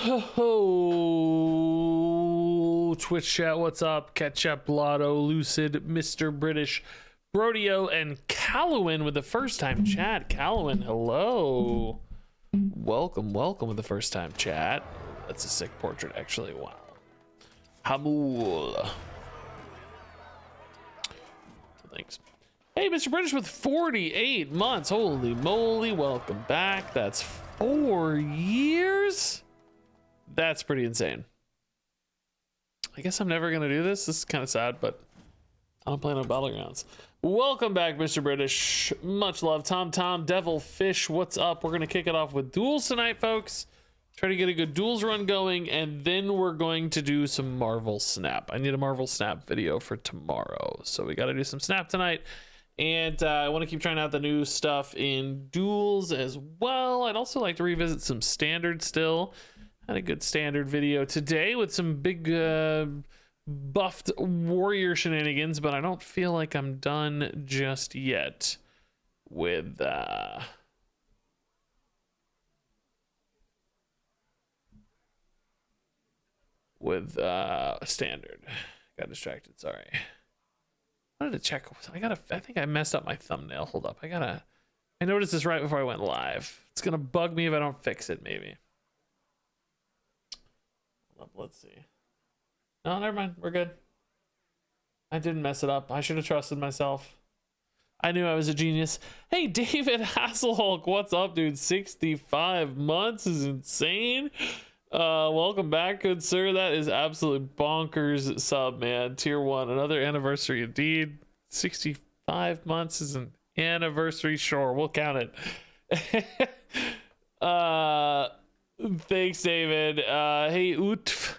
Oh, Twitch chat, what's up? Ketchup, Lotto, Lucid, Mr. British, Brodeo, and Callowin with the first time chat. Callowin, hello. Welcome with the first time chat. That's a sick portrait, actually. Wow. Hamul. Thanks. Hey, Mr. British with 48 months. Holy moly, welcome back. That's 4 years? That's pretty insane. I guess I'm never going to do this. This is kind of sad, but I don't play no Battlegrounds. Welcome back, Mr. British. Much love. Tom, Devilfish, what's up? We're going to kick it off with Duels tonight, folks. Try to get a good Duels run going, and then we're going to do some Marvel Snap. I need a Marvel Snap video for tomorrow, so we got to do some Snap tonight. And I want to keep trying out the new stuff in Duels as well. I'd also like to revisit some Standard still. Had a good Standard video today with some big buffed warrior shenanigans, but I don't feel like I'm done just yet with Standard. Got distracted, sorry. I wanted to check. I think I messed up my thumbnail. Hold up. I noticed this right before I went live. It's gonna bug me if I don't fix it, maybe. Hold up, let's see. No, never mind. We're good. I didn't mess it up. I should have trusted myself. I knew I was a genius. Hey, David Hasselhulk, what's up, dude? 65 months is insane. Welcome back, good sir. That is absolutely bonkers sub, man. Tier 1, another anniversary indeed. 65 months is an anniversary. Sure, we'll count it. Thanks, David. Hey, Utf,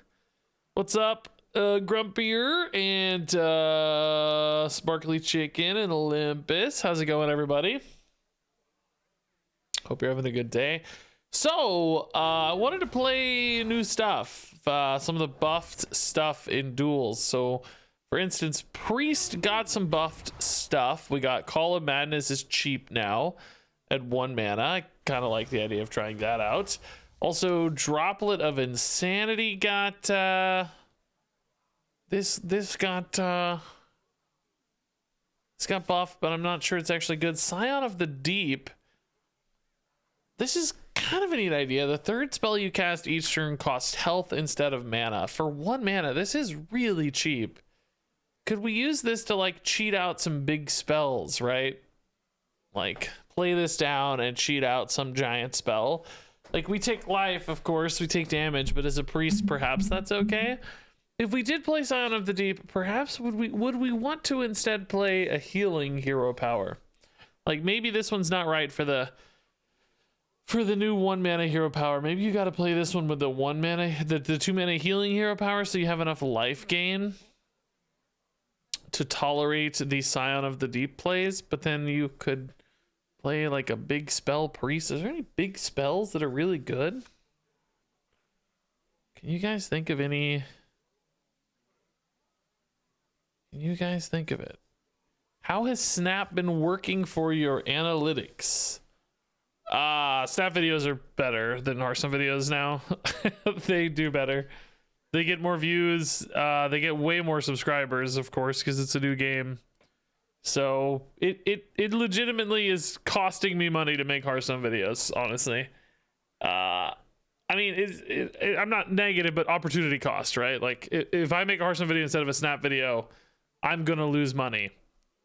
what's up? Grumpier and Sparkly Chicken and Olympus. How's it going, everybody? Hope you're having a good day. So, I wanted to play new stuff, some of the buffed stuff in Duels. So, for instance, Priest got some buffed stuff. We got Call of Madness is cheap now at 1 mana. I kind of like the idea of trying that out. Also, Droplet of Insanity got, this got buffed, but I'm not sure it's actually good. Scion of the Deep. This is kind of a neat idea. The third spell you cast each turn costs health instead of mana. For 1 mana, this is really cheap. Could we use this to like cheat out some big spells, right? Like play this down and cheat out some giant spell. Like we take life, of course, we take damage, but as a priest, perhaps that's okay. If we did play Scion of the Deep, perhaps would we want to instead play a healing hero power? Like maybe this one's not right for the new 1 mana hero power. Maybe you got to play this one with the 1 mana, the 2 mana healing hero power, so you have enough life gain to tolerate the Scion of the Deep plays. But then you could play like a big spell priest. Is there any big spells that are really good? Can you guys think of any? Can you guys think of it? How has Snap been working for your analytics? Snap videos are better than Hearthstone videos now. They do better. They get more views. They get way more subscribers, of course, because it's a new game. So it legitimately is costing me money to make Hearthstone videos, honestly. I mean, I'm not negative, but opportunity cost, right? Like if I make a Hearthstone video instead of a Snap video, I'm going to lose money.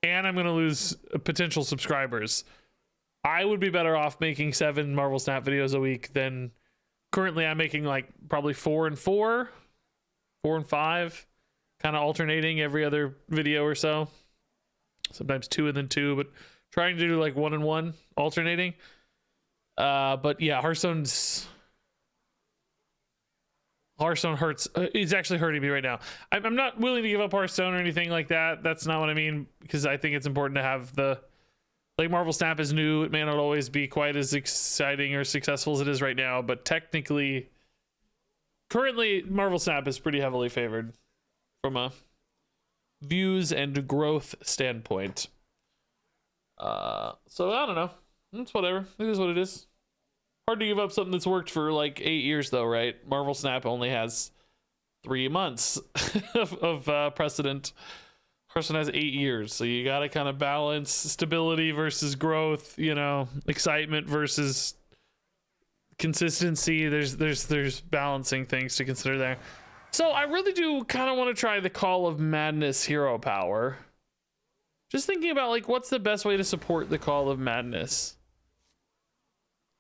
And I'm going to lose potential subscribers. I would be better off making 7 Marvel Snap videos a week than currently I'm making like probably 4 and 4, 4 and 5, kind of alternating every other video or so. Sometimes 2 and then 2, but trying to do like 1 and 1 alternating. But yeah, Hearthstone hurts. It's actually hurting me right now. I'm not willing to give up Hearthstone or anything like that. That's not what I mean, because I think it's important to have the, like, Marvel Snap is new. It may not always be quite as exciting or successful as it is right now, but technically, currently, Marvel Snap is pretty heavily favored from a views and growth standpoint. So I don't know. It's whatever. It is what it is. Hard to give up something that's worked for like 8 years though, right? Marvel Snap only has 3 months of precedent. Hearthstone has 8 years, so you got to kind of balance stability versus growth, you know, excitement versus consistency. There's balancing things to consider there. So I really do kind of want to try the Call of Madness hero power. Just thinking about like what's the best way to support the Call of Madness.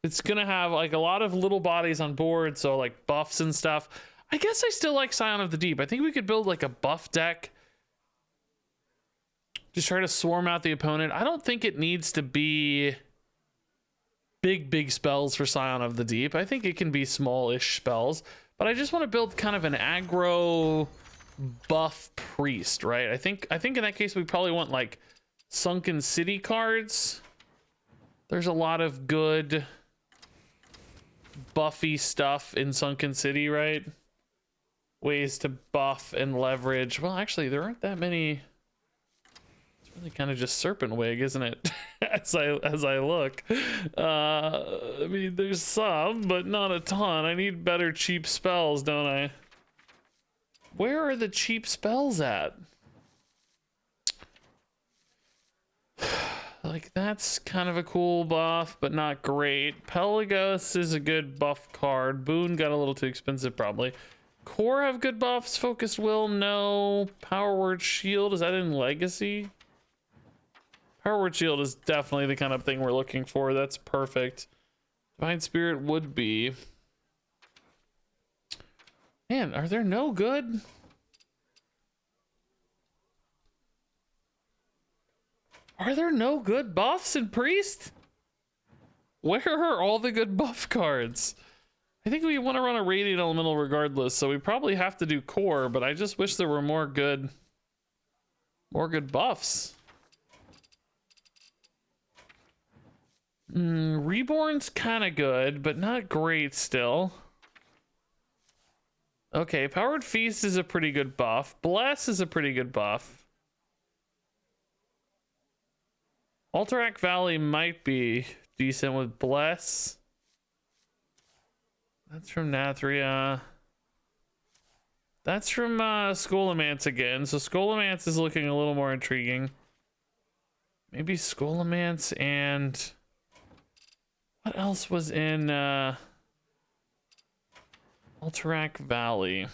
It's gonna have like a lot of little bodies on board, so like buffs and stuff. I guess I still like Scion of the Deep. I think we could build like a buff deck. Just try to swarm out the opponent. I don't think it needs to be big spells for Scion of the Deep. I think it can be smallish spells, but I just want to build kind of an aggro buff priest, right? I think in that case we probably want like Sunken City cards. There's a lot of good buffy stuff in Sunken City, right? Ways to buff and leverage. Well, actually, there aren't that many. It's really kind of just Serpent Wig, isn't it? as I look, I mean, there's some, but not a ton. I need better cheap spells, don't I? Where are the cheap spells at? Like, that's kind of a cool buff, but not great. Pelagos is a good buff card. Boon got a little too expensive, probably. Core have good buffs. Focused Will, no. Power Word Shield, is that in Legacy? Power Word Shield is definitely the kind of thing we're looking for. That's perfect. Divine Spirit would be. Man, are there no good? Are there no good buffs in Priest? Where are all the good buff cards? I think we want to run a Radiant Elemental regardless, so we probably have to do Core, but I just wish there were more good buffs. Reborn's kind of good, but not great still. Okay, Powered Feast is a pretty good buff. Bless is a pretty good buff. Alterac Valley might be decent with Bless. That's from Nathria. That's from Scholomance again. So Scholomance is looking a little more intriguing. Maybe Scholomance and... what else was in Alterac Valley?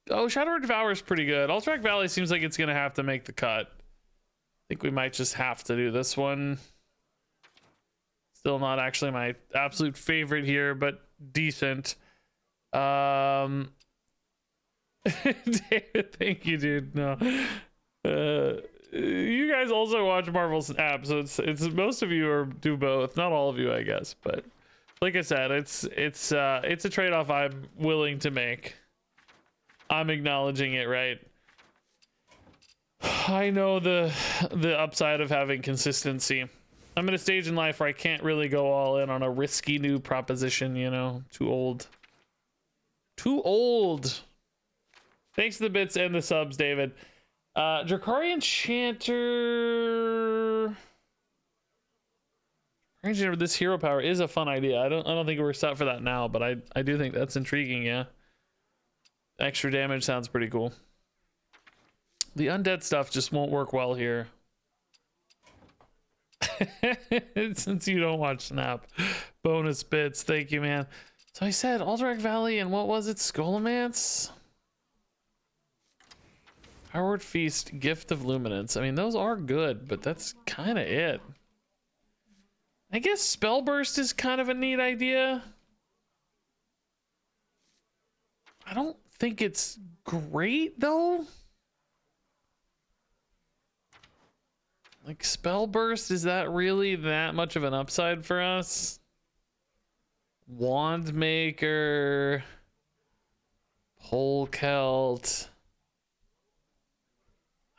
Oh, Shadow Devour is pretty good. Alterac Valley seems like it's going to have to make the cut. I think we might just have to do this one. Still not actually my absolute favorite here, but decent. David, thank you, dude. No. You guys also watch Marvel Snap, so it's most of you do both. Not all of you, I guess, but like I said, it's a trade-off I'm willing to make. I'm acknowledging it, right? I know the upside of having consistency. I'm at a stage in life where I can't really go all in on a risky new proposition, you know. Too old. Thanks to the bits and the subs, David. Drakarian Chanter. This hero power is a fun idea. I don't think we're set for that now, but I do think that's intriguing, yeah. Extra damage sounds pretty cool. The undead stuff just won't work well here. Since you don't watch Snap. Bonus bits, thank you, man. So I said Alterac Valley and what was it? Scholomance? Powered Feast, Gift of Luminance. I mean, those are good, but that's kind of it. I guess Spellburst is kind of a neat idea. I don't think it's great, though. Like, Spellburst, is that really that much of an upside for us? Wandmaker. Polkelt.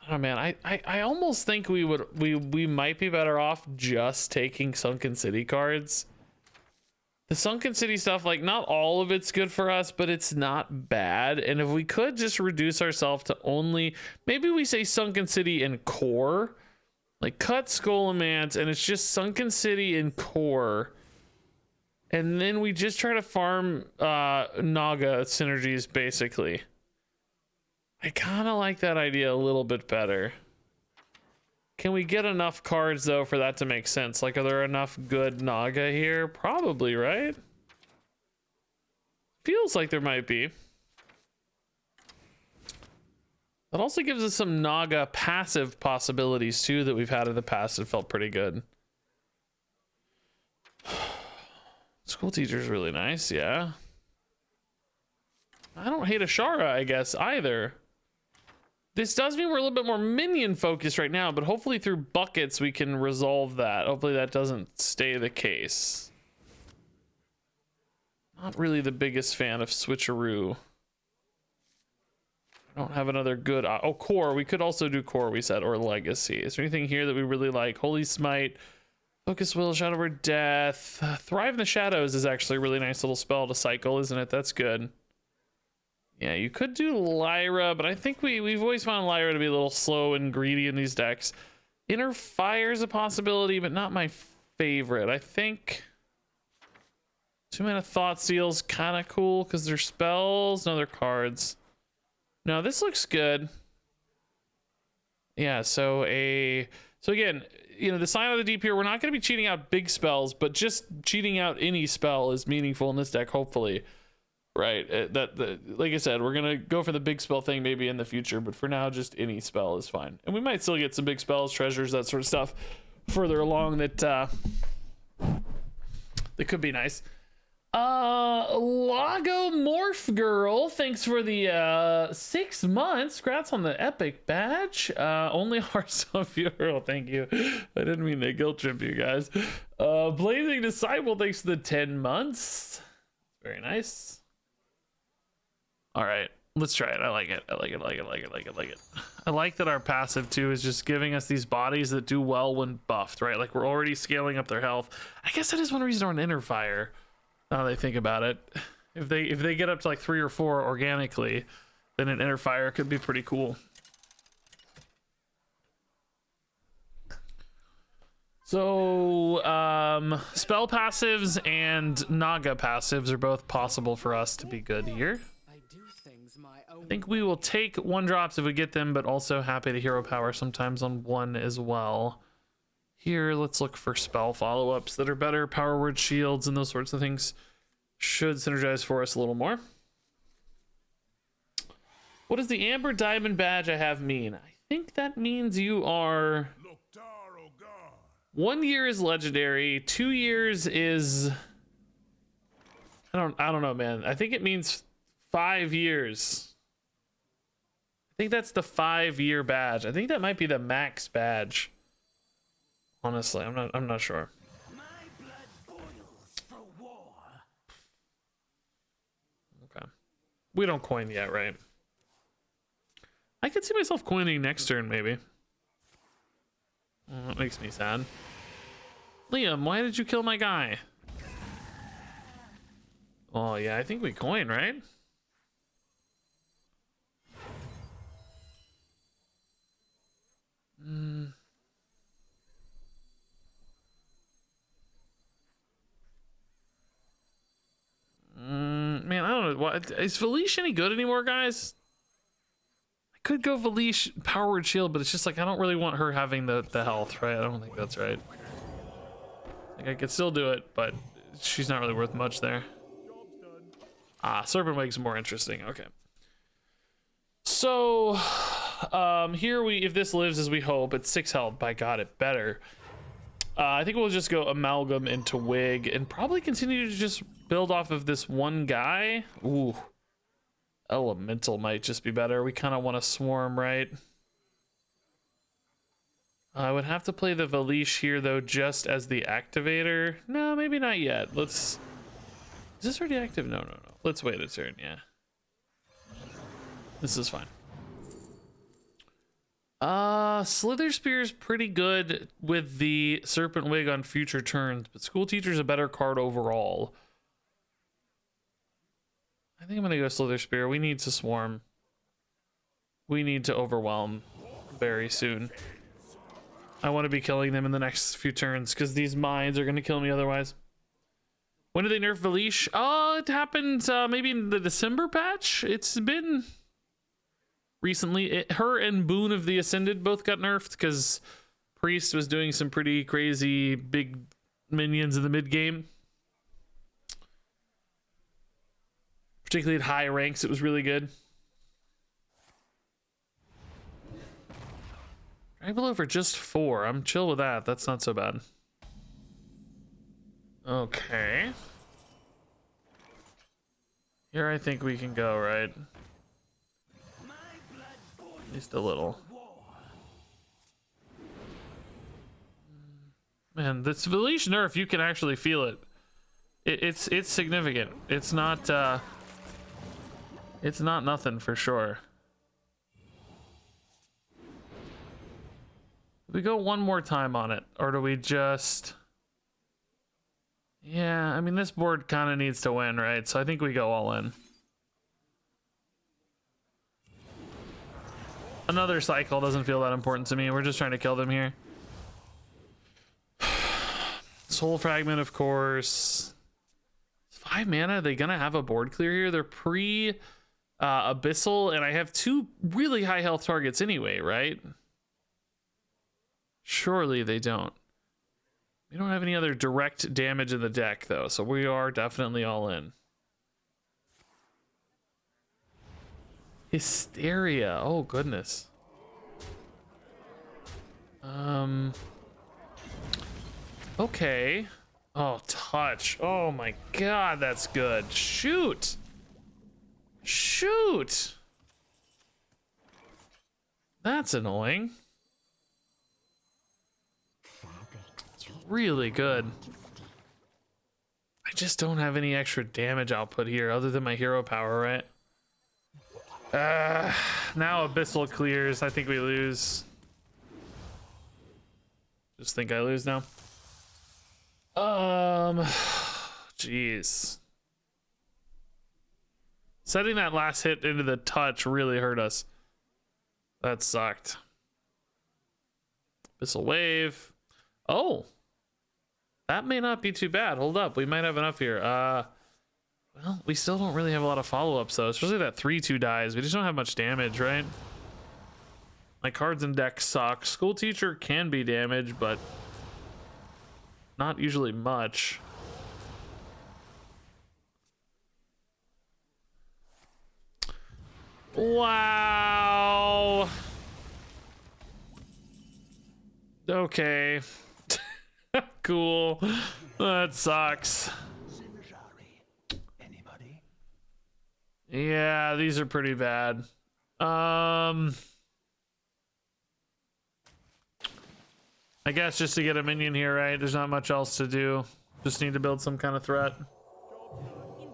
Oh man, I almost think we might be better off just taking Sunken City cards. The Sunken City stuff, like, not all of it's good for us, but it's not bad. And if we could just reduce ourselves to only, maybe we say Sunken City and Core, Like cut Skullomance, and it's just Sunken City and Core. And then we just try to farm Naga synergies, basically. I kind of like that idea a little bit better. Can we get enough cards, though, for that to make sense? Like, are there enough good Naga here? Probably, right? Feels like there might be. That also gives us some Naga passive possibilities, too, that we've had in the past that felt pretty good. School teacher's really nice, yeah. I don't hate Ashara, I guess, either. This does mean we're a little bit more minion focused right now, but hopefully through buckets we can resolve that. Hopefully that doesn't stay the case. Not really the biggest fan of switcheroo. I don't have another good... oh, core. We could also do core, we said, or legacy. Is there anything here that we really like? Holy Smite, Focus Will, Shadow Word Death. Thrive in the Shadows is actually a really nice little spell to cycle, isn't it? That's good. Yeah, you could do Lyra, but I think we've always found Lyra to be a little slow and greedy in these decks. Inner Fire is a possibility, but not my favorite. I think 2-mana Thought Steal's kind of cool because they're spells. No, they're cards. No, this looks good. Yeah, so again, you know, the sign of the deep here, we're not going to be cheating out big spells, but just cheating out any spell is meaningful in this deck, hopefully. Right, like I said, we're gonna go for the big spell thing maybe in the future, but for now, just any spell is fine. And we might still get some big spells, treasures, that sort of stuff further along that could be nice. Lago Morph Girl, thanks for the 6 months. Congrats on the epic badge. Only Hearthstone viewer. Oh, thank you. I didn't mean to guilt trip you guys. Blazing Disciple, thanks for the 10 months. Very nice. All right, let's try it. I like it. I like it. I like that our passive too is just giving us these bodies that do well when buffed, right? Like we're already scaling up their health. I guess that is one reason on Inner Fire. Now that I think about it, if they get up to like 3 or 4 organically, then an Inner Fire could be pretty cool. So spell passives and Naga passives are both possible for us to be good here. I think we will take 1-drops if we get them, but also happy to hero power sometimes on 1 as well. Here, let's look for spell follow-ups that are better. Power word shields and those sorts of things should synergize for us a little more. What does the Amber Diamond badge I have mean? I think that means you are... 1 year is legendary, 2 years is... I don't know, man. I think it means 5 years. I think that's the 5-year badge. I think that might be the max badge. Honestly, I'm not sure. My blood boils for war. Okay. We don't coin yet, right? I could see myself coining next turn, maybe. Oh, that makes me sad. Liam, why did you kill my guy? Oh, yeah, I think we coin, right? Man, I don't know. What is Valish any good anymore, guys? I could go Valish Power Word Shield, but it's just like I don't really want her having the health, right? I don't think that's right. Like I could still do it, but she's not really worth much there. Ah, Serpent Wake's more interesting. Okay. So here if this lives as we hope, it's 6 health. By God, it better. I think we'll just go Amalgam into Wig and probably continue to just build off of this one guy. Ooh, Elemental might just be better. We kind of want to Swarm, right? I would have to play the Valish here though, just as the activator. No, maybe not yet. Let's... Is this already active? No. Let's wait a turn, yeah. This is fine. Slither Spear's pretty good with the Serpent Wig on future turns, but School Teacher's a better card overall. I think I'm gonna go Slither Spear. We need to Swarm. We need to Overwhelm very soon. I want to be killing them in the next few turns because these mines are going to kill me otherwise. When did they nerf Valish? Oh, it happened maybe in the December patch. It's been recently. Her and Boon of the Ascended both got nerfed because Priest was doing some pretty crazy big minions in the mid game. Particularly at high ranks, it was really good. Drag below for just 4. I'm chill with that. That's not so bad. Okay. Here I think we can go, right? At least a little. Man, this Valish nerf, you can actually feel it. It's significant. It's not nothing for sure. Do we go one more time on it, or do we just... Yeah, I mean, this board kind of needs to win, right? So I think we go all in. Another cycle doesn't feel that important to me. We're just trying to kill them here. Soul Fragment, of course. 5 mana, are they gonna have a board clear here? They're pre Abyssal, and I have 2 really high health targets anyway, right? Surely they don't. We don't have any other direct damage in the deck, though, so we are definitely all in. Hysteria. Oh, goodness. Okay. Oh, touch. Oh, my God, that's good. Shoot. Shoot. That's annoying. Really good. I just don't have any extra damage output here other than my hero power, right? Now Abyssal clears. I think we lose. Just think I lose now. Jeez. Setting that last hit into the touch really hurt us. That sucked. Abyssal Wave. Oh. That may not be too bad. Hold up. We might have enough here. Well, we still don't really have a lot of follow-ups, though. Especially that 3-2 dies. We just don't have much damage, right? My cards and deck suck. School Teacher can be damaged, but not usually much. Wow. Okay. Cool. That sucks. Yeah, these are pretty bad. I guess just to get a minion here, right? There's not much else to do. Just need to build some kind of threat.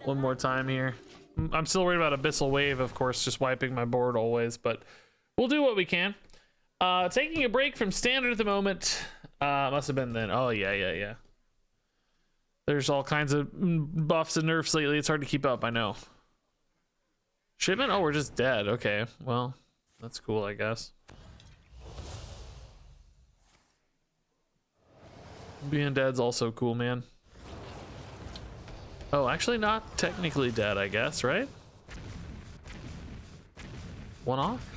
One more time here. I'm still worried about Abyssal Wave, of course, just wiping my board always, but we'll do what we can. Taking a break from standard at the moment. Must have been then. Oh, yeah. There's all kinds of buffs and nerfs lately. It's hard to keep up, I know. Shipment? Oh, we're just dead. Okay, well, that's cool, I guess. Being dead's also cool, man. Oh, actually not technically dead, I guess, right? One off?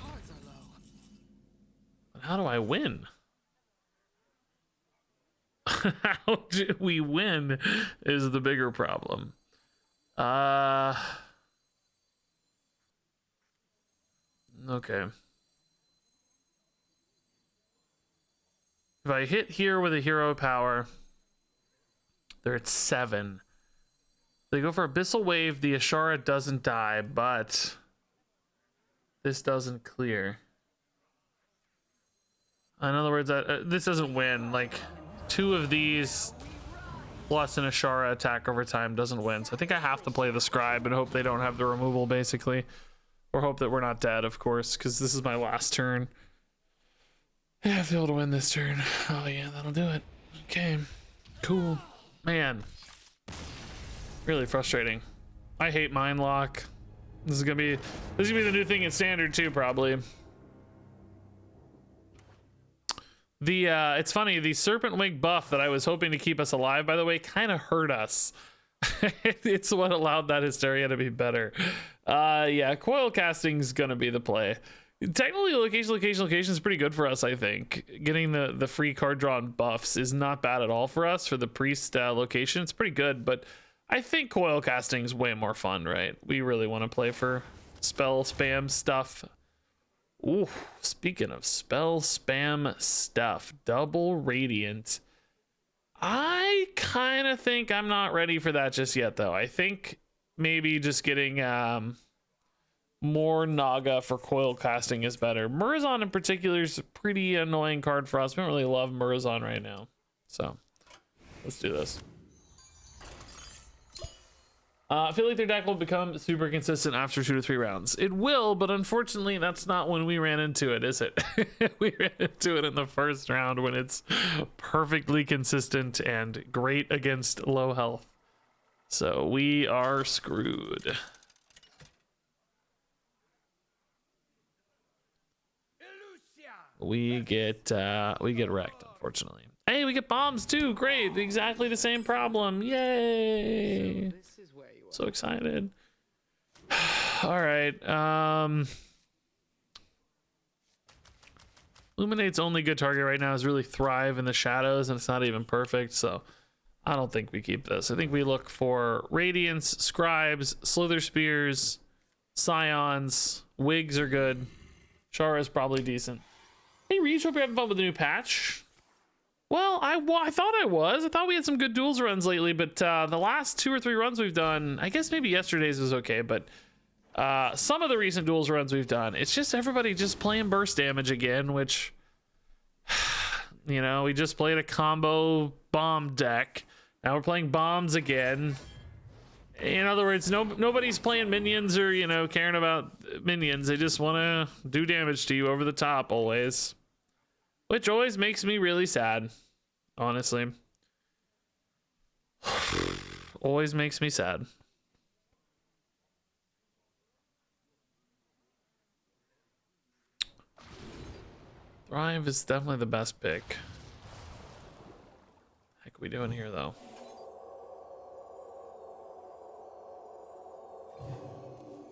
But how do I win? How do we win is the bigger problem. Okay. If I hit here with a hero power, they're at 7. They go for Abyssal Wave. The Ashara doesn't die, but this doesn't clear. In other words, this doesn't win. Like, 2 of these plus an Ashara attack over time doesn't win. So I think I have to play the Scribe and hope they don't have the removal, basically. Or hope that we're not dead, of course, because this is my last turn. I have to be able to win this turn. Oh yeah, that'll do it. Okay, cool. Man, really frustrating. I hate Mind Lock. This is gonna be the new thing in Standard too, probably. The it's funny, the Serpent Wing buff that I was hoping to keep us alive, by the way, kind of hurt us. It's what allowed that Hysteria to be better. Yeah, Coil casting's gonna be the play. Technically, location is pretty good for us, I think. Getting the free card drawn buffs is not bad at all for us for the priest location. It's pretty good, but I think Coil casting is way more fun, right? We really want to play for spell spam stuff. Ooh, speaking of spell spam stuff, double radiant. I kind of think I'm not ready for that just yet, though. I think maybe just getting more Naga for Coil casting is better. Murazan in particular is a pretty annoying card for us. We don't really love Murazan right now. So let's do this. I feel like their deck will become super consistent after 2 to 3 rounds. It will, but unfortunately that's not when we ran into it, is it? We ran into it in the first round when it's perfectly consistent and great against low health. So we are screwed. We get wrecked, unfortunately. Hey, we get bombs too. Great, exactly the same problem. Yay! So excited. All right. Illuminate's only good target right now is really Thrive in the shadows, and it's not even perfect. So I don't think we keep this. I think we look for Radiance, Scribes, Slither Spears, Scions. Wigs are good. Shara's probably decent. Hey, Reach, hope you're having fun with the new patch. Well, I thought I was. I thought we had some good duels runs lately, but the last 2 or 3 runs we've done, I guess maybe yesterday's was okay, but some of the recent duels runs we've done, it's just everybody just playing burst damage again, which, you know, we just played a combo bomb deck. Now we're playing bombs again. In other words, nobody's playing minions or, you know, caring about minions. They just want to do damage to you over the top always. Which always makes me really sad, honestly. Always makes me sad. Thrive is definitely the best pick. Heck are we doing here, though?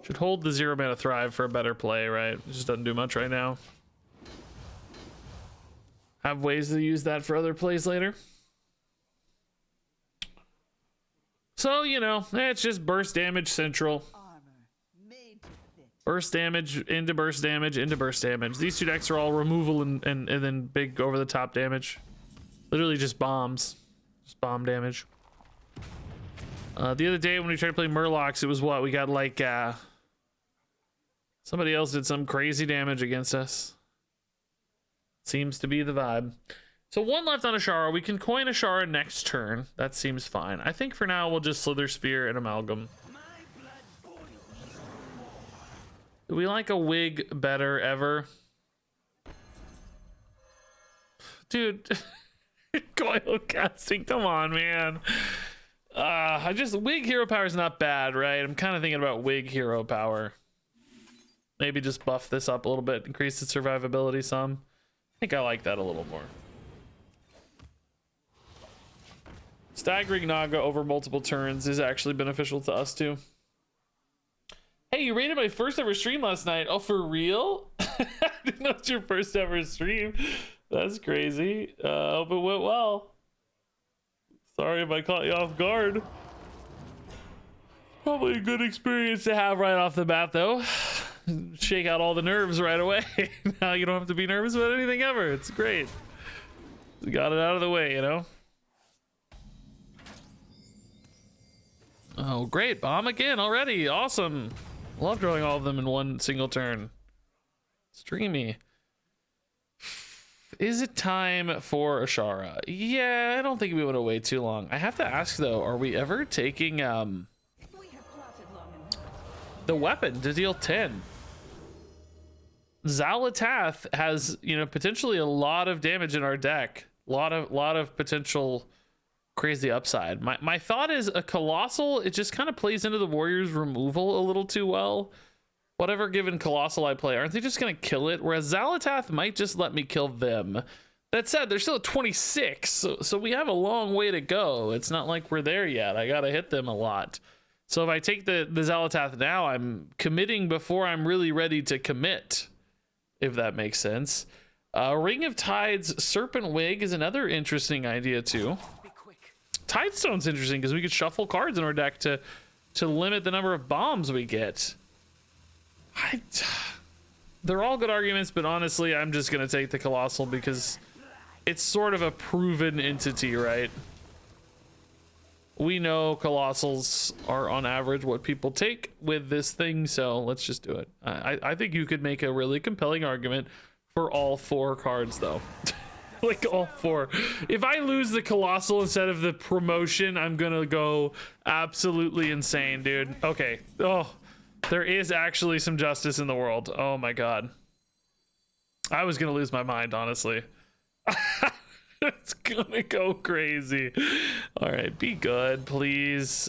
Should hold the 0 mana Thrive for a better play, right? It just doesn't do much right now. Have ways to use that for other plays later. So, you know, it's just burst damage central. Burst damage into burst damage into burst damage. These 2 decks are all removal and then big over the top damage. Literally just bombs. Just bomb damage. The other day when we tried to play Murlocs, it was what? We got like somebody else did some crazy damage against us. Seems to be the vibe. So 1 left on Ashara. We can coin Ashara next turn. That seems fine. I think for now we'll just Slither Spear and Amalgam. Do we like a Wig better ever? Dude. Coil casting. Come on, man. Wig hero power is not bad, right? I'm kind of thinking about Wig hero power. Maybe just buff this up a little bit. Increase its survivability some. I think I like that a little more. Staggering Naga over multiple turns is actually beneficial to us too. Hey, you rated my first ever stream last night. Oh, for real? I didn't know it's your first ever stream. That's crazy. Hope it went well. Sorry if I caught you off guard. Probably a good experience to have right off the bat though. Shake out all the nerves right away. Now you don't have to be nervous about anything ever. It's great. We got it out of the way, you know? Oh, great. Bomb again already. Awesome. Love drawing all of them in one single turn. Streamy. Is it time for Ashara? Yeah, I don't think we want to wait too long. I have to ask though, are we ever taking the weapon to deal 10? Xalatath has, you know, potentially a lot of damage in our deck. Lot of potential crazy upside. My thought is a Colossal, it just kind of plays into the Warrior's removal a little too well. Whatever given Colossal I play, aren't they just gonna kill it? Whereas Xalatath might just let me kill them. That said, they're still at 26, so we have a long way to go. It's not like we're there yet. I gotta hit them a lot. So if I take the Xalatath now, I'm committing before I'm really ready to commit, if that makes sense. Ring of Tides Serpent Wig is another interesting idea too. Tidestone's interesting because we could shuffle cards in our deck to limit the number of bombs we get. They're all good arguments, but honestly, I'm just gonna take the Colossal because it's sort of a proven entity, right? We know Colossals are on average what people take with this thing, so let's just do it. I think you could make a really compelling argument for all 4 cards though. Like all 4. If I lose the Colossal instead of the promotion, I'm gonna go absolutely insane, dude. Okay. Oh, there is actually some justice in the world. Oh my god. I was gonna lose my mind, honestly. It's gonna go crazy. All right, be good, please.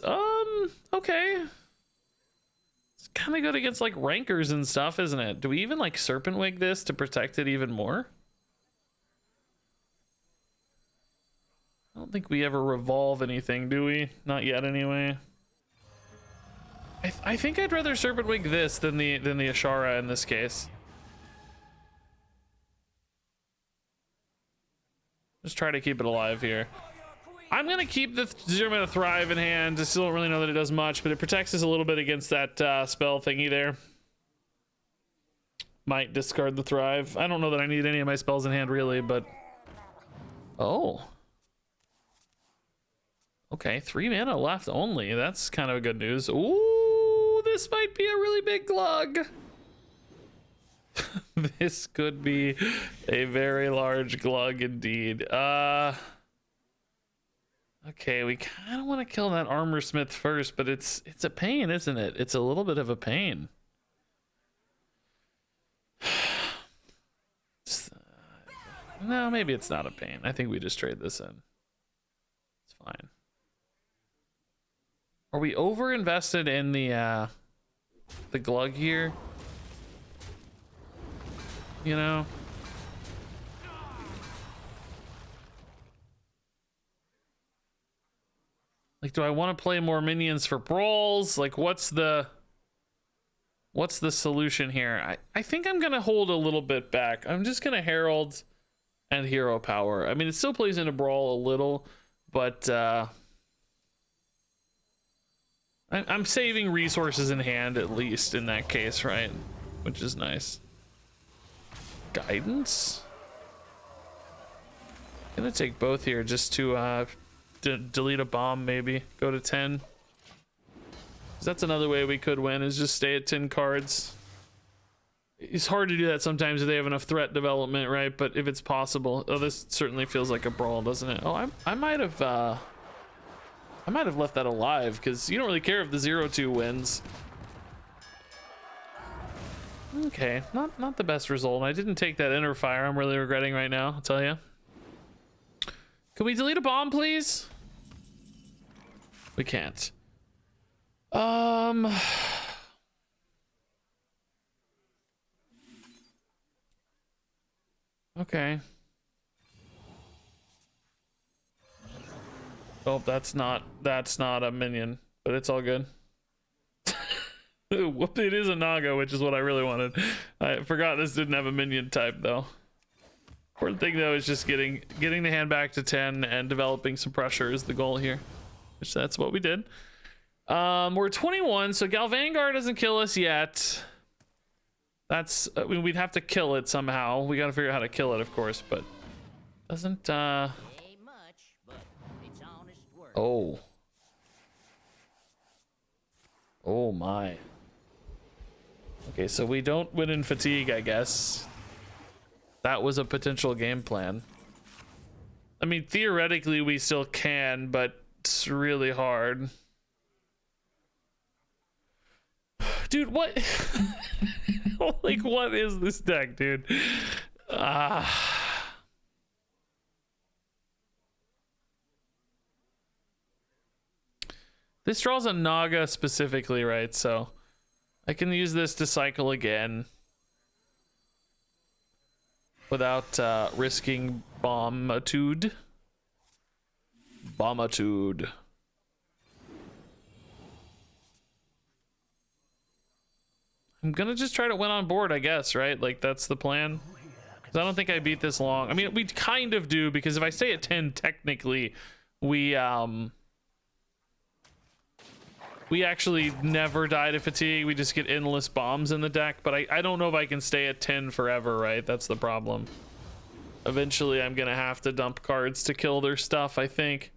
Okay. It's kind of good against like rankers and stuff, isn't it? Do we even like Serpent Wig this to protect it even more? I don't think we ever revolve anything, do we? Not yet, anyway. I think I'd rather Serpent Wig this than the Ashara in this case. Just try to keep it alive here. I'm gonna keep the 0-mana Thrive in hand. I still don't really know that it does much, but it protects us a little bit against that spell thingy there. Might discard the Thrive. I don't know that I need any of my spells in hand really, but oh. Okay, 3 mana left only. That's kind of good news. Ooh, this might be a really big glug. This could be a very large glug indeed. Okay, we kind of want to kill that armor smith first, but it's a pain, isn't it? It's a little bit of a pain. No, maybe it's not a pain. I think we just trade this in. It's fine. Are we over invested in the glug here? You know? Like, do I want to play more minions for brawls? Like, what's the solution here? I think I'm gonna hold a little bit back. I'm just gonna Herald and Hero Power. I mean, it still plays into brawl a little, but I'm saving resources in hand at least in that case, right? Which is nice. Guidance? Gonna take both here just to delete a bomb, maybe go to 10. That's another way we could win, is just stay at 10 cards. It's hard to do that sometimes if they have enough threat development, right? But if it's possible. Oh, this certainly feels like a brawl, doesn't it? Oh, I might have left that alive because you don't really care if the 0-2 wins. Okay, not the best result. I didn't take that inner fire. I'm really regretting right now, I'll tell you. Can we delete a bomb, please? We can't. Okay. Oh, that's not a minion, but it's all good. Whoop, it is a Naga, which is what I really wanted. I forgot this didn't have a minion type though. Important thing though is just getting the hand back to 10 and developing some pressure is the goal here, which that's what we did. We're 21, so Galvanguard doesn't kill us yet. That's I mean, we'd have to kill it somehow. We got to figure out how to kill it, of course, but doesn't Ain't much, but it's honest work. oh. Oh my. Okay, so we don't win in fatigue, I guess. That was a potential game plan. I mean, theoretically we still can, but it's really hard. Dude, what? Like, what is this deck, dude? This draws a Naga specifically, right? So I can use this to cycle again. without risking bombitude. Bombitude. I'm gonna just try to win on board, I guess, right? Like, that's the plan. 'Cause I don't think I beat this long. I mean, we kind of do, because if I stay at 10, technically, we actually never die to fatigue. We just get endless bombs in the deck, but I don't know if I can stay at 10 forever, right? That's the problem. Eventually, I'm gonna have to dump cards to kill their stuff, I think.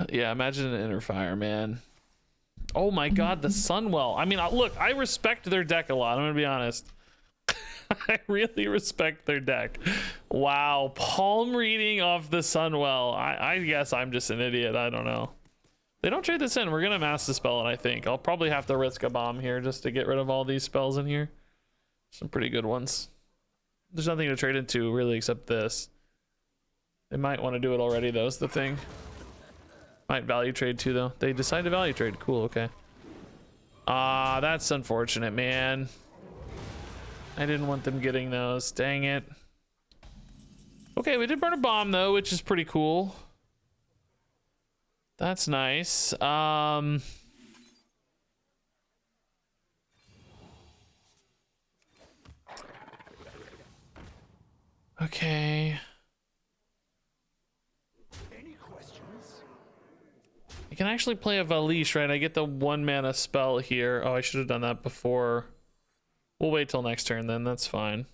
Yeah, imagine an Inner Fire, man. Oh my god, the Sunwell. I mean, look, I respect their deck a lot, I'm gonna be honest. I really respect their deck. Wow, palm reading off the Sunwell. I guess I'm just an idiot, I don't know. They don't trade this in. We're gonna mass dispel it, I think. I'll probably have to risk a bomb here just to get rid of all these spells in here. Some pretty good ones. There's nothing to trade into really except this. They might want to do it already though, is the thing. Might value trade too though. They decide to value trade. Cool, okay. That's unfortunate, man. I didn't want them getting those. Dang it. Okay, we did burn a bomb though, which is pretty cool. That's nice. Okay. Any questions? I can actually play a Valish, right? I get the 1 mana spell here. Oh, I should have done that before. We'll wait till next turn then. That's fine.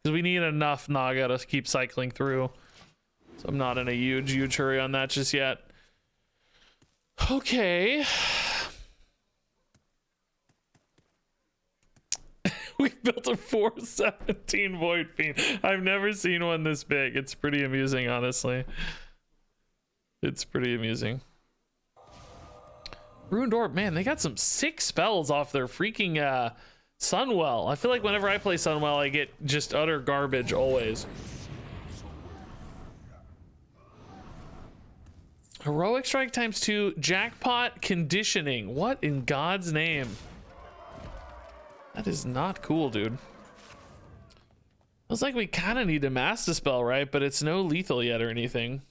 Because we need enough Naga to keep cycling through. So I'm not in a huge hurry on that just yet. Okay. We built a 417 Voidfiend. I've never seen one this big. It's pretty amusing, honestly. It's pretty amusing. Ruined Orb, man, they got some sick spells off their freaking Sunwell. I feel like whenever I play Sunwell, I get just utter garbage always. Heroic Strike ×2, Jackpot Conditioning. What in God's name? That is not cool, dude. Looks like we kind of need to mass dispel, right? But it's no lethal yet or anything.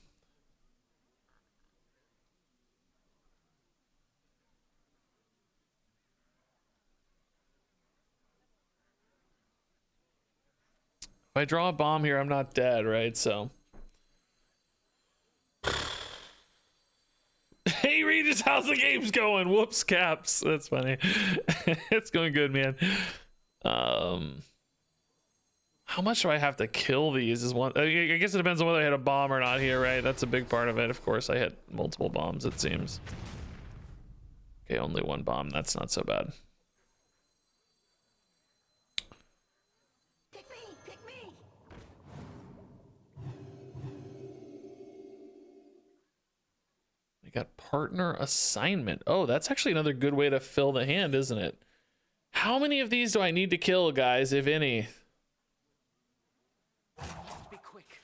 If I draw a bomb here, I'm not dead, right? So. Hey Regis, how's the games going? Whoops, caps. That's funny. It's going good, man. How much do I have to kill these is one. I guess it depends on whether I hit a bomb or not here, right? That's a big part of it. Of course, I hit multiple bombs, it seems. Okay, only 1 bomb. That's not so bad. Pick me! Pick me! I got partner assignment. Oh, that's actually another good way to fill the hand, isn't it? How many of these do I need to kill, guys, if any? Be quick.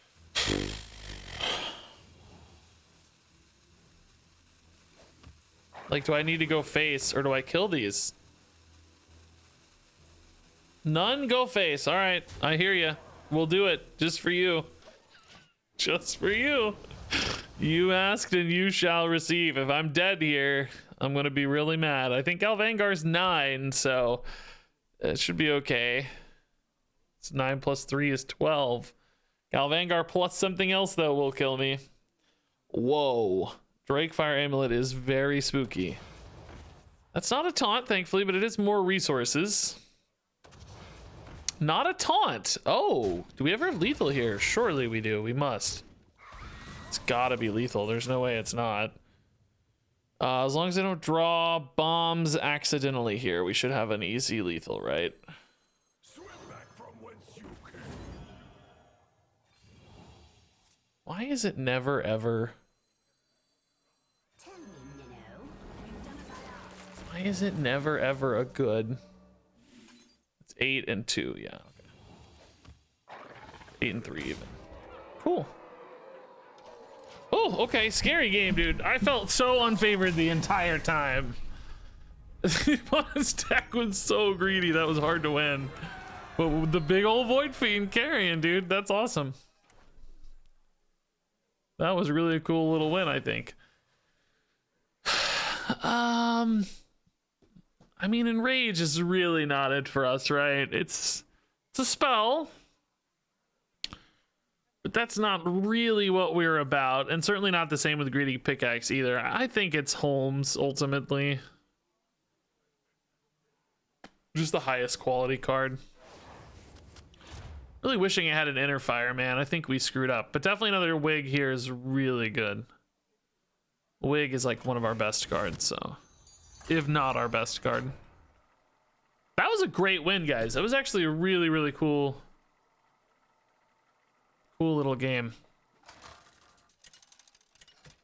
Like, do I need to go face or do I kill these? None go face. All right, I hear you. We'll do it just for you. Just for you. You asked and you shall receive. If I'm dead here, I'm going to be really mad. I think Galvangar's 9, so it should be okay. It's 9 plus 3 is 12. Galvangar plus something else, though, will kill me. Whoa. Drakefire Amulet is very spooky. That's not a taunt, thankfully, but it is more resources. Not a taunt. Oh, do we ever have lethal here? Surely we do. We must. It's gotta be lethal. There's no way it's not. As long as I don't draw bombs accidentally here, we should have an easy lethal, right? Swim back from whence you came. Why is it never ever? Tell me, Minnow, have you done as I asked? Why is it never ever a good? It's 8 and 2, yeah. Okay. 8 and 3 even. Cool. Oh, okay, scary game, dude. I felt so unfavored the entire time. This deck was so greedy, that was hard to win. But with the big old Voidfiend carrying, dude, that's awesome. That was really a cool little win, I think. I mean, Enrage is really not it for us, right? It's a spell, but that's not really what we're about, and certainly not the same with Greedy Pickaxe either. I think it's Holmes ultimately. Just the highest quality card. Really wishing it had an Inner Fire, man. I think we screwed up, but definitely another Wig here is really good. Wig is like one of our best cards, so if not our best card. That was a great win, guys. That was actually a really, really cool little game.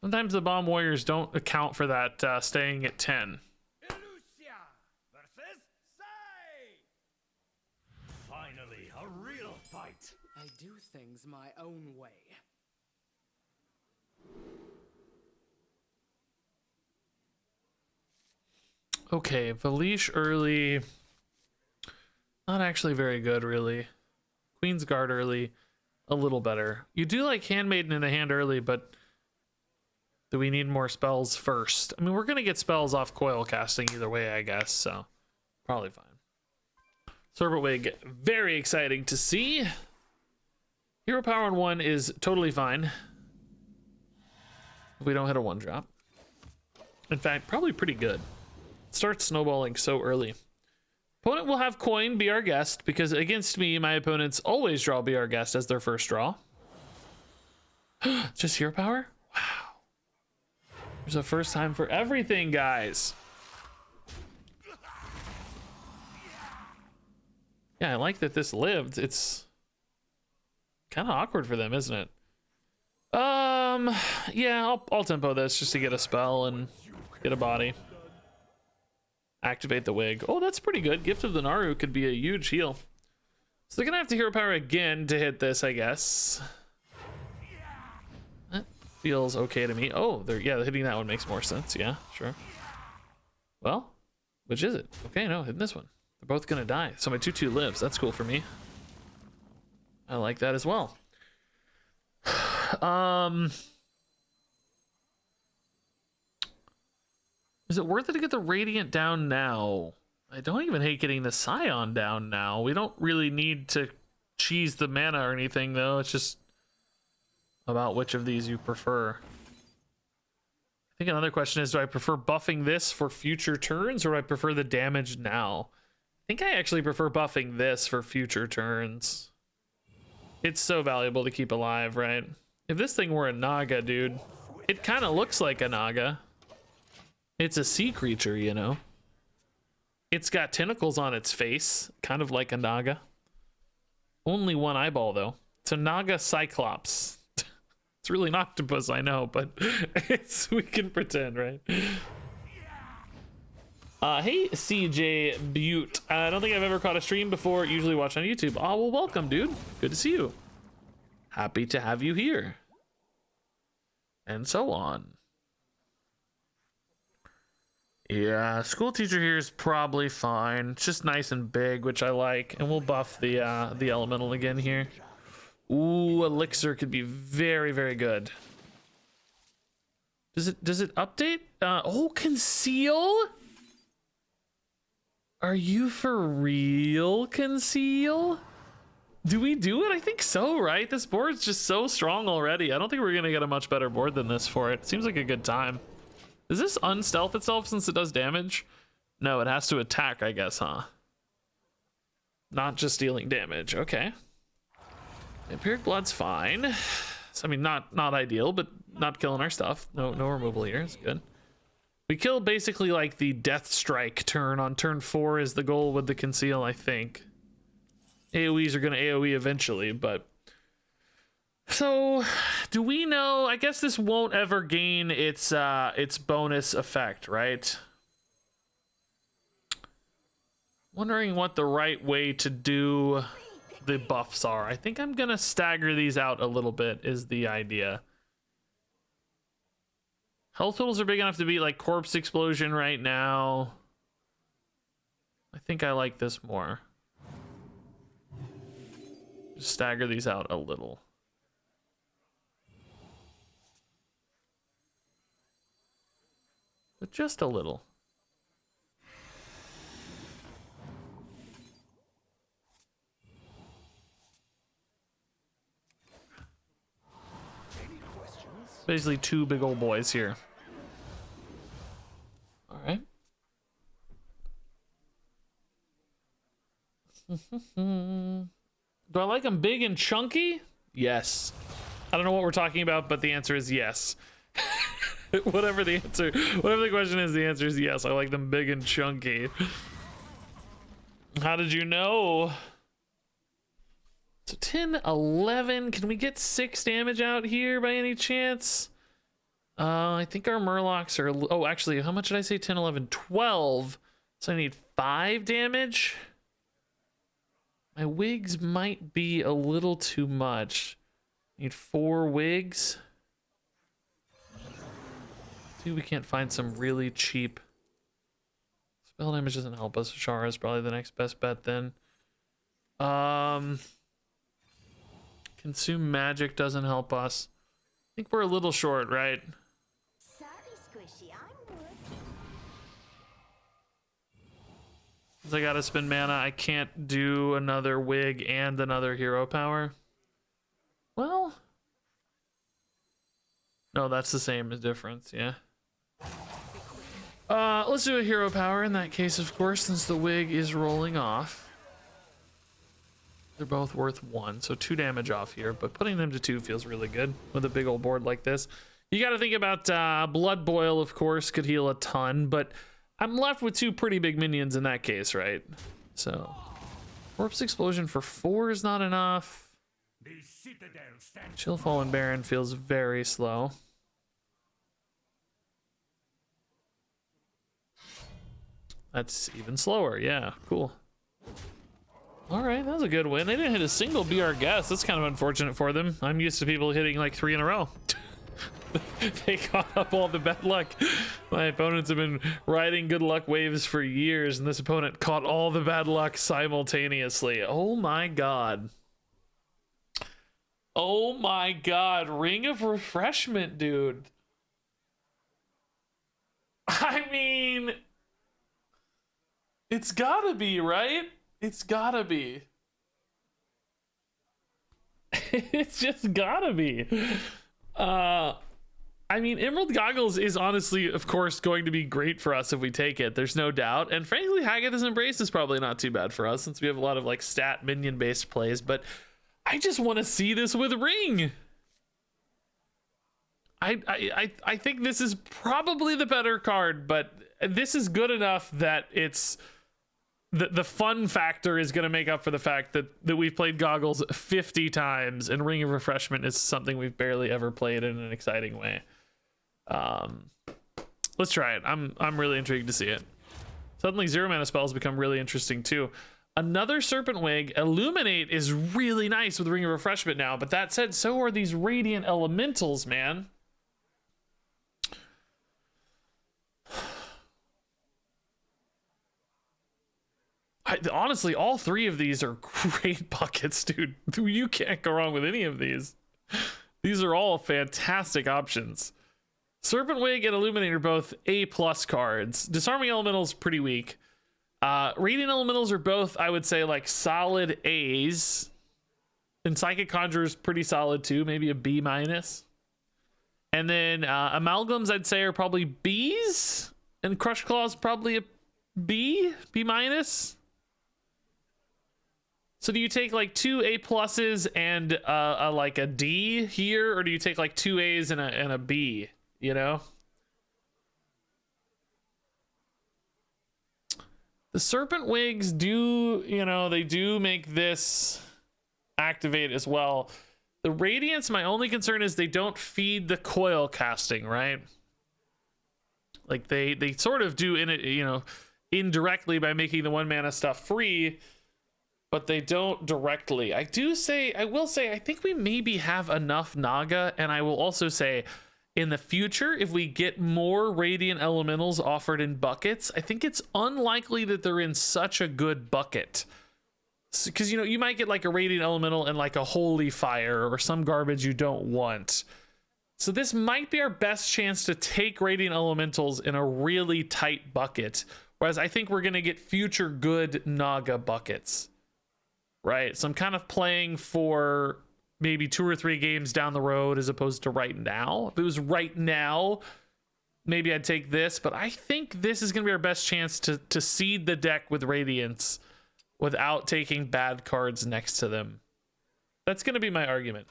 Sometimes the Bomb Warriors don't account for that staying at 10. Illusia versus Sai! Finally, a real fight. I do things my own way. Okay, Valish early. Not actually very good, really. Queen's Guard early, a little better. You do like Handmaiden in the hand early, but do we need more spells first? I mean, we're going to get spells off Coil casting either way, I guess, so probably fine. Sorbet Wig, very exciting to see. Hero Power on 1 is totally fine. If we don't hit a 1-drop. In fact, probably pretty good. Start snowballing so early. Opponent will have Coin be our guest, because against me, my opponents always draw Be Our Guest as their first draw. Just Hero Power? Wow. There's a first time for everything, guys. Yeah, I like that this lived. It's kind of awkward for them, isn't it? Yeah, I'll tempo this just to get a spell and get a body. Activate the Wig. Oh, that's pretty good. Gift of the Naru could be a huge heal. So they're gonna have to Hero Power again to hit this, I guess. That feels okay to me. Oh, yeah, hitting that one makes more sense. Yeah, sure. Well, which is it? Okay, no, hitting this one. They're both gonna die. So my 2/2 lives. That's cool for me. I like that as well. Is it worth it to get the Radiant down now? I don't even hate getting the Scion down now. We don't really need to cheese the mana or anything, though. It's just about which of these you prefer. I think another question is, do I prefer buffing this for future turns, or do I prefer the damage now? I think I actually prefer buffing this for future turns. It's so valuable to keep alive, right? If this thing were a Naga, dude, it kind of looks like a Naga. It's a sea creature, you know. It's got tentacles on its face, kind of like a Naga. Only one eyeball, though. It's a Naga Cyclops. It's really an octopus, I know, but we can pretend, right? Hey, CJ Butte. I don't think I've ever caught a stream before. Usually watch on YouTube. Oh, well, welcome, dude. Good to see you. Happy to have you here. And so on. Yeah, school teacher here is probably fine. It's just nice and big, which I like. And we'll buff the elemental again here. Ooh, elixir could be very, very good. Does it update? Oh, conceal? Are you for real, conceal? Do we do it? I think so, right? This board's just so strong already. I don't think we're gonna get a much better board than this for it. Seems like a good time. Does this unstealth itself since it does damage? No, it has to attack, I guess, huh? Not just dealing damage. Okay. Vampiric Blood's fine. So, I mean, not ideal, but not killing our stuff. No removal here. It's good. We kill basically like the Death Strike turn. On turn 4 is the goal with the conceal, I think. AoEs are going to AoE eventually, but... So, do we know? I guess this won't ever gain its bonus effect, right? Wondering what the right way to do the buffs are. I think I'm gonna stagger these out a little bit is the idea. Health totals are big enough to be like Corpse Explosion right now. I think I like this more. Just stagger these out a little. But just a little. Basically two big old boys here. All right. Do I like them big and chunky? Yes. I don't know what we're talking about, but the answer is yes. Whatever the question is, the answer is yes. I like them big and chunky. How did you know? So 10, 11. Can we get 6 damage out here by any chance? I think our Murlocs are... Oh, actually, how much did I say? 10, 11, 12. So I need 5 damage. My wigs might be a little too much. Need 4 wigs. See if we can't find some really cheap... Spell damage doesn't help us. Shara is probably the next best bet then. Consume magic doesn't help us. I think we're a little short, right? Sorry, Squishy, I'm wood. Since I gotta spend mana, I can't do another wig and another hero power. Well, no, that's the same as difference, yeah. Let's do a hero power in that case, of course, since the wig is rolling off. They're both worth 1, so 2 damage off here, but putting them to 2 feels really good with a big old board like this. You got to think about Blood Boil, of course, could heal a ton, but I'm left with 2 pretty big minions in that case, right? So, Corpse Explosion for 4 is not enough. Chill Fallen Baron feels very slow. That's even slower, yeah, cool. All right, that was a good win. They didn't hit a single Be Our Guest. That's kind of unfortunate for them. I'm used to people hitting like 3 in a row. They caught up all the bad luck. My opponents have been riding good luck waves for years, and this opponent caught all the bad luck simultaneously. Oh my god. Oh my god. Ring of Refreshment, dude. I mean, it's gotta be, right? It's gotta be. It's just gotta be. I mean, Emerald Goggles is honestly, of course, going to be great for us if we take it. There's no doubt. And frankly, Hagatha's Embrace is probably not too bad for us since we have a lot of like stat minion based plays. But I just want to see this with Ring. I think this is probably the better card, but this is good enough that it's the fun factor is going to make up for the fact that we've played Goggles 50 times and Ring of Refreshment is something we've barely ever played in an exciting way. Let's try it. I'm really intrigued to see it. Suddenly 0 mana spells become really interesting too. Another Serpent Wig. Illuminate is really nice with Ring of Refreshment now, but that said, so are these Radiant Elementals, man. Honestly, all 3 of these are great buckets, dude. You can't go wrong with any of these. These are all fantastic options. Serpent Wig and Illuminate are both A+ cards. Disarming Elemental's pretty weak. Radiant Elementals are both, I would say, like solid A's. And Psychic Conjurer's pretty solid too, maybe a B-. And then Amalgams, I'd say, are probably B's. And Crush Claw's probably a B-. So do you take like 2 A+ and like a D here, or do you take like 2 A's and a B? You know, the Serpent Wigs do, you know, they do make this activate as well. The Radiance, my only concern is they don't feed the coil casting, right? Like they sort of do in it, you know, indirectly by making the 1 mana stuff free, but they don't directly. I will say, I think we maybe have enough Naga, and I will also say, in the future, if we get more Radiant Elementals offered in buckets, I think it's unlikely that they're in such a good bucket because you know you might get like a Radiant Elemental and like a Holy Fire or some garbage you don't want. So this might be our best chance to take Radiant Elementals in a really tight bucket. Whereas I think we're going to get future good Naga buckets. Right? So I'm kind of playing for maybe 2 or 3 games down the road as opposed to right now. If it was right now, maybe I'd take this. But I think this is going to be our best chance to seed the deck with Radiance without taking bad cards next to them. That's going to be my argument.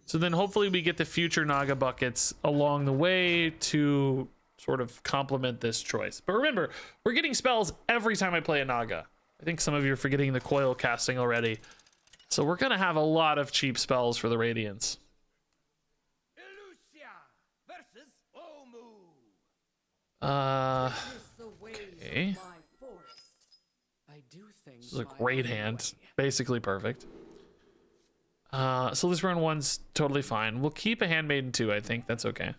So then hopefully we get the future Naga buckets along the way to sort of complement this choice. But remember, we're getting spells every time I play a Naga. I think some of you are forgetting the Coil casting already. So we're going to have a lot of cheap spells for the Radiance. Elusia versus Omu. Okay. This is a great hand. Basically perfect. So this round 1's totally fine. We'll keep a Handmaiden too, I think. That's okay.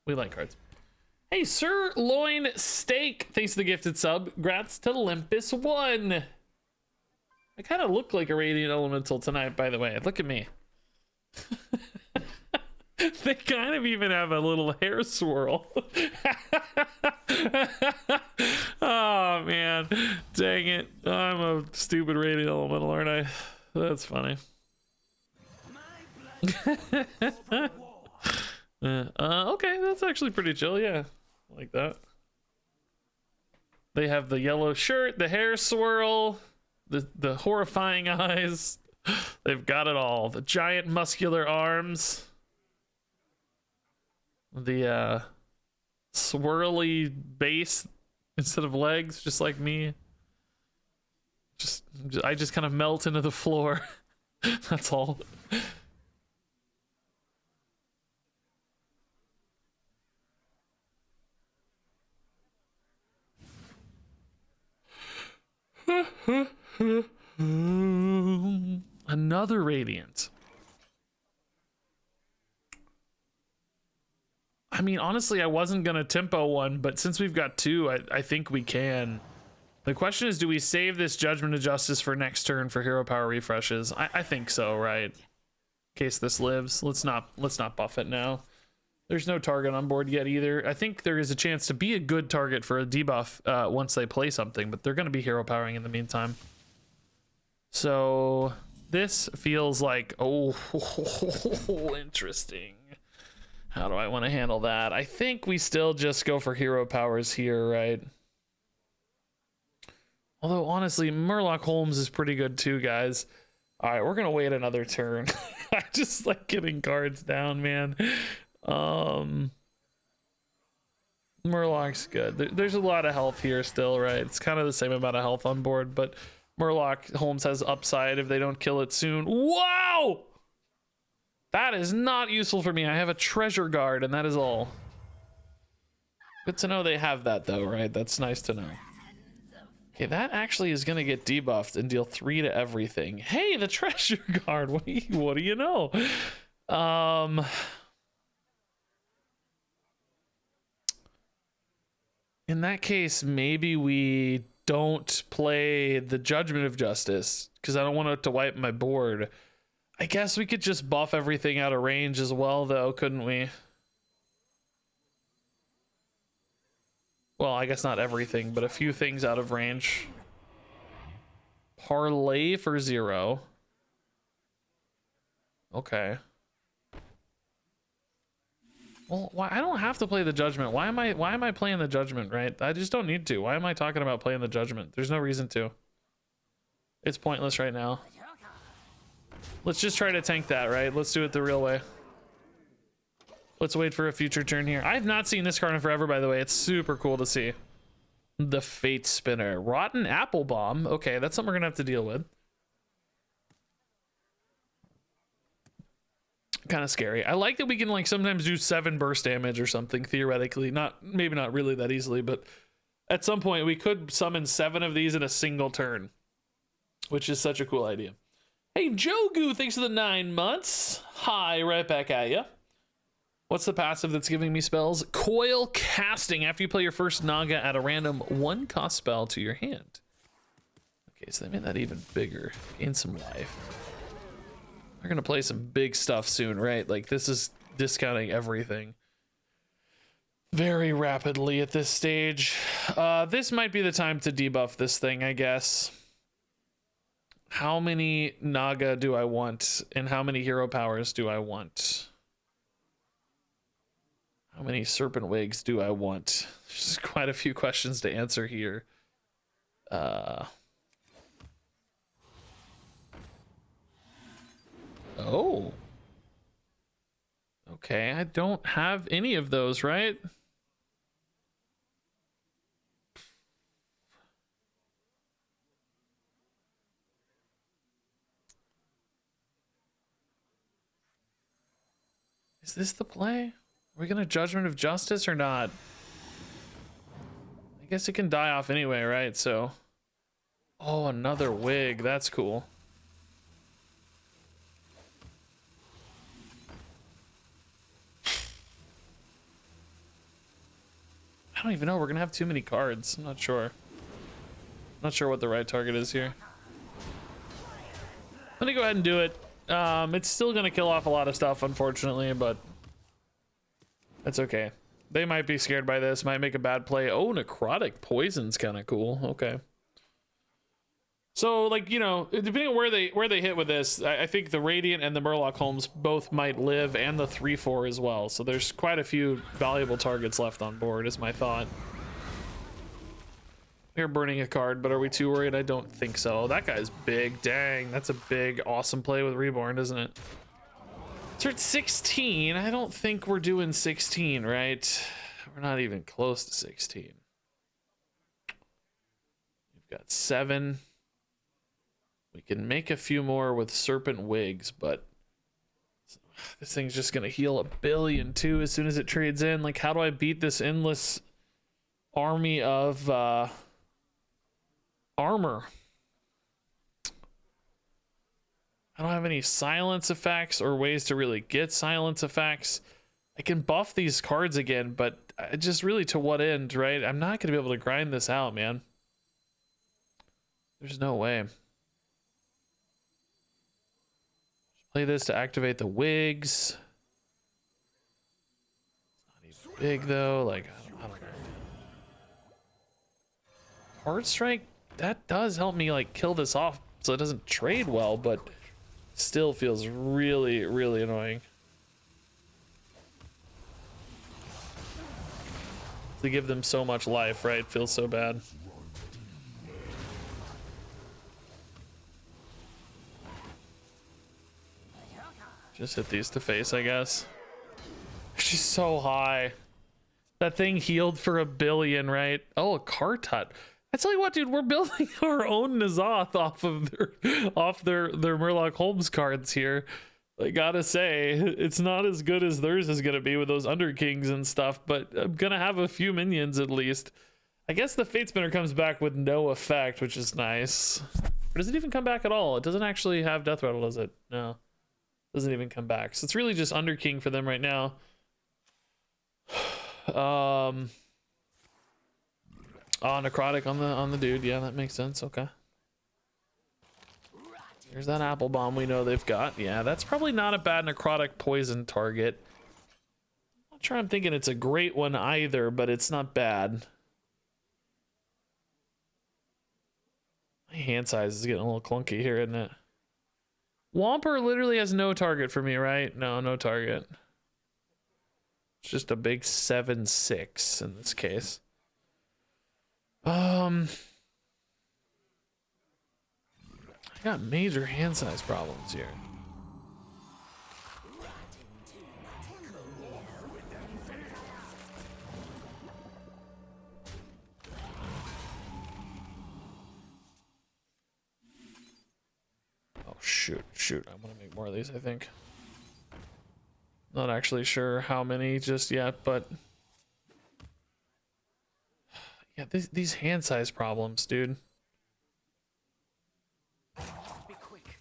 We like cards. Hey, Sirloin Steak. Thanks for the gifted sub. Grats to Olympus 1. I kind of look like a Radiant Elemental tonight, by the way. Look at me. They kind of even have a little hair swirl. Oh, man. Dang it. I'm a stupid Radiant Elemental, aren't I? That's funny. Okay, that's actually pretty chill. Yeah, like that. They have the yellow shirt, the hair swirl, the horrifying eyes. They've got it all. The giant muscular arms, the swirly base instead of legs, just like me. I just kind of melt into the floor. That's all. Another Radiant. I mean, honestly, I wasn't gonna tempo one, but since we've got 2, I think we can. The question is, do we save this Judgment of Justice for next turn for hero power refreshes? I think so, right? In case this lives. Let's not buff it now. There's no target on board yet either. I think there is a chance to be a good target for a debuff once they play something, but they're going to be hero powering in the meantime. So this feels like, oh, interesting. How do I want to handle that? I think we still just go for hero powers here, right? Although honestly, Murloc Holmes is pretty good too, guys. All right, we're going to wait another turn. I just like getting cards down, man. Murloc's good. There's a lot of health here still, right? It's kind of the same amount of health on board, but Murloc Holmes has upside if they don't kill it soon. Wow! That is not useful for me. I have a treasure guard, and that is all. Good to know they have that, though, right? That's nice to know. Okay, that actually is going to get debuffed and deal 3 to everything. Hey, the treasure guard. What do you know? In that case, maybe we don't play the Judgment of Justice because I don't want it to wipe my board. I guess we could just buff everything out of range as well, though, couldn't we? Well, I guess not everything, but a few things out of range. Parlay for 0. Okay. Well, why I don't have to play the Judgment. Why am I playing the Judgment, right? I just don't need to. Why am I talking about playing the Judgment? There's no reason to. It's pointless right now. Let's just try to tank that, right? Let's do it the real way. Let's wait for a future turn here. I have not seen this card in forever, by the way. It's super cool to see. The Fate Spinner. Rotten Apple Bomb. Okay, that's something we're gonna have to deal with. Kind of scary. I like that we can like sometimes do 7 burst damage or something theoretically. Maybe not really that easily, but at some point we could summon 7 of these in a single turn, which is such a cool idea. Hey, Jogu, thanks for the 9 months. Hi, right back at ya. What's the passive that's giving me spells? Coil Casting. After you play your first Naga, add a random 1-cost spell to your hand. Okay, so they made that even bigger. Gain some life. They're gonna play some big stuff soon, right? Like this is discounting everything very rapidly at this stage. This might be the time to debuff this thing, I guess. How many Naga do I want? And how many hero powers do I want? How many serpent wigs do I want? There's quite a few questions to answer here. Oh. Okay, I don't have any of those, right? Is this the play? Are we gonna Judgment of Justice or not? I guess it can die off anyway, right? So, oh, another wig. That's cool. I don't even know. We're gonna have too many cards. I'm not sure. Not sure what the right target is here. Let me go ahead and do it. It's still gonna kill off a lot of stuff, unfortunately, but that's okay. They might be scared by this, might make a bad play. Oh, necrotic poison's kind of cool. Okay. So, like, you know, depending on where they hit with this, I think the Radiant and the Murloc Holmes both might live, and the 3/4 as well. So there's quite a few valuable targets left on board, is my thought. We're burning a card, but are we too worried? I don't think so. That guy's big. Dang, that's a big, awesome play with Reborn, isn't it? So we're at 16. I don't think we're doing 16, right? We're not even close to 16. We've got 7. We can make a few more with Serpent Wigs, but this thing's just gonna heal 1 billion too as soon as it trades in. Like, how do I beat this endless army of armor? I don't have any silence effects or ways to really get silence effects. I can buff these cards again, but just really to what end, right? I'm not gonna be able to grind this out, man. There's no way. Play this to activate the wigs. It's not even big though. Like, I don't know. Heart Strike, that does help me like kill this off so it doesn't trade well, but still feels really, really annoying. To give them so much life, right? Feels so bad. Just hit these to face, I guess. She's so high. That thing healed for 1 billion, right? Oh, a Kartut. I tell you what, dude, we're building our own N'Zoth off their Murloc Holmes cards here. I gotta say, it's not as good as theirs is gonna be with those Under Kings and stuff, but I'm gonna have a few minions at least. I guess the Fate Spinner comes back with no effect, which is nice. Or does it even come back at all? It doesn't actually have Death Rattle, does it? No. Doesn't even come back. So it's really just Under King for them right now. Oh, necrotic on the dude. Yeah, that makes sense. Okay. Here's that apple bomb we know they've got. Yeah, that's probably not a bad necrotic poison target. I'm not sure I'm thinking it's a great one either, but it's not bad. My hand size is getting a little clunky here, isn't it? Whomper literally has no target for me, right? No target. It's just a big 7/6 in this case. I got major hand size problems here. Oh, shoot. I want to make more of these, I think. Not actually sure how many just yet, but yeah, these hand size problems, dude. Be quick.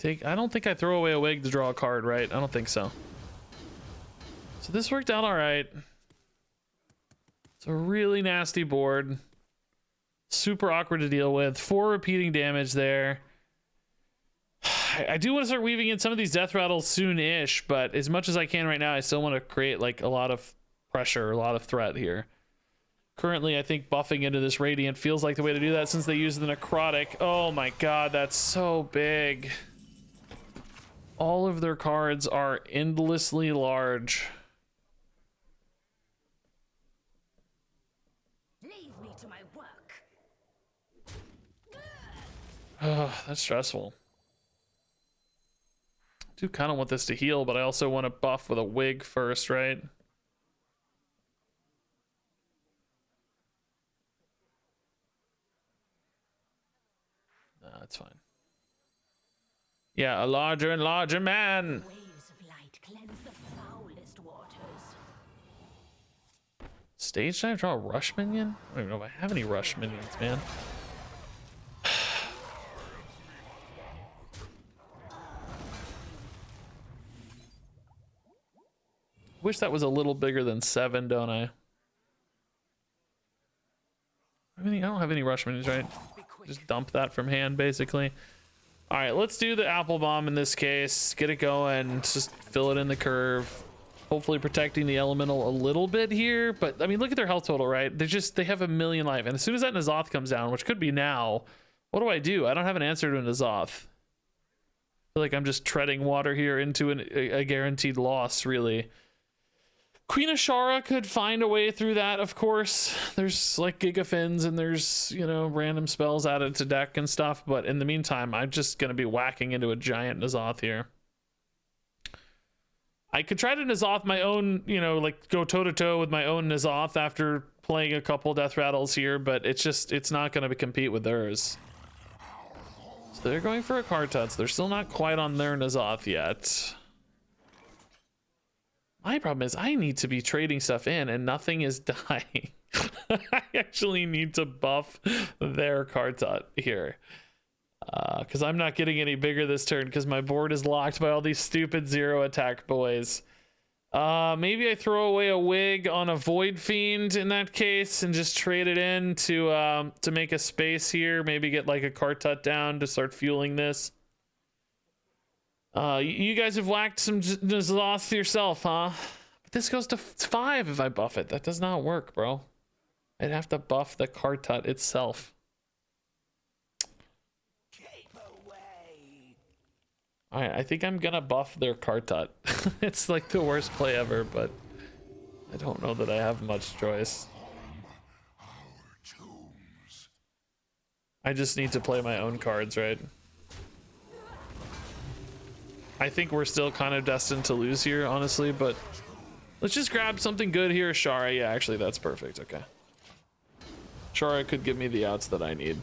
I don't think I throw away a wig to draw a card, right? I don't think so. So this worked out all right. It's a really nasty board. Super awkward to deal with. 4 repeating damage there. I do want to start weaving in some of these death rattles soon-ish, but as much as I can right now, I still want to create like a lot of pressure, a lot of threat here. Currently, I think buffing into this Radiant feels like the way to do that since they use the Necrotic. Oh my god, that's so big. All of their cards are endlessly large. Leave me to my work. Oh, that's stressful. I do kind of want this to heal, but I also want to buff with a wig first, right? No, that's fine. Yeah, a larger and larger man. Waves of light cleanse the foulest waters. Stage dive, draw a rush minion? I don't even know if I have any rush minions, man. Wish that was a little bigger than 7, don't I? I don't have any rush minions, right? Just dump that from hand, basically. All right, let's do the apple bomb in this case. Get it going. Just fill it in the curve. Hopefully protecting the elemental a little bit here. But I mean, look at their health total, right? They have 1,000,000 life. And as soon as that N'Zoth comes down, which could be now, what do? I don't have an answer to a N'Zoth. I feel like I'm just treading water here into a guaranteed loss, really. Queen Ashara could find a way through that, of course. There's like Gigafins and there's, you know, random spells added to deck and stuff. But in the meantime, I'm just going to be whacking into a giant N'Zoth here. I could try to N'Zoth my own, you know, like go toe-to-toe with my own N'Zoth after playing a couple death rattles here. But it's not going to compete with theirs. So they're going for a Kartuts. They're still not quite on their N'Zoth yet. My problem is I need to be trading stuff in and nothing is dying. I actually need to buff their Kartut here. Because I'm not getting any bigger this turn because my board is locked by all these stupid 0 attack boys. Maybe I throw away a wig on a Voidfiend in that case and just trade it in to make a space here. Maybe get like a Kartut down to start fueling this. You guys have whacked some N'Zoth yourself, huh? But this goes to 5 if I buff it. That does not work, bro. I'd have to buff the Kartut itself. Alright, I think I'm gonna buff their Kartut. It's like the worst play ever, but I don't know that I have much choice. I just need to play my own cards, right? I think we're still kind of destined to lose here, honestly, but let's just grab something good here. Shara, yeah, actually, that's perfect. Okay. Shara could give me the outs that I need.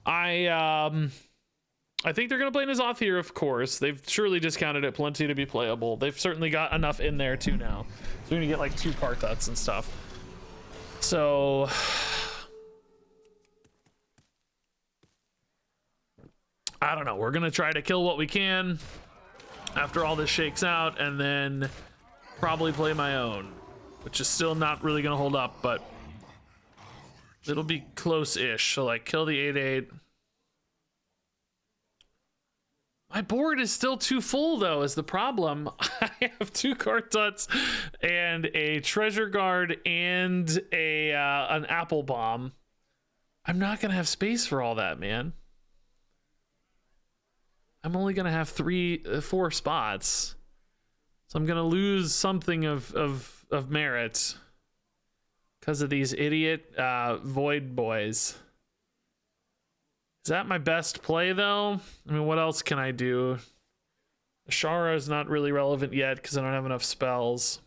I think they're going to play N'Zoth here, of course. They've surely discounted it plenty to be playable. They've certainly got enough in there, too, now. So we're going to get, like, 2 Kartuts and stuff. So I don't know. We're going to try to kill what we can after all this shakes out, and then probably play my own, which is still not really going to hold up, but it'll be close-ish. So, like, kill the 8/8. My board is still too full, though, is the problem. I have 2 Kartuts and a Treasure Guard and an Apple Bomb. I'm not going to have space for all that, man. I'm only going to have 4 spots. So I'm going to lose something of merit because of these idiot Void boys. Is that my best play, though? I mean, what else can I do? Ashara is not really relevant yet because I don't have enough spells.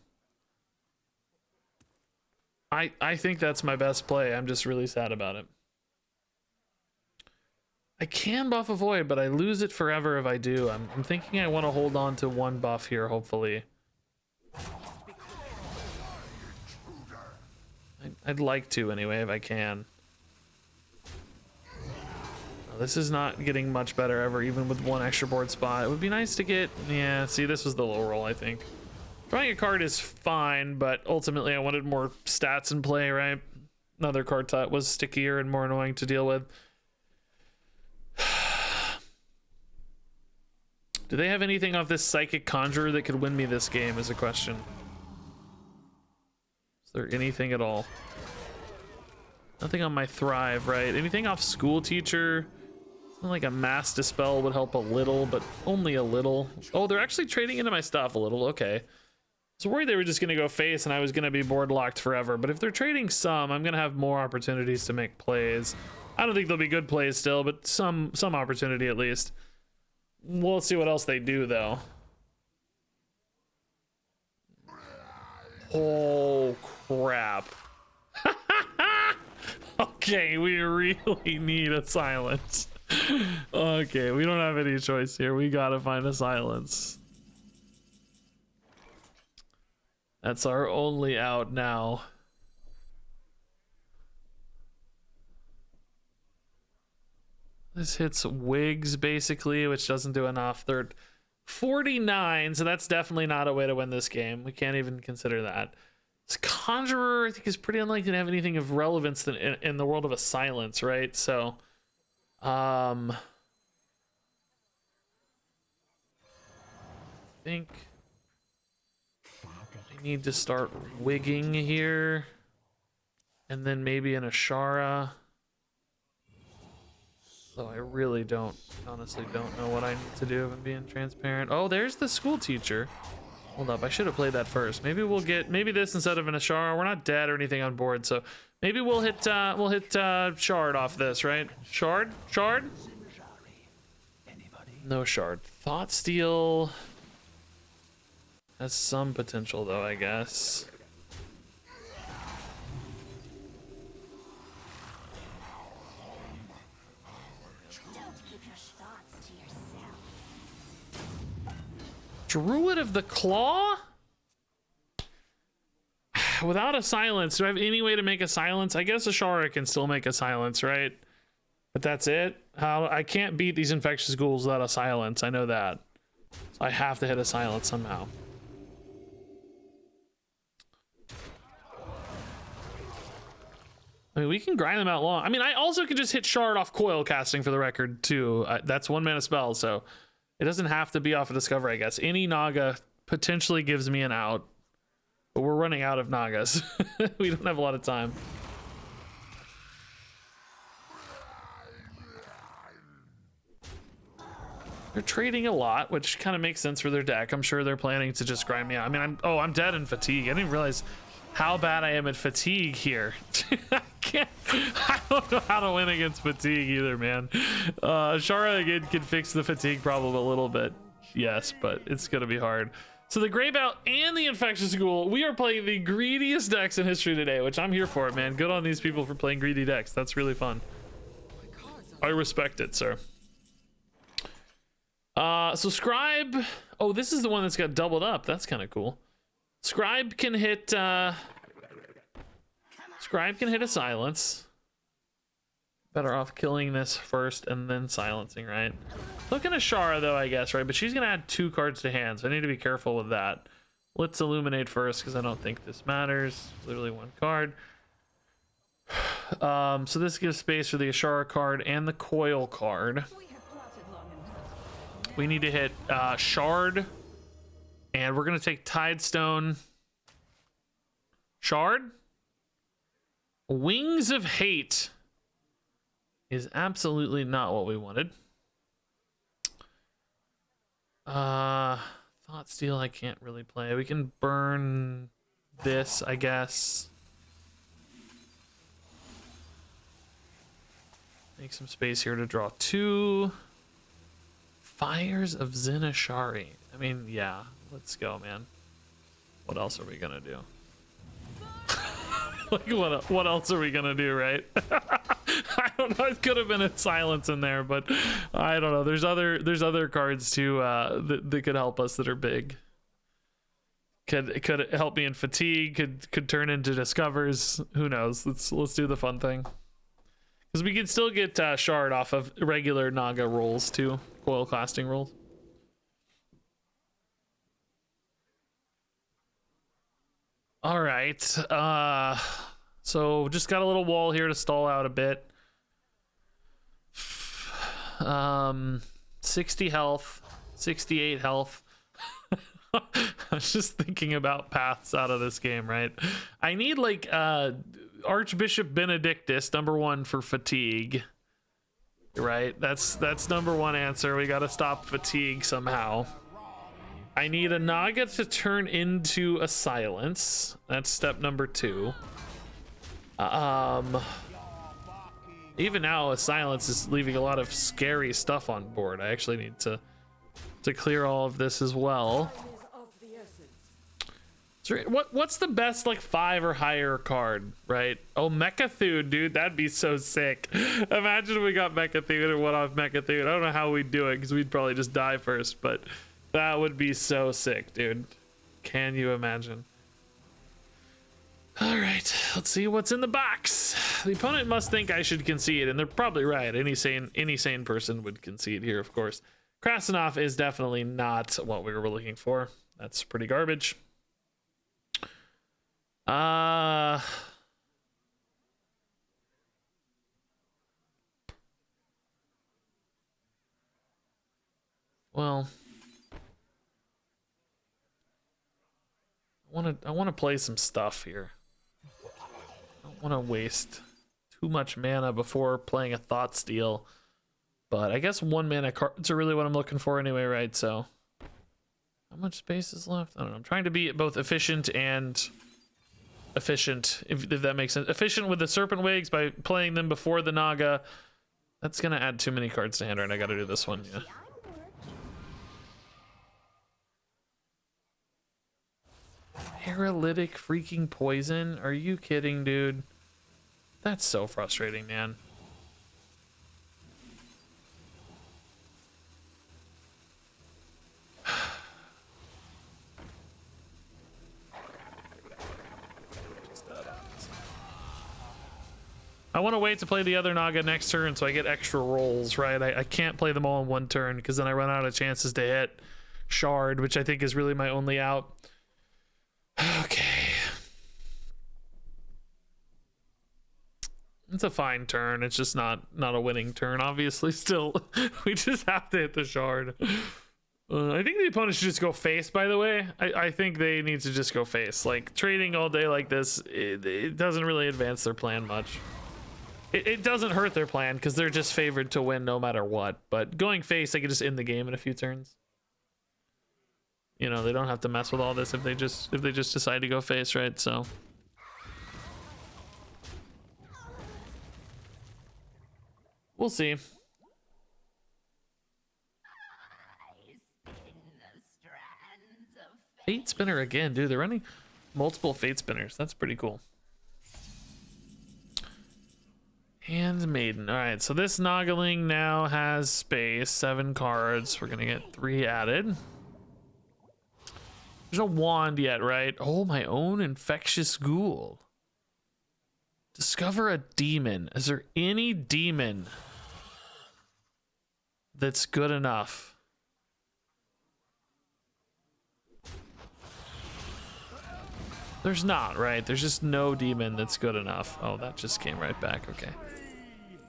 I think that's my best play. I'm just really sad about it. I can buff a Void, but I lose it forever if I do. I'm thinking I want to hold on to 1 buff here, hopefully. I'd like to, anyway, if I can. This is not getting much better ever, even with one extra board spot. It would be nice to get, yeah, see, this was the low roll, I think. Drawing a card is fine, but ultimately I wanted more stats in play, right? Another card type was stickier and more annoying to deal with. Do they have anything off this Psychic Conjurer that could win me this game is a question. Is there anything at all? Nothing on my Thrive, right? Anything off School Teacher? Something like a Mass Dispel would help a little, but only a little. Oh, they're actually trading into my stuff a little. Okay. I was worried they were just going to go face and I was going to be board locked forever. But if they're trading some, I'm going to have more opportunities to make plays. I don't think they'll be good plays still, but some opportunity at least. We'll see what else they do, though. Oh, crap. Okay, we really need a silence. Okay, we don't have any choice here. We gotta find a silence. That's our only out now. This hits Wigs, basically, which doesn't do enough. They're 49, so that's definitely not a way to win this game. We can't even consider that. This Conjurer, I think, is pretty unlikely to have anything of relevance in the world of a silence, right? So, I think I need to start wigging here, and then maybe an Ashara. Though I really honestly don't know what I need to do if I'm being transparent. Oh, there's the School Teacher. Hold up, I should have played that first. Maybe we'll get this instead of an Ashara. We're not dead or anything on board, so maybe we'll hit Shard off this, right? Shard? No Shard. Thought Steal has some potential though, I guess. Druid of the Claw? Without a silence, do I have any way to make a silence? I guess Ashara can still make a silence, right? But that's it? I can't beat these infectious ghouls without a silence. I know that. So I have to hit a silence somehow. I mean, we can grind them out long. I mean, I also can just hit Shard off Coil casting for the record, too. That's 1 mana spell, so it doesn't have to be off a Discover, I guess. Any Naga potentially gives me an out, but we're running out of Nagas. We don't have a lot of time. They're trading a lot, which kind of makes sense for their deck. I'm sure they're planning to just grind me out. I mean, I'm dead in Fatigue. I didn't even realize how bad I am at Fatigue here. I don't know how to win against Fatigue either, man. Shara again can fix the Fatigue problem a little bit. Yes, but it's going to be hard. So the Grey Bout and the Infectious Ghoul, we are playing the greediest decks in history today, which I'm here for, man. Good on these people for playing greedy decks. That's really fun. I respect it, sir. So Scribe, oh, this is the one that's got doubled up. That's kind of cool. Scribe can hit a silence. Better off killing this first and then silencing, right? Looking at Shara though, I guess, right? But she's gonna add 2 cards to hand, so I need to be careful with that. Let's Illuminate first because I don't think this matters. Literally 1 card. So this gives space for the Ashara card and the Coil card. We need to hit Shard, and we're gonna take Tidestone. Shard. Wings of Hate is absolutely not what we wanted. Thought Steal I can't really play. We can burn this, I guess. Make some space here to draw 2. Fires of Zinashari. I mean, yeah, let's go, man. What else are we gonna do? Like, what else are we gonna do, right? I don't know. It could have been a silence in there, but I don't know. There's other cards too that could help us that are big. Could help me in Fatigue. Could turn into Discovers. Who knows? Let's do the fun thing. Because we can still get shard off of regular Naga rolls too, coil casting rolls. All right, so just got a little wall here to stall out a bit. 60 health, 68 health. I was just thinking about paths out of this game, right? I need like Archbishop Benedictus, #1 for fatigue. Right? That's #1 answer. We gotta stop fatigue somehow. I need a Naga to turn into a silence. That's step #2. Even now, a silence is leaving a lot of scary stuff on board. I actually need to clear all of this as well. So what's the best like 5 or higher card, right? Oh, Mechathune, dude, that'd be so sick. Imagine if we got Mechathune and went off Mechathune. I don't know how we'd do it because we'd probably just die first, but that would be so sick, dude. Can you imagine? All right, let's see what's in the box. The opponent must think I should concede, and they're probably right. Any sane person would concede here, of course. Krasinov is definitely not what we were looking for. That's pretty garbage. Well, I want to play some stuff here. I don't want to waste too much mana before playing a Thought Steal, but I guess 1 mana cards are really what I'm looking for anyway, right? So, how much space is left? I don't know. I'm trying to be both efficient and efficient, if that makes sense. Efficient with the Serpent Wigs by playing them before the Naga. That's gonna add too many cards to hand, and I gotta do this one. Yeah. Paralytic freaking poison? Are you kidding, dude? That's so frustrating, man. I want to wait to play the other Naga next turn so I get extra rolls, right? I can't play them all in one turn because then I run out of chances to hit Shard, which I think is really my only out. Okay. It's a fine turn. It's just not a winning turn, obviously. Still, we just have to hit the Shard. I think the opponent should just go face, by the way. I think they need to just go face. Like, trading all day like this, it doesn't really advance their plan much. It doesn't hurt their plan because they're just favored to win no matter what. But going face, they could just end the game in a few turns. You know, they don't have to mess with all this if they just decide to go face, right? So we'll see. Fate Spinner again, dude. They're running multiple Fate Spinners. That's pretty cool. Handmaiden. All right, so this Nagaling now has space, 7 cards. We're gonna get 3 added. There's no wand yet, right? Oh, my own infectious ghoul. Discover a demon. Is there any demon that's good enough? There's not, right? There's just no demon that's good enough. Oh, that just came right back. Okay.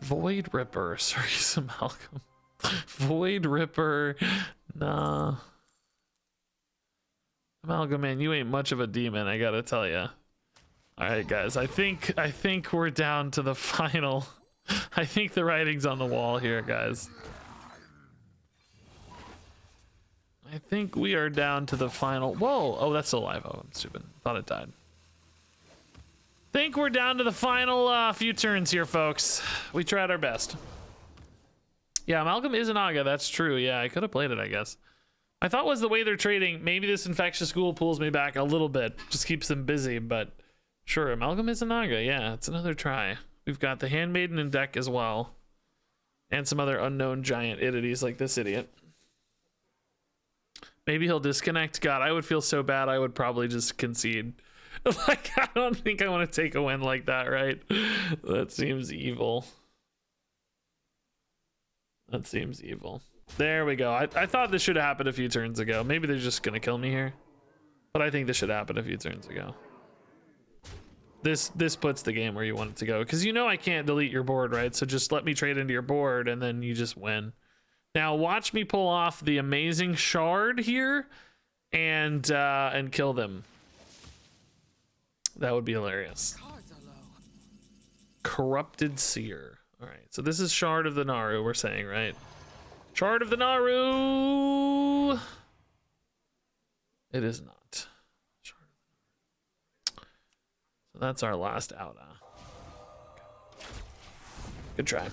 Void Ripper. Sorry, some Malcolm. Void Ripper. Nah. Amalgam, man, you ain't much of a demon, I gotta tell ya. All right, guys, I think we're down to the final. I think the writing's on the wall here, guys. I think we are down to the final. Whoa! Oh, that's still alive. Oh, I'm stupid. Thought it died. Think we're down to the final few turns here, folks. We tried our best. Yeah, Amalgam is an Naga. That's true. Yeah, I could have played it, I guess. My thought was the way they're trading, maybe this infectious ghoul pulls me back a little bit, just keeps them busy, but sure, Amalgam is a Naga. Yeah, it's another try. We've got the Handmaiden in deck as well, and some other unknown giant entities like this idiot. Maybe he'll disconnect. God, I would feel so bad. I would probably just concede. Like, I don't think I want to take a win like that, right? That seems evil. That seems evil. There we go. I thought this should have happened a few turns ago. Maybe they're just gonna kill me here, but I think this should happen a few turns ago. This puts the game where you want it to go, because you know I can't delete your board, right? So just let me trade into your board and then you just win. Now watch me pull off the amazing shard here and kill them. That would be hilarious. Cards are low. Corrupted Seer. All right, so this is Shard of the Naru, we're saying, right? Shard of the Naru. It is not. Shard of the Naru. So that's our last out. Okay. Good try.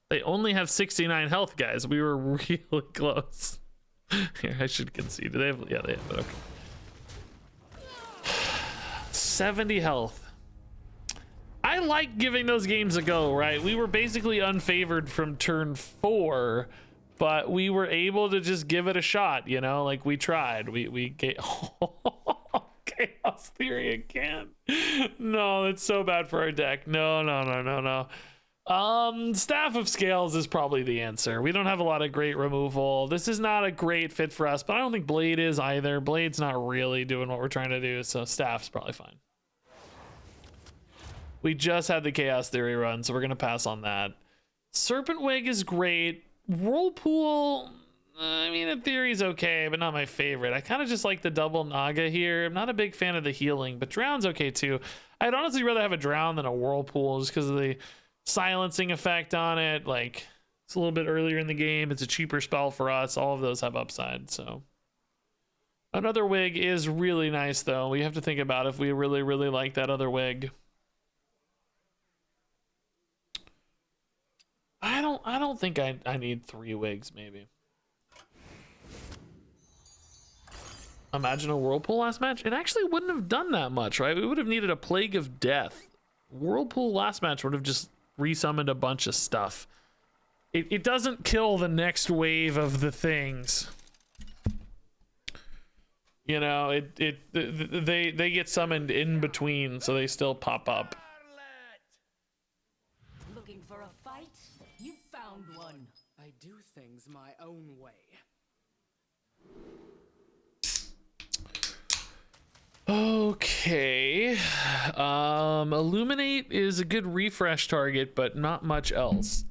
They only have 69 health, guys. We were really close. Here, I should concede. Do they have? Yeah, they have it. Okay. 70 health. I like giving those games a go, right? We were basically unfavored from turn 4, but we were able to just give it a shot, you know? Like, we tried. We get Chaos Theory again. No, that's so bad for our deck. No. Staff of Scales is probably the answer. We don't have a lot of great removal. This is not a great fit for us, but I don't think Blade is either. Blade's not really doing what we're trying to do, so Staff's probably fine. We just had the Chaos Theory run, so we're gonna pass on that. Serpent Wig is great. Whirlpool, I mean, in theory is okay, but not my favorite. I kind of just like the double Naga here. I'm not a big fan of the healing, but Drown's okay too. I'd honestly rather have a Drown than a Whirlpool just because of the silencing effect on it. Like, it's a little bit earlier in the game. It's a cheaper spell for us. All of those have upside, so. Another Wig is really nice, though. We have to think about if we really, really like that other Wig. I don't think I need 3 wigs, maybe. Imagine a Whirlpool last match. It actually wouldn't have done that much, right? We would have needed a Plague of Death. Whirlpool last match would have just resummoned a bunch of stuff. It doesn't kill the next wave of the things. You know, they get summoned in between, so they still pop up. Looking for a fight? You found one. I do things my own way. Okay. Illuminate is a good refresh target, but not much else.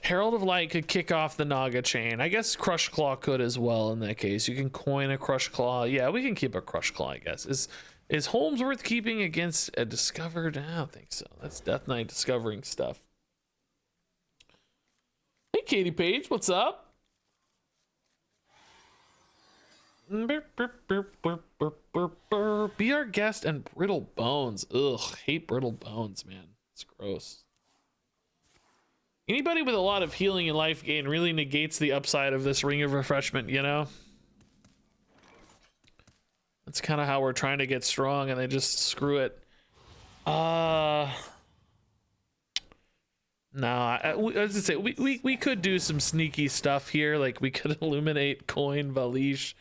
Herald of Light could kick off the Naga chain. I guess Crush Claw could as well in that case. You can coin a Crush Claw. Yeah, we can keep a Crush Claw, I guess. Is Holmes worth keeping against a discovered? I don't think so. That's Death Knight discovering stuff. Hey, Katie Page, what's up? Be our guest and Brittle Bones. Ugh, hate Brittle Bones, man. It's gross. Anybody with a lot of healing and life gain really negates the upside of this Ring of Refreshment, you know? That's kind of how we're trying to get strong, and they just screw it. No, as I say, we could do some sneaky stuff here. Like, we could Illuminate, coin, Valish,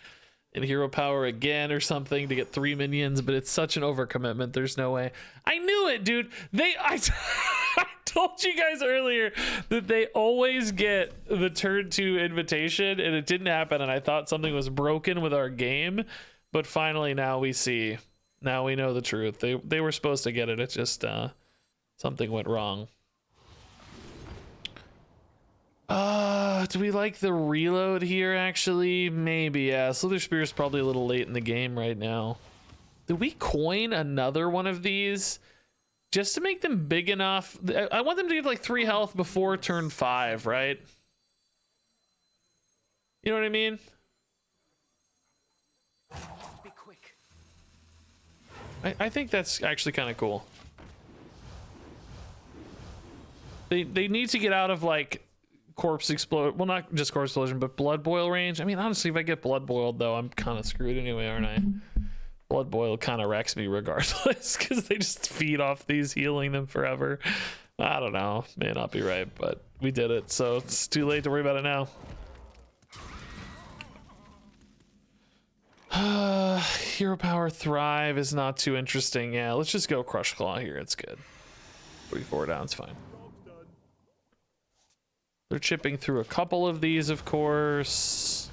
and Hero Power again or something to get 3 minions, but it's such an overcommitment. There's no way. I knew it, dude. I told you guys earlier that they always get the turn 2 invitation, and it didn't happen, and I thought something was broken with our game, but finally now we see. Now we know the truth. They were supposed to get it. It's just something went wrong. Do we like the reload here, actually? Maybe, yeah. Slither Spear is probably a little late in the game right now. Did we coin another one of these? Just to make them big enough. I want them to get like 3 health before turn 5, right? You know what I mean? Be quick. I think that's actually kind of cool. They need to get out of like corpse explode, well, not just corpse explosion, but blood boil range. I mean, honestly, if I get blood boiled though, I'm kind of screwed anyway, aren't I? Blood boil kind of wrecks me regardless because they just feed off these, healing them forever. I don't know, may not be right, but we did it, so it's too late to worry about it now. Hero Power Thrive is not too interesting. Yeah, let's just go Crush Claw here. It's good. 3-4 down, it's fine. They're chipping through a couple of these, of course.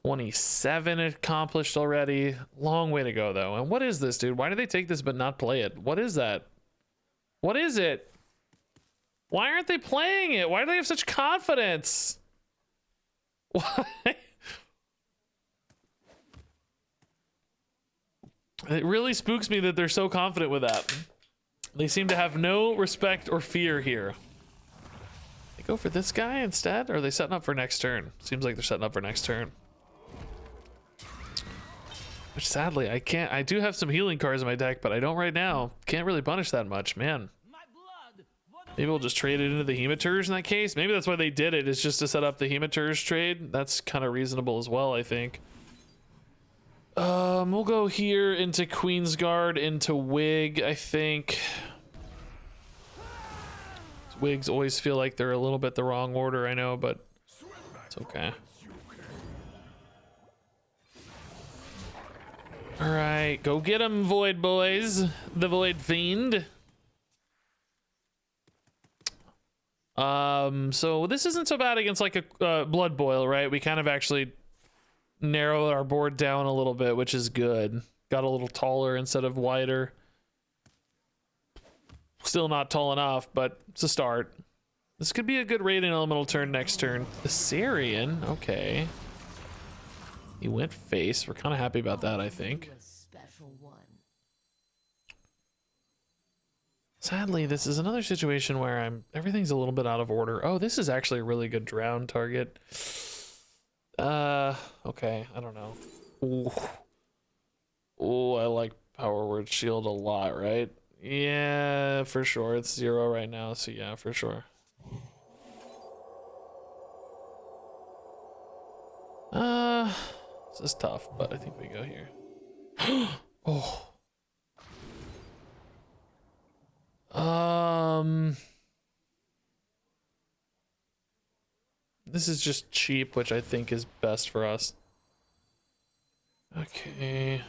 27 accomplished already. Long way to go, though. And what is this, dude? Why do they take this but not play it? What is that? What is it? Why aren't they playing it? Why do they have such confidence? Why? It really spooks me that they're so confident with that. They seem to have no respect or fear here. They go for this guy instead? Or are they setting up for next turn? Seems like they're setting up for next turn. Which sadly, I can't. I do have some healing cards in my deck, but I don't right now. Can't really punish that much, man. My blood. Maybe we'll just trade it into the Hematurs in that case. Maybe that's why they did it, is just to set up the Hematurs trade. That's kind of reasonable as well, I think. We'll go here into Queensguard, into Wig, I think. Wigs always feel like they're a little bit the wrong order, I know, but it's okay. All right, go get him, Void Boys. The Void Fiend. So this isn't so bad against like a Blood Boil, right? We kind of actually narrowed our board down a little bit, which is good. Got a little taller instead of wider. Still not tall enough, but it's a start. This could be a good raid and elemental turn next turn. The Sarian, okay. He went face. We're kind of happy about that, I think. Sadly, this is another situation where everything's a little bit out of order. Oh, this is actually a really good drown target. Okay, I don't know. Ooh. Ooh, I like Power Word Shield a lot, right? Yeah, for sure. It's 0 right now, so yeah, for sure. This is tough, but I think we go here. Oh. This is just cheap, which I think is best for us. Okay.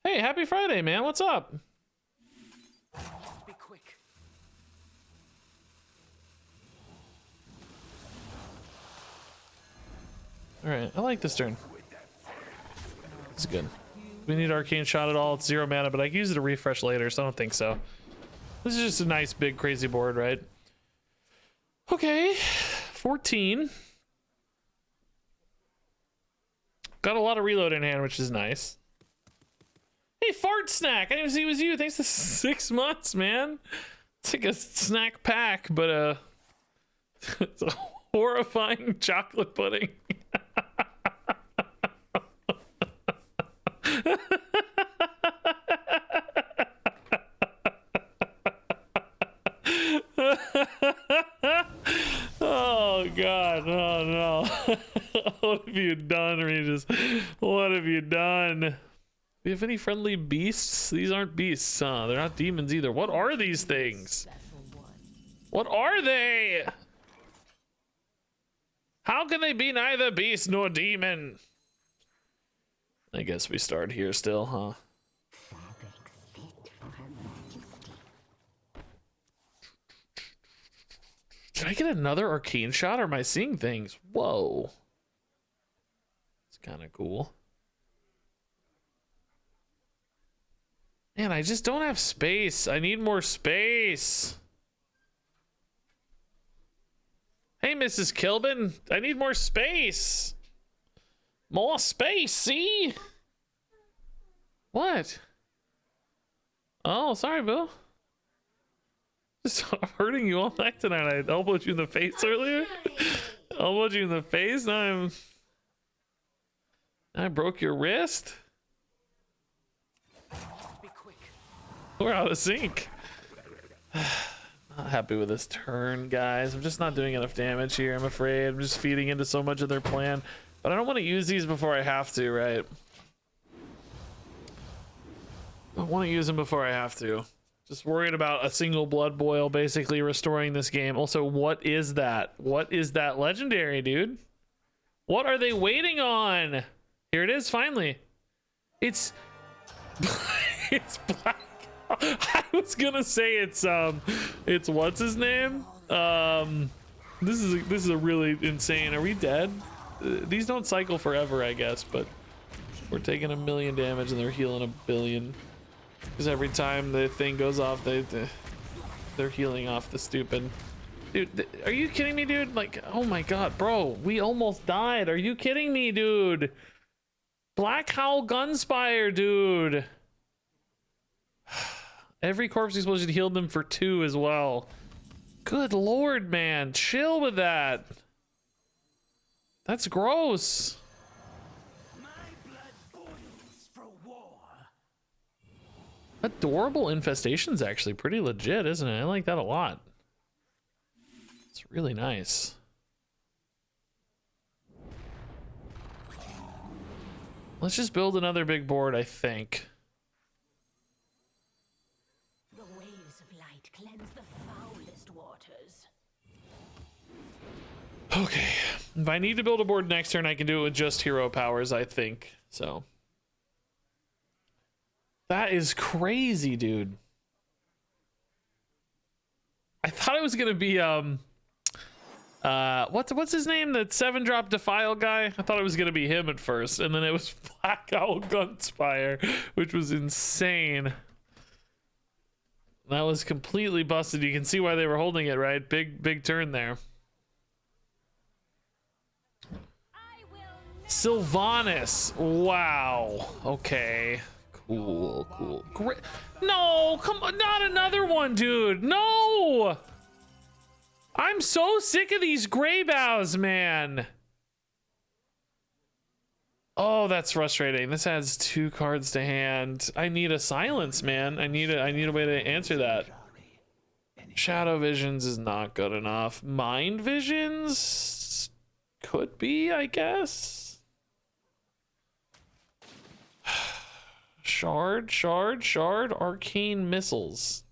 Hey, happy Friday, man. What's up? Be quick. All right, I like this turn. It's good. We need Arcane Shot at all. It's 0 mana, but I can use it to refresh later, so I don't think so. This is just a nice, big, crazy board, right? Okay, 14. Got a lot of reload in hand, which is nice. Hey, Fart Snack! I didn't even see it was you. Thanks to 6 months, man. It's like a snack pack, but it's a horrifying chocolate pudding. Oh god, oh no. What have you done, Regis? What have you done? Do we have any friendly beasts? These aren't beasts, huh? They're not demons either. What are these things? What are they? How can they be neither beast nor demon? I guess we start here still, huh? Did I get another arcane shot, or am I seeing things? Whoa. It's kind of cool. Man, I just don't have space. I need more space. Hey, Mrs. Kilbin, I need more space. More space, see? What? Oh, sorry, Bill. Just hurting you all night tonight. I elbowed you in the face earlier. Elbowed you in the face. Now I broke your wrist. Be quick. We're out of sync. Not happy with this turn, guys. I'm just not doing enough damage here, I'm afraid. I'm just feeding into so much of their plan. But I don't want to use these before I have to, right? I want to use them before I have to. Just worried about a single blood boil basically restoring this game. Also, what is that? What is that legendary, dude? What are they waiting on? Here it is, finally. It's... it's black. I was gonna say it's what's his name? This is a really insane. Are we dead? These don't cycle forever, I guess, but we're taking 1 million damage and they're healing 1 billion. Because every time the thing goes off, they're healing off the stupid. Dude, are you kidding me, dude? Like, oh my god, bro, we almost died. Are you kidding me, dude? Black Howl Gunspire, dude. Every corpse explosion healed them for 2 as well. Good lord, man, chill with that. That's gross. My blood boils for war. Adorable Infestation's actually pretty legit, isn't it? I like that a lot. It's really nice. Let's just build another big board, I think. The waves of light cleanse the foulest waters. Okay. If I need to build a board next turn, I can do it with just hero powers, I think. So. That is crazy, dude. I thought it was gonna be what's his name? That 7-drop Defile guy? I thought it was gonna be him at first, and then it was Black Owl Gunspire, which was insane. That was completely busted. You can see why they were holding it, right? Big turn there. Sylvanas. Wow. Okay. Cool. Great. No, come on, not another one, dude. No. I'm so sick of these gray bows, man. Oh, that's frustrating. This adds 2 cards to hand. I need a silence, man. I need a way to answer that. Shadow Visions is not good enough. Mind Visions could be, I guess. Shard, Arcane Missiles.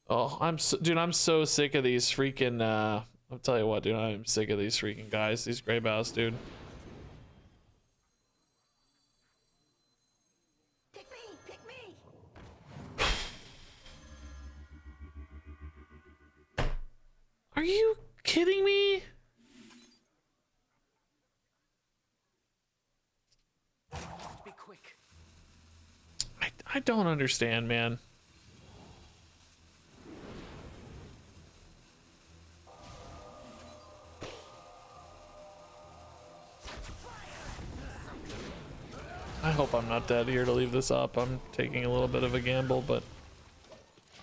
Oh, I'm so sick of these freaking, I'll tell you what, dude, I'm sick of these freaking guys, these gray bows, dude. Pick me! Are you kidding me? Be quick. I don't understand, man. I hope I'm not dead here to leave this up. I'm taking a little bit of a gamble, but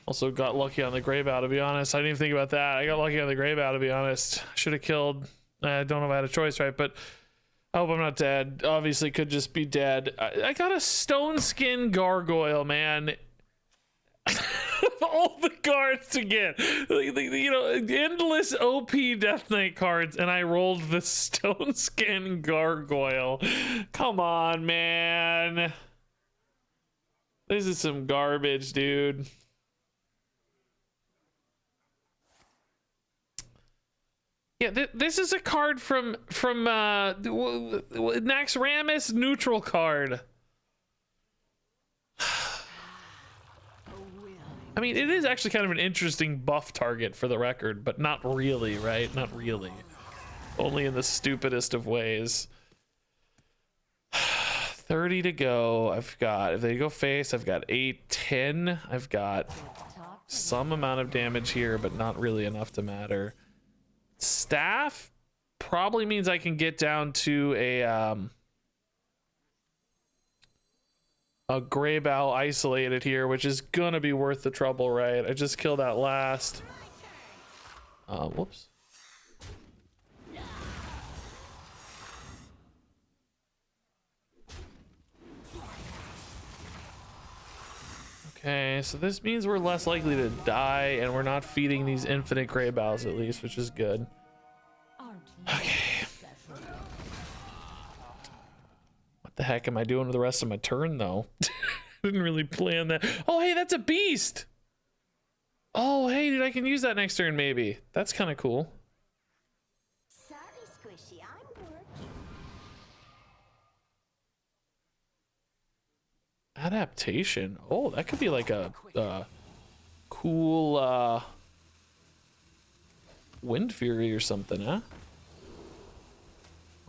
also got lucky on the gray bow, to be honest. I didn't even think about that. I got lucky on the gray bow, to be honest. Should have killed. I don't know if I had a choice, right? But I hope I'm not dead. Obviously could just be dead. I got a stone skin gargoyle, man. All the cards to get, you know, endless OP Death Knight cards, and I rolled the stone skin gargoyle. Come on, man. This is some garbage, dude. Yeah, this is a card from Naxxramas, neutral card. I mean, it is actually kind of an interesting buff target for the record, but not really, right? Not really. Only in the stupidest of ways. 30 to go. I've got, if they go face, I've got 8, 10. I've got some amount of damage here, but not really enough to matter. Staff probably means I can get down to a gray bow isolated here, which is gonna be worth the trouble, right? I just killed that last. Whoops. Okay, so this means we're less likely to die, and we're not feeding these infinite gray bows at least, which is good. Okay. What the heck am I doing with the rest of my turn, though? Didn't really plan that. Oh, hey, that's a beast. Oh, hey, dude, I can use that next turn, maybe. That's kind of cool. Sorry, Squishy, I'm working. Adaptation. Oh, that could be like a cool Wind Fury or something, huh?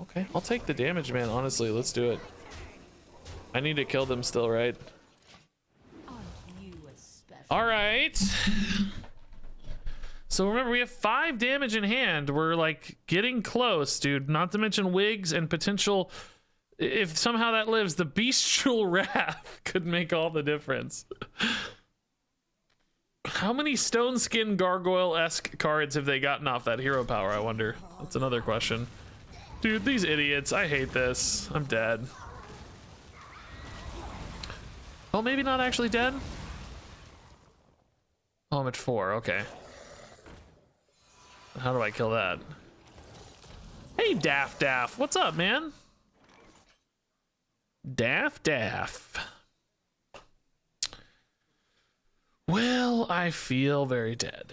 Okay, I'll take the damage, man. Honestly, let's do it. I need to kill them still, right? All right. So remember, we have 5 damage in hand. We're like getting close, dude. Not to mention wigs and potential. If somehow that lives, the bestial wrath could make all the difference. How many stone skin gargoyle-esque cards have they gotten off that hero power, I wonder? That's another question. Dude, these idiots. I hate this. I'm dead. Oh, maybe not actually dead? Oh, I'm at 4. Okay. How do I kill that? Hey, Daff. What's up, man? Daff. Well, I feel very dead.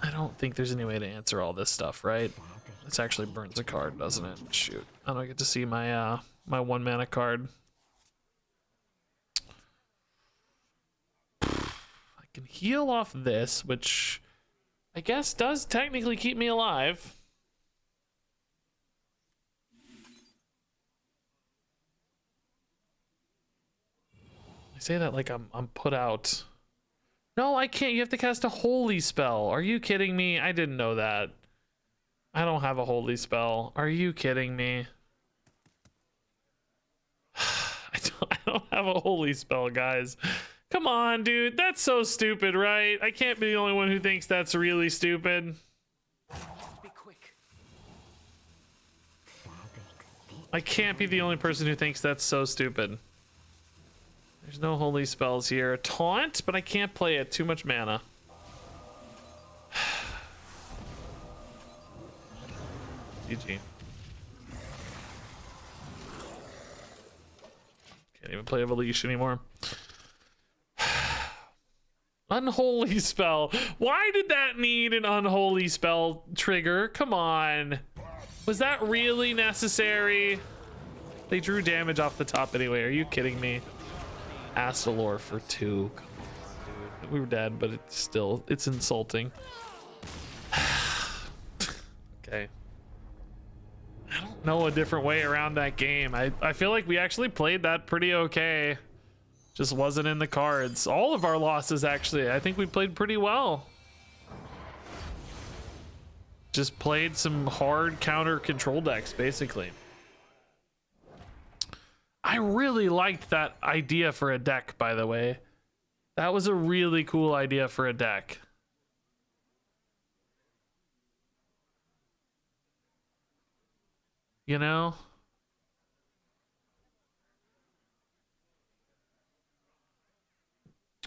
I don't think there's any way to answer all this stuff, right? This actually burns a card, doesn't it? Shoot. I don't get to see my my 1 mana card. I can heal off this, which I guess does technically keep me alive. I say that like I'm put out. No, I can't. You have to cast a holy spell. Are you kidding me? I didn't know that. I don't have a holy spell. Are you kidding me? I don't have a holy spell, guys. Come on, dude. That's so stupid, right? I can't be the only one who thinks that's really stupid. Be quick. I can't be the only person who thinks that's so stupid. There's no holy spells here. Taunt, but I can't play it. Too much mana. GG. Can't even play Leash anymore. Unholy spell. Why did that need an unholy spell trigger? Come on. Was that really necessary? They drew damage off the top anyway. Are you kidding me? Astalor for 2. Come on, dude. We were dead, but it's insulting. Okay. I don't know a different way around that game. I feel like we actually played that pretty okay. Just wasn't in the cards. All of our losses, actually, I think we played pretty well. Just played some hard counter control decks, basically. I really liked that idea for a deck, by the way. That was a really cool idea for a deck. You know?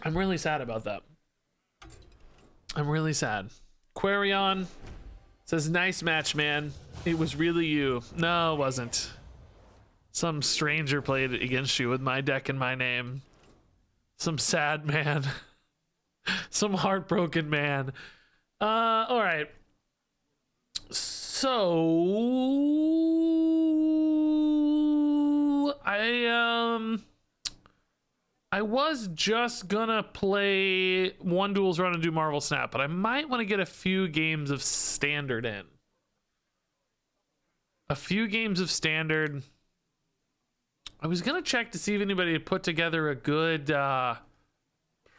I'm really sad about that. I'm really sad. Quarion says, nice match, man. It was really you. No, it wasn't. Some stranger played against you with my deck and my name. Some sad man. Some heartbroken man. All right. So I was just gonna play 1 Duels run and do Marvel Snap, but I might want to get a few games of Standard in. A few games of Standard. I was gonna check to see if anybody had put together a good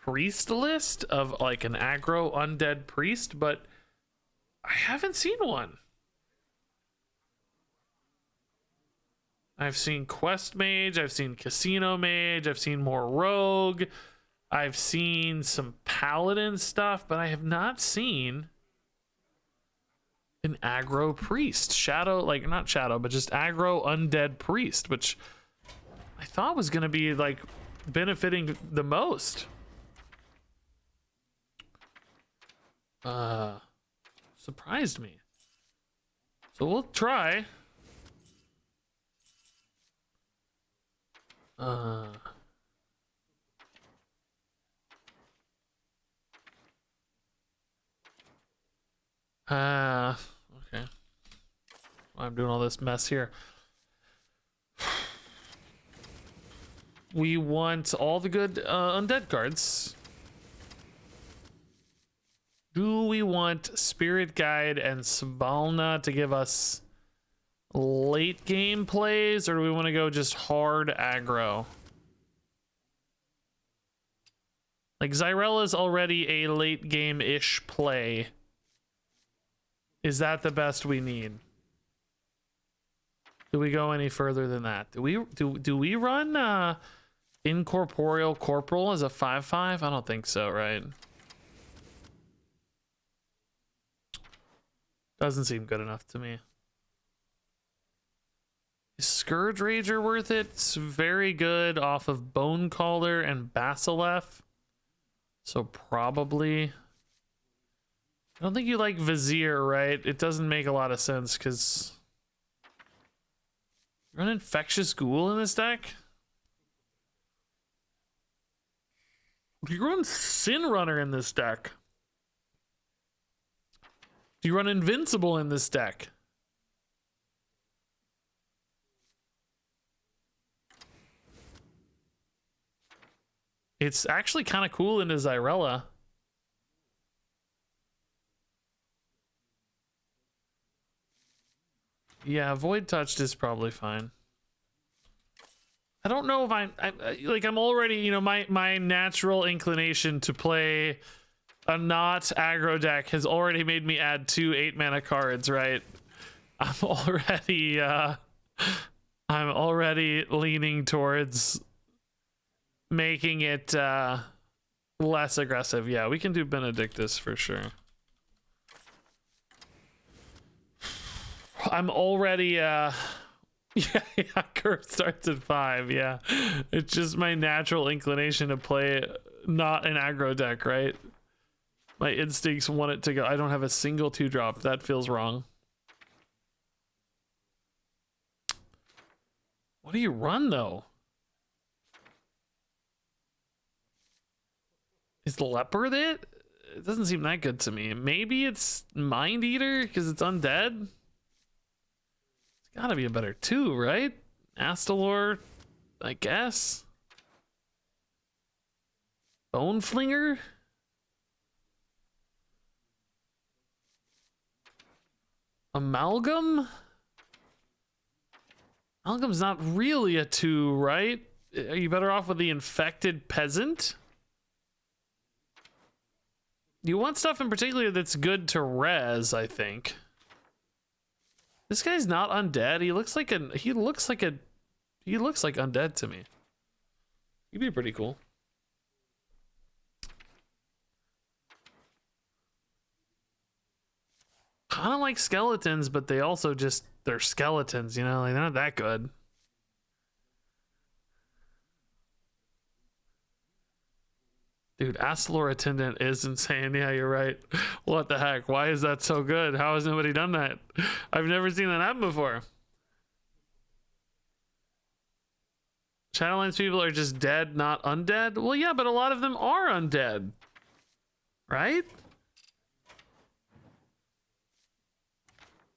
priest list of like an aggro undead priest, but I haven't seen one. I've seen Quest Mage, I've seen Casino Mage, I've seen more Rogue, I've seen some Paladin stuff, but I have not seen an aggro priest. Shadow, like not shadow, but just aggro undead priest, which I thought was going to be like benefiting the most. Surprised me. So we'll try. Okay. I'm doing all this mess here. we want all the good undead cards. Do we want Spirit Guide and Svalna to give us late game plays, or do we want to go just hard aggro? Like Zyrella's already a late game-ish play. Is that the best we need? Do we go any further than that? Do we run Incorporeal Corporal as a 5/5? I don't think so, right? Doesn't seem good enough to me. Is Scourge Rager worth it? It's very good off of Bone Caller and Basileff. So probably. I don't think you like Vizier, right? It doesn't make a lot of sense because run Infectious Ghoul in this deck? You run Sin Runner in this deck. Do you run Invincible in this deck? It's actually kind of cool into Zyrella. Yeah, Void Touched is probably fine. I don't know if I'm already, you know, my natural inclination to play a not aggro deck has already made me add 2 8-mana cards, right? I'm already leaning towards making it less aggressive. Yeah, we can do Benedictus for sure. I'm already yeah, curve starts at 5. Yeah, it's just my natural inclination to play not an aggro deck, right? My instincts want it to go. I don't have a single 2-drop. That feels wrong. What do you run though? Is Leopard it? It doesn't seem that good to me. Maybe it's Mind Eater because it's undead. It's gotta be a better 2, right? Astalor, I guess. Bone Flinger? Amalgam? Amalgam's not really a 2, right? Are you better off with the Infected Peasant? You want stuff in particular that's good to res, I think. This guy's not undead. He looks like undead to me. He'd be pretty cool. Kind of like skeletons, but they also just, they're skeletons, you know, like they're not that good. Dude, Astalor Attendant is insane. Yeah, you're right. What the heck? Why is that so good? How has nobody done that? I've never seen that happen before. Shadowlands people are just dead, not undead? Well, yeah, but a lot of them are undead. Right?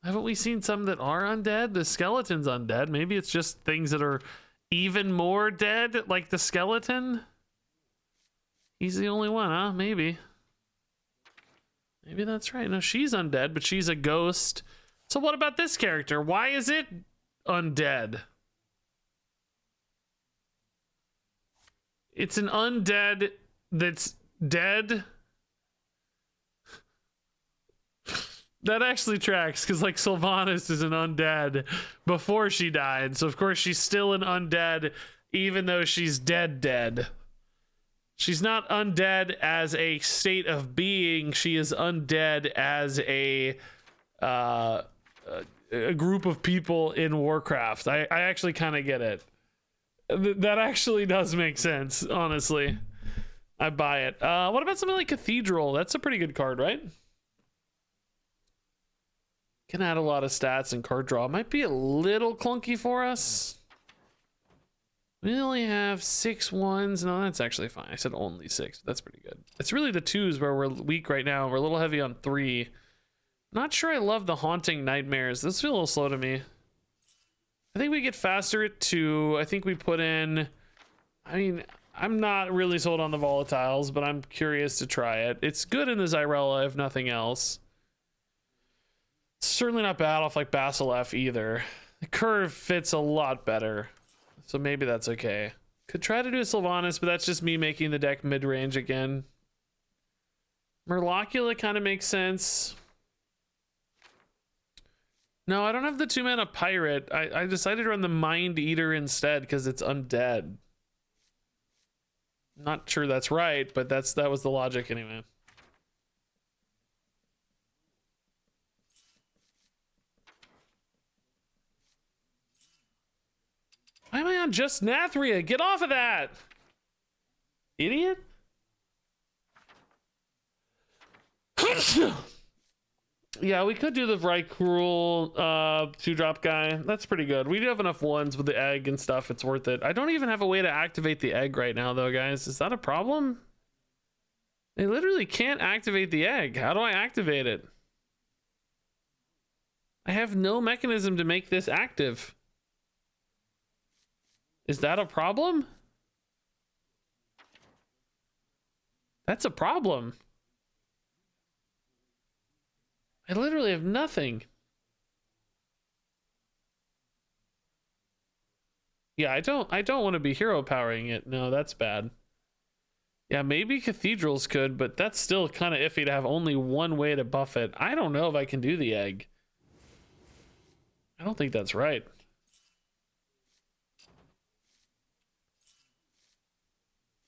Haven't we seen some that are undead? The skeleton's undead. Maybe it's just things that are even more dead, like the skeleton. He's the only one, huh? Maybe. Maybe that's right. No, she's undead, but she's a ghost. So what about this character? Why is it undead? It's an undead that's dead. That actually tracks, because like Sylvanas is an undead before she died. So of course she's still an undead, even though she's dead. She's not undead as a state of being. She is undead as a group of people in Warcraft. I actually kind of get it. That actually does make sense, honestly. I buy it. What about something like Cathedral? That's a pretty good card, right? Can add a lot of stats and card draw. Might be a little clunky for us. We only have 6 1s. No, that's actually fine. I said only 6. That's pretty good. It's really the 2s where we're weak right now. We're a little heavy on 3. Not sure I love the Haunting Nightmares. This feels a little slow to me. I think we get faster at 2. I think we put in I mean, I'm not really sold on the volatiles, but I'm curious to try it. It's good in the Zyrella, if nothing else. It's certainly not bad off like Basileff either. The curve fits a lot better, so maybe that's okay. Could try to do a Sylvanas, but that's just me making the deck mid-range again. Murlocula kind of makes sense. No, I don't have the 2-mana pirate. I decided to run the Mind Eater instead because it's undead. Not sure that's right, but that was the logic anyway. Why am I on just Nathria? Get off of that! Idiot? Yeah, we could do the Vrykul 2-drop guy. That's pretty good. We do have enough ones with the egg and stuff. It's worth it. I don't even have a way to activate the egg right now, though, guys. Is that a problem? I literally can't activate the egg. How do I activate it? I have no mechanism to make this active. Is that a problem? That's a problem. I literally have nothing. Yeah, I don't want to be hero powering it. No, that's bad. Yeah, maybe cathedrals could, but that's still kind of iffy to have only one way to buff it. I don't know if I can do the egg. I don't think that's right.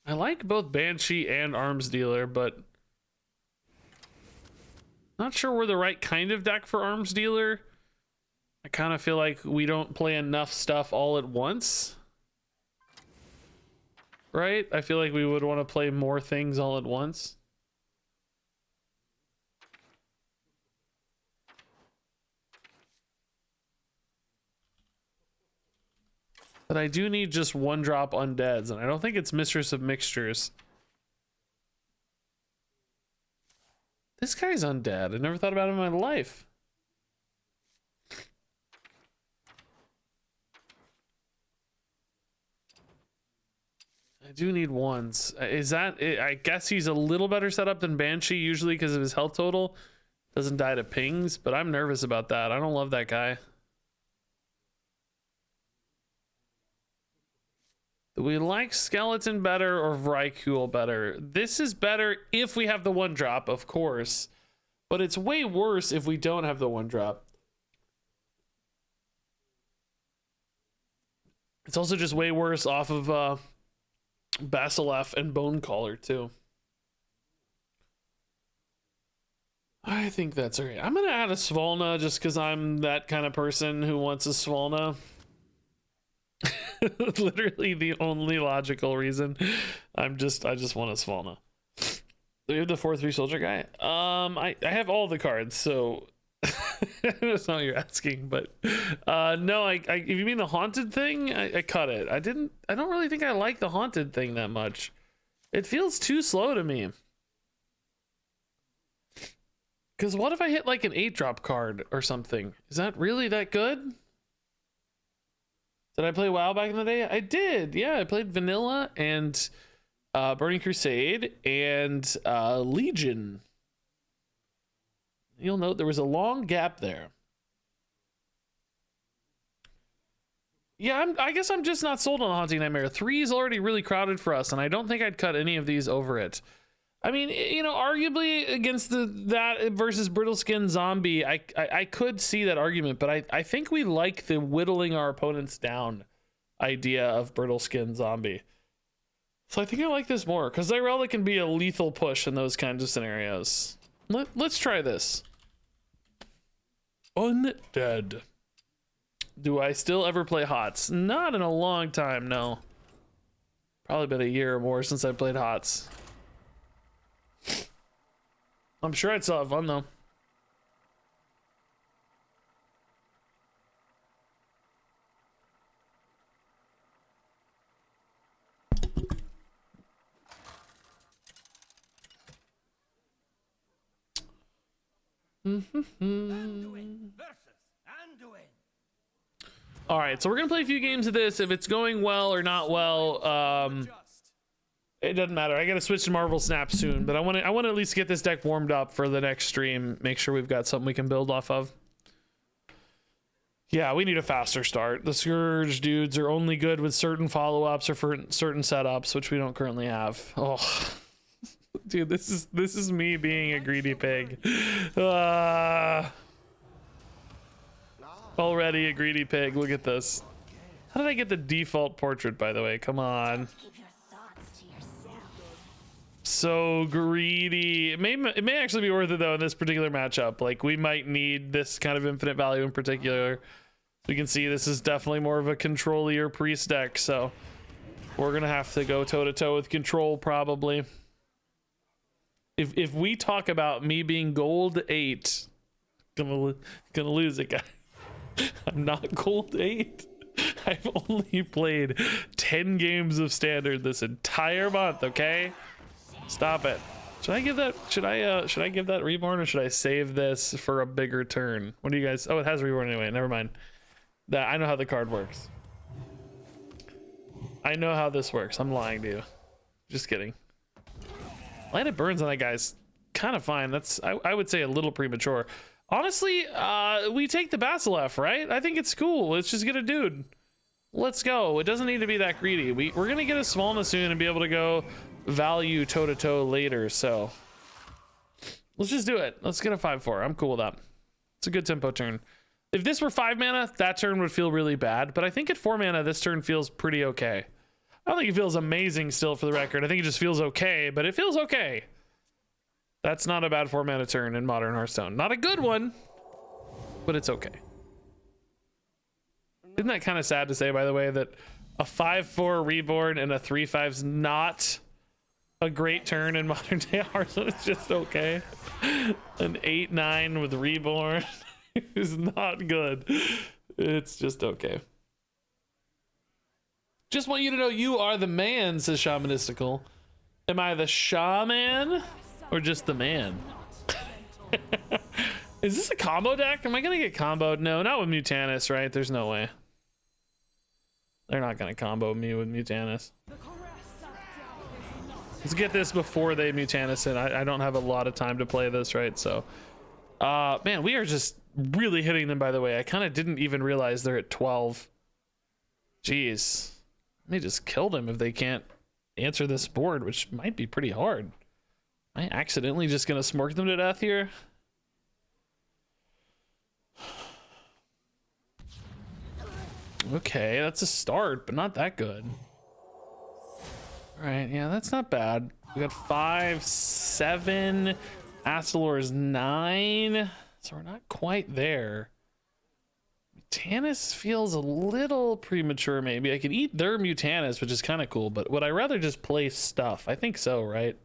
I like both Banshee and Arms Dealer, but not sure we're the right kind of deck for Arms Dealer. I kind of feel like we don't play enough stuff all at once. Right? I feel like we would want to play more things all at once. But I do need just 1-drop undeads, and I don't think it's Mistress of Mixtures. This guy's undead. I never thought about him in my life. I do need ones. Is that it? I guess he's a little better set up than Banshee usually because of his health total. Doesn't die to pings, but I'm nervous about that. I don't love that guy. Do we like Skeleton better or Vrykul better? This is better if we have the 1-drop, of course. But it's way worse if we don't have the 1-drop. It's also just way worse off of Basileff and Bonecaller, too. I think that's alright. I'm going to add a Svalna just because I'm that kind of person who wants a Svalna. Literally the only logical reason. I just want a Svalna. Do we have the 4/3 soldier guy? I have all the cards, so that's not what you're asking, but no, if you mean the haunted thing, I cut it. I don't really think I like the haunted thing that much. It feels too slow to me. Because what if I hit like an 8-drop card or something? Is that really that good? Did I play WoW back in the day? I did. Yeah, I played Vanilla and Burning Crusade and Legion. You'll note there was a long gap there. Yeah, I guess I'm just not sold on the Haunting Nightmare. 3 is already really crowded for us, and I don't think I'd cut any of these over it. I mean, you know, arguably against that versus Brittle Skin Zombie, I could see that argument, but I think we like the whittling our opponents down idea of Brittle Skin Zombie. So I think I like this more, because Zyrella can be a lethal push in those kinds of scenarios. Let's try this. Undead. Do I still ever play HOTS? Not in a long time, no. Probably been a year or more since I played HOTS. I'm sure I'd still have fun though. Anduin versus Anduin. All right, so we're gonna play a few games of this. If it's going well or not well, it doesn't matter. I gotta switch to Marvel Snap soon, but I want to at least get this deck warmed up for the next stream. Make sure we've got something we can build off of. Yeah, we need a faster start. The Scourge dudes are only good with certain follow-ups or for certain setups, which we don't currently have. Oh, dude, this is me being a greedy pig. Already a greedy pig. Look at this. How did I get the default portrait, by the way? Come on. Keep your thoughts to yourself. So greedy. It may actually be worth it though in this particular matchup. Like we might need this kind of infinite value in particular. We can see this is definitely more of a control-ier priest deck, so we're gonna have to go toe-to-toe with control probably. If we talk about me being gold 8, gonna lose it, guys. I'm not gold 8. I've only played 10 games of standard this entire month, okay? Stop it. Should I give that reborn, or should I save this for a bigger turn? What do you guys? Oh, it has reborn anyway. Never mind. That I know how the card works. I know how this works. I'm lying to you. Just kidding. Light of Burns on that guy's kind of fine. That's I would say a little premature. Honestly, we take the Basileff, right? I think it's cool. Let's just get a dude. Let's go. It doesn't need to be that greedy. We're gonna get a Svalna soon and be able to go value toe-to-toe later, so let's just do it. Let's get a 5/4. I'm cool with that. It's a good tempo turn. If this were 5 mana, that turn would feel really bad, but I think at 4 mana this turn feels pretty okay. I don't think it feels amazing still, for the record. I think it just feels okay, but it feels okay. That's not a bad 4 mana turn in modern Hearthstone. Not a good one, but it's okay. Isn't that kind of sad to say, by the way, that a 5/4 reborn and a 3/5 is not a great turn in modern day Hearthstone? It's just okay. An 8/9 with reborn is not good. It's just okay. Just want you to know you are the man, says Shamanistical. Am I the shaman or just the man? Is this a combo deck? Am I gonna get comboed? No, not with Mutanus, right? There's no way. They're not gonna combo me with Mutanus. Let's get this before they Mutanus in. I don't have a lot of time to play this, right? So, man, we are just really hitting them, by the way. I kind of didn't even realize they're at 12. Jeez. Let me just kill them if they can't answer this board, which might be pretty hard. Am I accidentally just gonna smork them to death here? Okay, that's a start, but not that good. All right, yeah, that's not bad. We got 5, 7. Astalor's 9. So we're not quite there. Mutanus feels a little premature, maybe. I could eat their Mutanus, which is kind of cool, but would I rather just play stuff? I think so, right?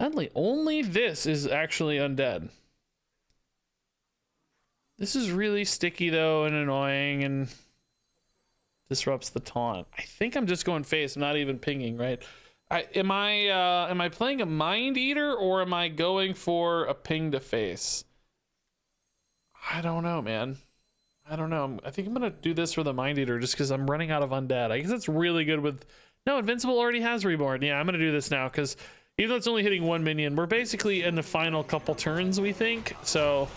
Sadly, only this is actually undead. This is really sticky though and annoying and disrupts the taunt. I think I'm just going face. I'm not even pinging, right? Am I playing a Mind Eater or am I going for a ping to face? I don't know, man. I don't know. I think I'm gonna do this for the Mind Eater just because I'm running out of undead. I guess it's really good with. No, Invincible already has Reborn. Yeah, I'm gonna do this now because even though it's only hitting 1 minion, we're basically in the final couple turns, we think. So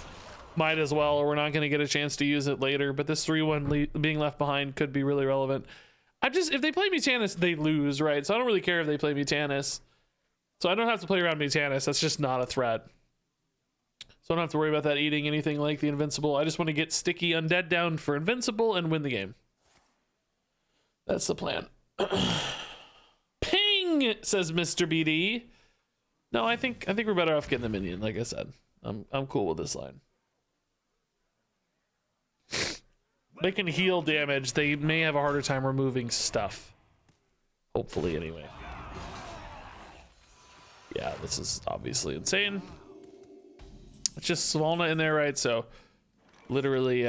might as well, or we're not gonna get a chance to use it later. But this 3/1 being left behind could be really relevant. If they play Mutanus, they lose, right? So I don't really care if they play Mutanus. So I don't have to play around Mutanus. That's just not a threat. So I don't have to worry about that eating anything like the Invincible. I just want to get sticky undead down for Invincible and win the game. That's the plan. Ping, says Mr. BD. No, I think we're better off getting the minion, like I said. I'm cool with this line. They can heal damage. They may have a harder time removing stuff. Hopefully, anyway. Yeah, this is obviously insane. It's just Svalna in there, right? So, literally,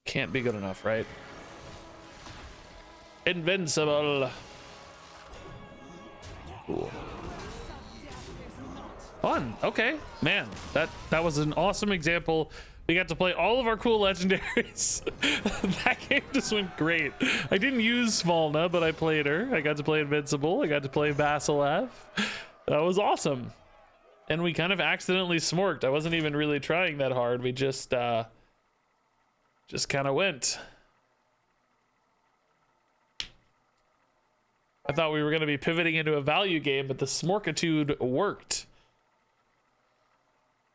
can't be good enough, right? Invincible. Cool. Fun. Okay, man, that was an awesome example. We got to play all of our cool legendaries. That game just went great. I didn't use Svalna, but I played her. I got to play Invincible. I got to play Basilev. That was awesome. And we kind of accidentally smorked. I wasn't even really trying that hard. We just kind of went. I thought we were going to be pivoting into a value game, but the smorkitude worked.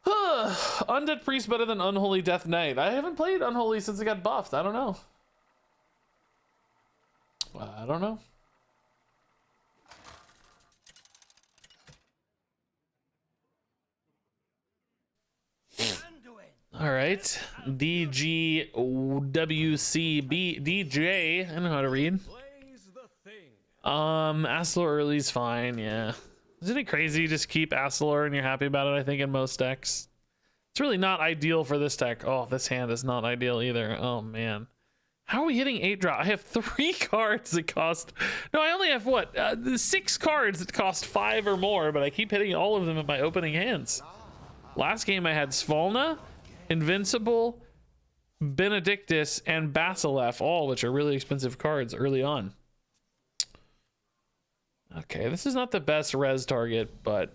Undead Priest better than Unholy Death Knight. I haven't played Unholy since it got buffed. I don't know. I don't know. All right. DGWCB. DJ. I know how to read. Astalor early's fine. Yeah. Isn't it crazy? You just keep Astalor and you're happy about it, I think, in most decks. It's really not ideal for this deck. Oh, this hand is not ideal either. Oh, man. How are we hitting 8 drop? I have 3 cards that cost... No, I only have, what? 6 cards that cost 5 or more, but I keep hitting all of them in my opening hands. Last game I had Svalna, Invincible, Benedictus, and Basilev, all which are really expensive cards early on. Okay, this is not the best res target, but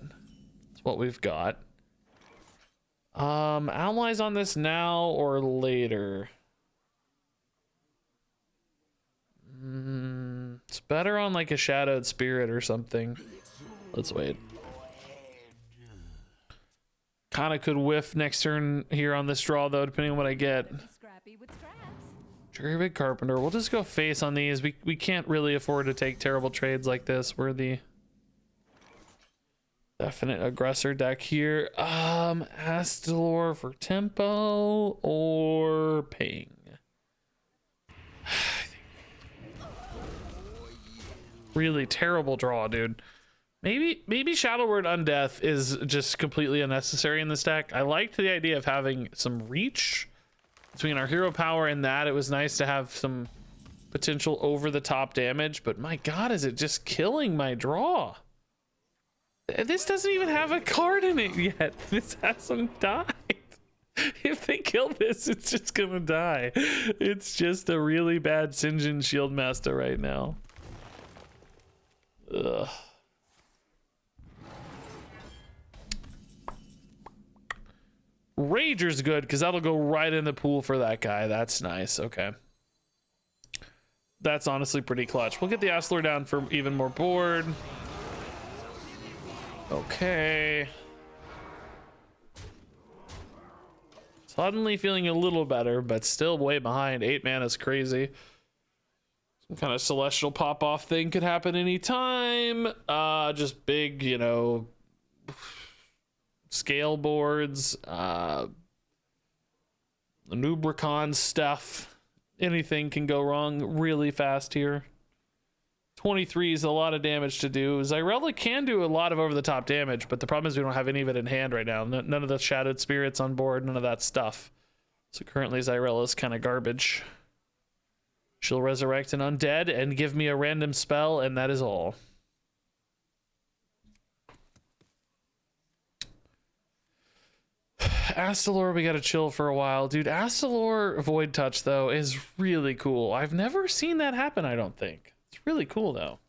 it's what we've got. Allies on this now or later? It's better on like a Shadowed Spirit or something. Let's wait. Kind of could whiff next turn here on this draw though, depending on what I get. Scrappy with scraps. Trigger Big Carpenter. We'll just go face on these. We can't really afford to take terrible trades like this. We're the definite aggressor deck here. Astalor for tempo or ping. Really terrible draw, dude. Maybe Shadow Word Undeath is just completely unnecessary in this deck. I liked the idea of having some reach between our hero power and that. It was nice to have some potential over the top damage, but my god, is it just killing my draw? This doesn't even have a card in it yet. This hasn't died. If they kill this, it's just gonna die. It's just a really bad Sinjin Shieldmaster right now. Ugh. Rager's good because that'll go right in the pool for that guy. That's nice. Okay. That's honestly pretty clutch. We'll get the Astalor down for even more board. Okay. Suddenly feeling a little better, but still way behind. 8 mana is crazy. Some kind of celestial pop-off thing could happen anytime. Just big, you know, scale boards, Nubricon stuff. Anything can go wrong really fast here. 23 is a lot of damage to do. Xyrella can do a lot of over-the-top damage, but the problem is we don't have any of it in hand right now. None of the Shadowed Spirits on board, none of that stuff. So currently Xyrella is kind of garbage. She'll resurrect an undead and give me a random spell, and that is all. Astalor, we gotta chill for a while. Dude, Astalor Void Touch, though, is really cool. I've never seen that happen, I don't think. It's really cool, though.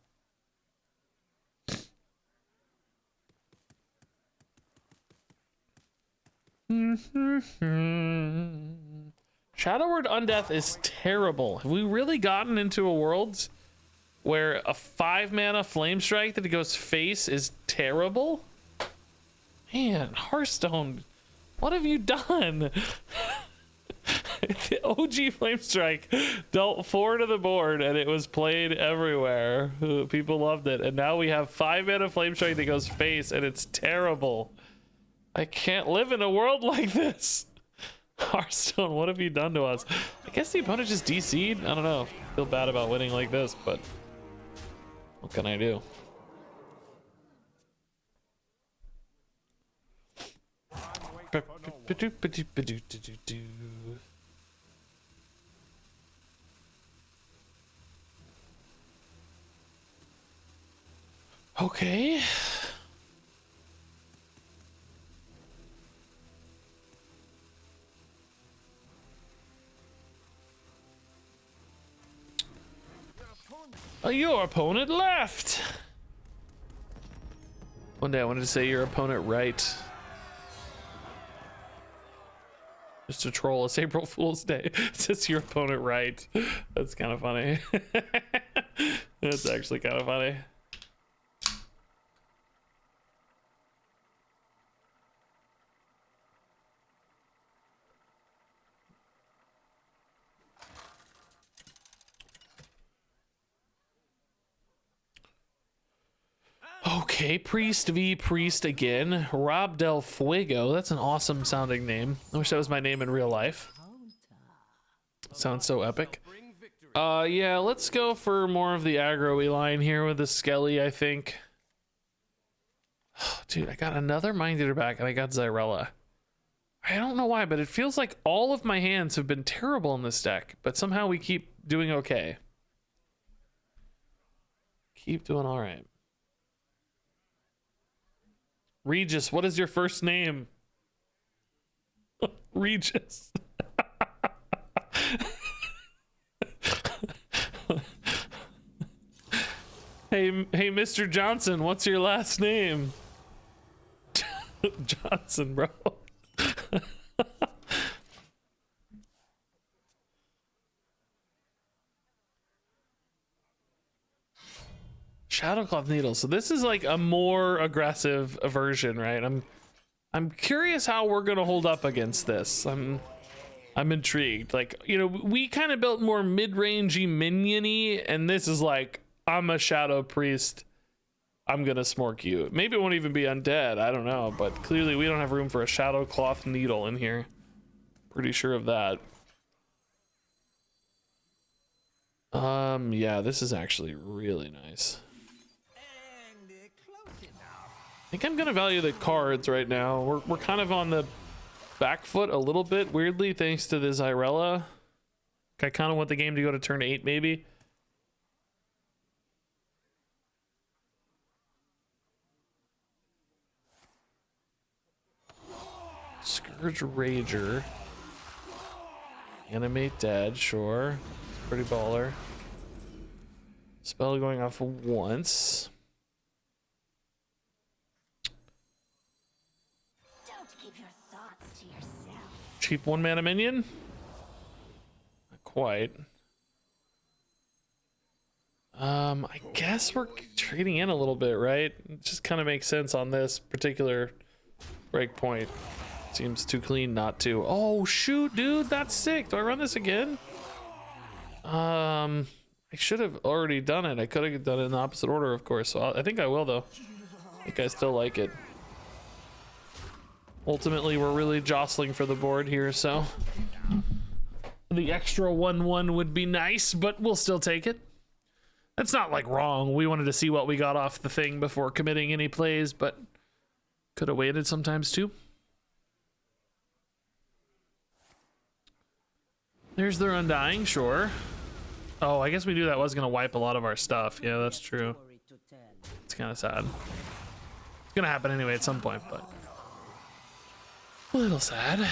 Shadow Word Undeath is terrible. Have we really gotten into a world where a 5 mana Flame Strike that goes face is terrible? Man, Hearthstone, what have you done? The OG Flame Strike dealt 4 to the board and it was played everywhere. People loved it. And now we have 5 mana Flame Strike that goes face and it's terrible. I can't live in a world like this. Hearthstone, what have you done to us? I guess the opponent just DC'd? I don't know. I feel bad about winning like this, but what can I do? Okay. Your opponent left. One day I wanted to say your opponent right. Just to troll. It's April Fool's Day. It says your opponent right. That's kind of funny. That's actually kind of funny. Okay, Priest v Priest again. Rob Del Fuego. That's an awesome sounding name. I wish that was my name in real life. Sounds so epic. Yeah, let's go for more of the aggro-y line here with the Skelly, I think. Oh, dude, I got another Mind Eater back and I got Zyrella. I don't know why, but it feels like all of my hands have been terrible in this deck, but somehow we keep doing okay. Keep doing all right. Regis, what is your first name? Regis. Hey, Mr. Johnson, what's your last name? Johnson, bro. Shadowcloth Needle. So this is like a more aggressive version, right? I'm curious how we're gonna hold up against this. I'm intrigued. Like, you know, we kind of built more mid-rangey minion-y, and this is like, I'm a Shadow Priest. I'm gonna smork you. Maybe it won't even be undead. I don't know, but clearly we don't have room for a Shadowcloth Needle in here. Pretty sure of that. Yeah, this is actually really nice. I think I'm gonna value the cards right now. We're kind of on the back foot a little bit, weirdly, thanks to the Zyrella. I kind of want the game to go to turn 8, maybe. Scourge Rager. Animate Dead, sure. Pretty baller. Spell going off once. Cheap 1-mana minion? Not quite. I guess we're trading in a little bit, right? It just kind of makes sense on this particular breakpoint. Seems too clean not to. Oh shoot, dude, that's sick. Do I run this again? I should have already done it. I could have done it in the opposite order, of course. So I think I will, though. I think I still like it. Ultimately, we're really jostling for the board here, so the extra 1/1 would be nice, but we'll still take it. That's not like wrong. We wanted to see what we got off the thing before committing any plays, but could have waited sometimes too. There's their Undying, sure. Oh, I guess we knew that was gonna wipe a lot of our stuff. Yeah, that's true. It's kind of sad. It's gonna happen anyway at some point, but a little sad.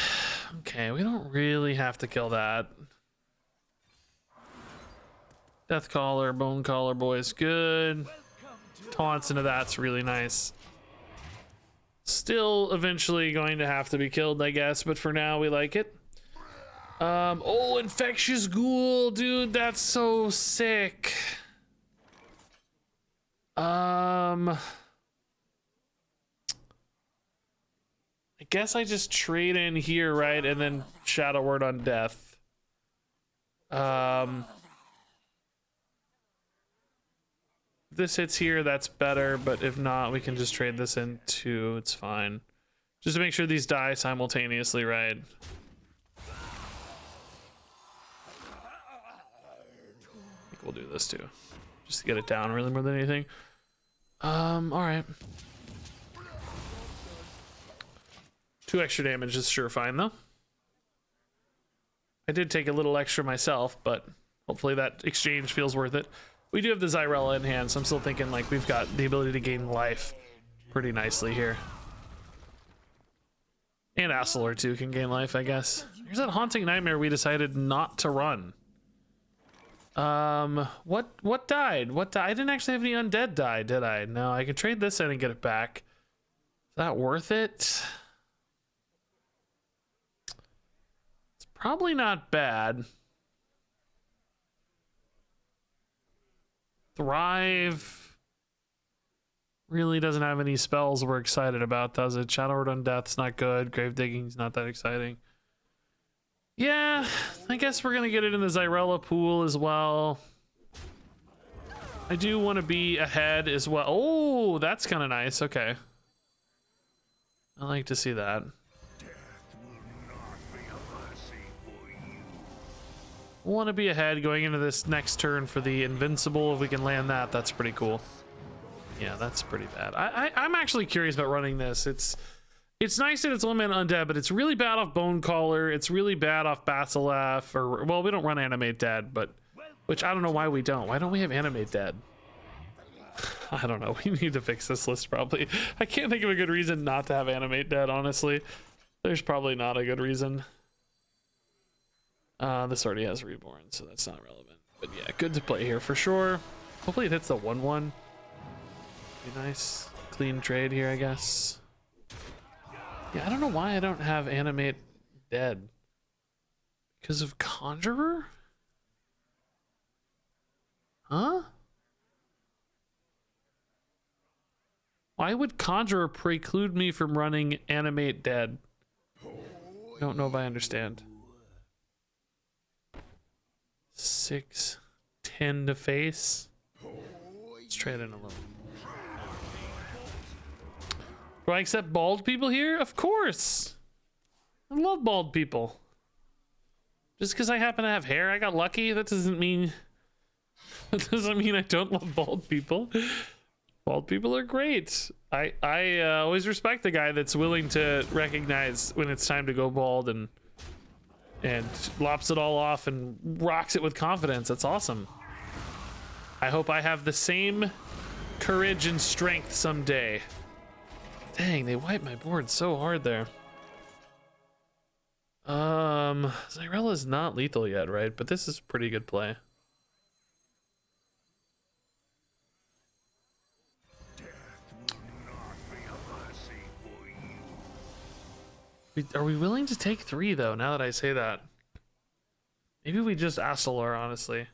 Okay, we don't really have to kill that. Death Caller, Bone Caller, boys, good. Taunts into that's really nice. Still eventually going to have to be killed, I guess, but for now we like it. Oh, Infectious Ghoul, dude, that's so sick. I guess I just trade in here, right? And then Shadow Word on Death. If this hits here, that's better, but if not, we can just trade this in too. It's fine. Just to make sure these die simultaneously, right? I think we'll do this too. Just to get it down really more than anything. All right. 2 extra damage is sure fine though. I did take a little extra myself, but hopefully that exchange feels worth it. We do have the Zyrella in hand, so I'm still thinking like we've got the ability to gain life pretty nicely here. And Asselor too can gain life, I guess. Here's that Haunting Nightmare we decided not to run. What died? What died? I didn't actually have any undead die, did I? No, I can trade this in and get it back. Is that worth it? It's probably not bad. Thrive really doesn't have any spells we're excited about, does it? Shadow Word Undeath's not good. Grave Digging's not that exciting. Yeah, I guess we're gonna get it in the Zyrella pool as well. I do want to be ahead as well. Oh, that's kind of nice. Okay. I like to see that. Want to be ahead going into this next turn for the Invincible. If we can land that, that's pretty cool. Yeah, that's pretty bad. I'm actually curious about running this. It's nice that it's limited undead, but it's really bad off Bone Caller. It's really bad off Basileff. Or, well, we don't run Animate Dead, but which I don't know why we don't. Why don't we have Animate Dead? I don't know. We need to fix this list probably. I can't think of a good reason not to have Animate Dead, honestly. There's probably not a good reason. This already has Reborn, so that's not relevant. But yeah, good to play here for sure. Hopefully it hits the 1/1. Be nice. Clean trade here, I guess. Yeah, I don't know why I don't have Animate Dead. Because of Conjurer? Huh? Why would Conjurer preclude me from running Animate Dead? I don't know if I understand. 6, 10 to face. Let's trade in a little. Do I accept bald people here? Of course. I love bald people. Just because I happen to have hair, I got lucky. That doesn't mean I don't love bald people. Bald people are great. I always respect the guy that's willing to recognize when it's time to go bald and lops it all off and rocks it with confidence. That's awesome. I hope I have the same courage and strength someday. Dang, they wiped my board so hard there. Zyrella's not lethal yet, right? But this is pretty good play. Are we willing to take 3 though, now that I say that? Maybe we just Astalor, honestly.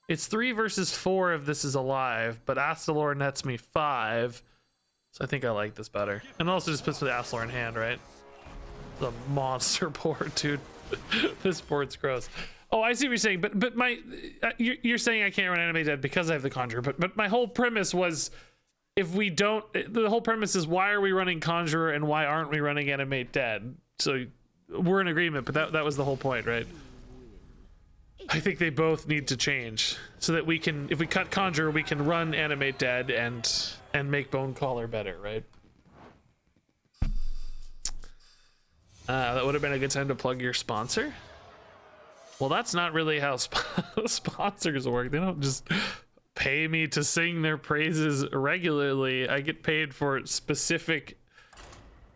It's 3 versus 4 if this is alive, but Astalor nets me 5. So I think I like this better. And it also just puts the Astalor in hand, right? The monster board, dude. This board's gross. Oh, I see what you're saying, but my you're saying I can't run Animate Dead because I have the Conjurer, but my whole premise was if we don't, the whole premise is why are we running Conjurer and why aren't we running Animate Dead? So we're in agreement, but that was the whole point, right? I think they both need to change so that we can, if we cut Conjurer, we can run Animate Dead and make Bone Caller better, right? That would have been a good time to plug your sponsor. Well, that's not really how sponsors work. They don't just pay me to sing their praises regularly. I get paid for specific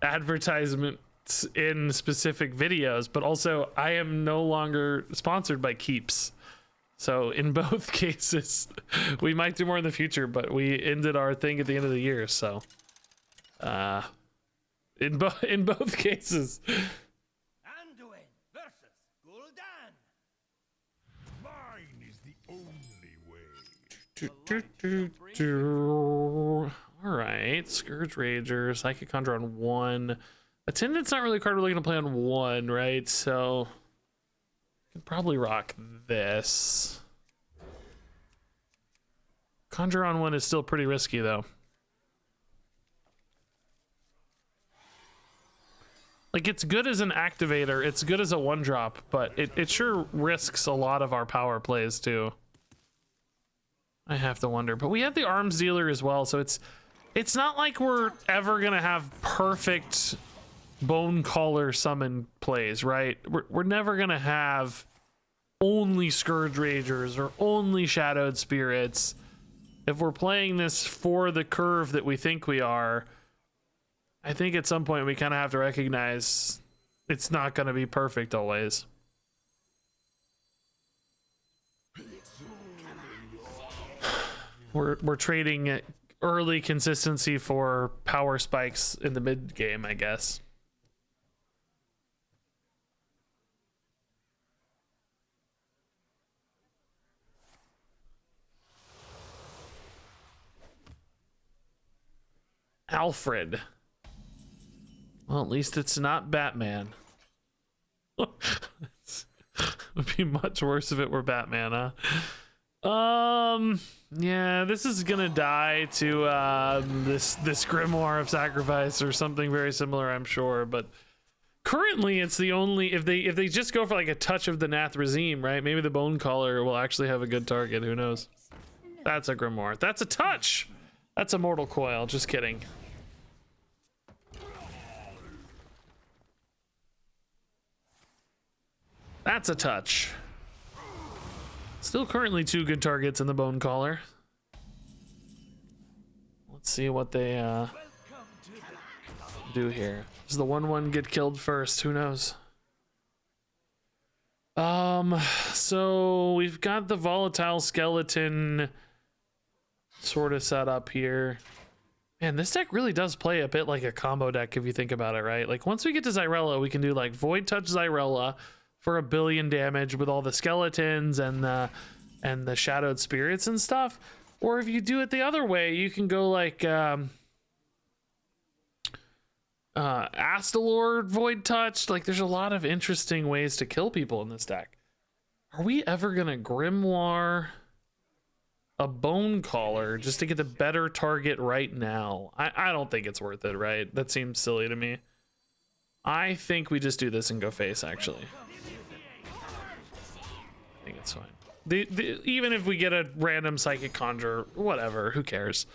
advertisements in specific videos, but also I am no longer sponsored by Keeps. So in both cases, we might do more in the future, but we ended our thing at the end of the year. So in both cases. Anduin versus Gul'dan. Mine is the only way. All right, Scourge Rager, Psychic Conjure on 1. Attendant's not really a card we're going to play on 1, right? So I can probably rock this. Conjure on 1 is still pretty risky, though. Like, it's good as an activator, it's good as a 1-drop, but it sure risks a lot of our power plays, too. I have to wonder. But we have the Arms Dealer as well, so it's not like we're ever going to have perfect Bone Caller summon plays, right? We're never going to have only Scourge Ragers or only Shadowed Spirits. If we're playing this for the curve that we think we are, I think at some point we kind of have to recognize it's not going to be perfect always. We're trading early consistency for power spikes in the mid game, I guess. Alfred. Well, at least it's not Batman. It would be much worse if it were Batman, huh? Yeah, this is gonna die to this Grimoire of Sacrifice or something very similar, I'm sure. But currently, it's the only if they just go for like a touch of the Nathrazim, right? Maybe the Bone Caller will actually have a good target. Who knows? That's a Grimoire. That's a touch. That's a Mortal Coil. Just kidding. That's a touch. Still currently 2 good targets in the Bone Caller. Let's see what they do here. Does the 1/1 get killed first? Who knows? So we've got the Volatile Skeleton sort of set up here. Man, this deck really does play a bit like a combo deck if you think about it, right? Like once we get to Xyrella, we can do like Void Touch Xyrella for 1 billion damage with all the skeletons and the shadowed spirits and stuff. Or if you do it the other way, you can go like Astalor Void Touch. Like there's a lot of interesting ways to kill people in this deck. Are we ever gonna Grimoire a Bone Caller just to get the better target right now? I don't think it's worth it, right? That seems silly to me. I think we just do this and go face, actually. I think it's fine. Even if we get a random Psychic Conjure, whatever, who cares?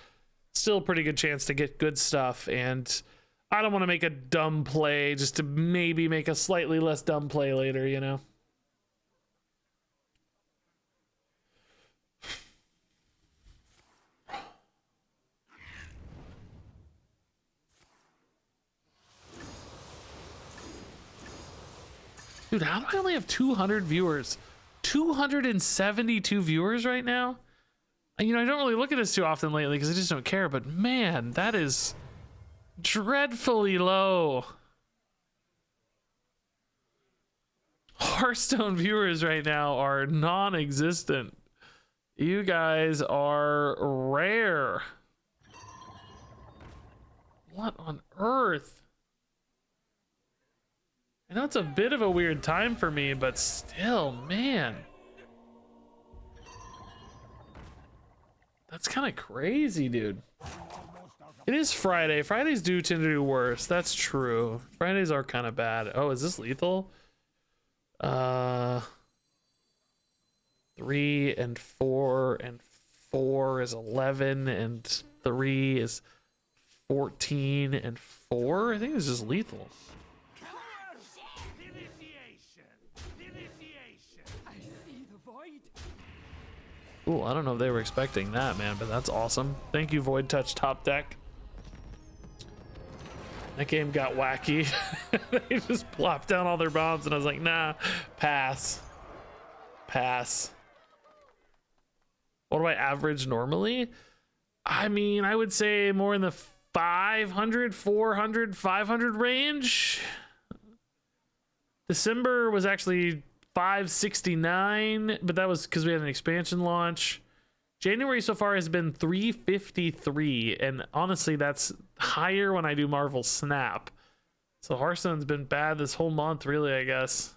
Still a pretty good chance to get good stuff, and I don't want to make a dumb play just to maybe make a slightly less dumb play later, you know? Dude, how do I only have 200 viewers? 272 viewers right now? You know, I don't really look at this too often lately because I just don't care, but man, that is dreadfully low. Hearthstone viewers right now are non-existent. You guys are rare. What on earth? I know it's a bit of a weird time for me, but still, man. That's kind of crazy, dude. It is Friday. Fridays do tend to do worse. That's true. Fridays are kind of bad. Oh, is this lethal? 3 and 4 and 4 is 11 and 3 is 14 and 4. I think it's just lethal. Ooh, I don't know if they were expecting that, man, but that's awesome. Thank you, Void Touch Top Deck. That game got wacky. They just plopped down all their bombs, and I was like, nah, pass. Pass. What do I average normally? I mean, I would say more in the 500, 400, 500 range. December was actually 569, but that was because we had an expansion launch. January so far has been 353, and honestly, that's higher when I do Marvel Snap. So Hearthstone's been bad this whole month, really, I guess.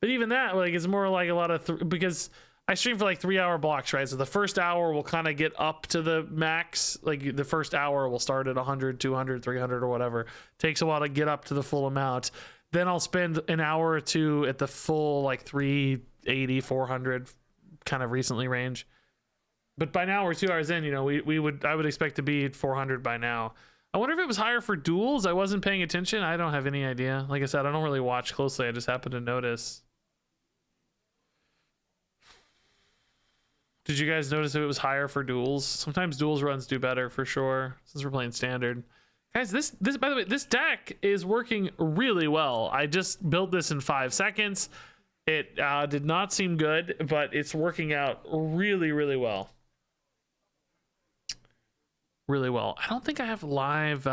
But even that, like, it's more like a lot of because I stream for like 3-hour blocks, right? So the first hour will kind of get up to the max. Like the first hour will start at 100, 200, 300, or whatever. Takes a while to get up to the full amount. Then I'll spend an hour or two at the full like 380, 400 kind of recently range. But by now we're 2 hours in, you know, I would expect to be at 400 by now. I wonder if it was higher for duels. I wasn't paying attention. I don't have any idea. Like I said, I don't really watch closely. I just happened to notice. Did you guys notice if it was higher for duels? Sometimes duels runs do better for sure, since we're playing standard. Guys, this by the way, this deck is working really well. I just built this in 5 seconds. It did not seem good, but it's working out really, really well. really well. I don't think I have live.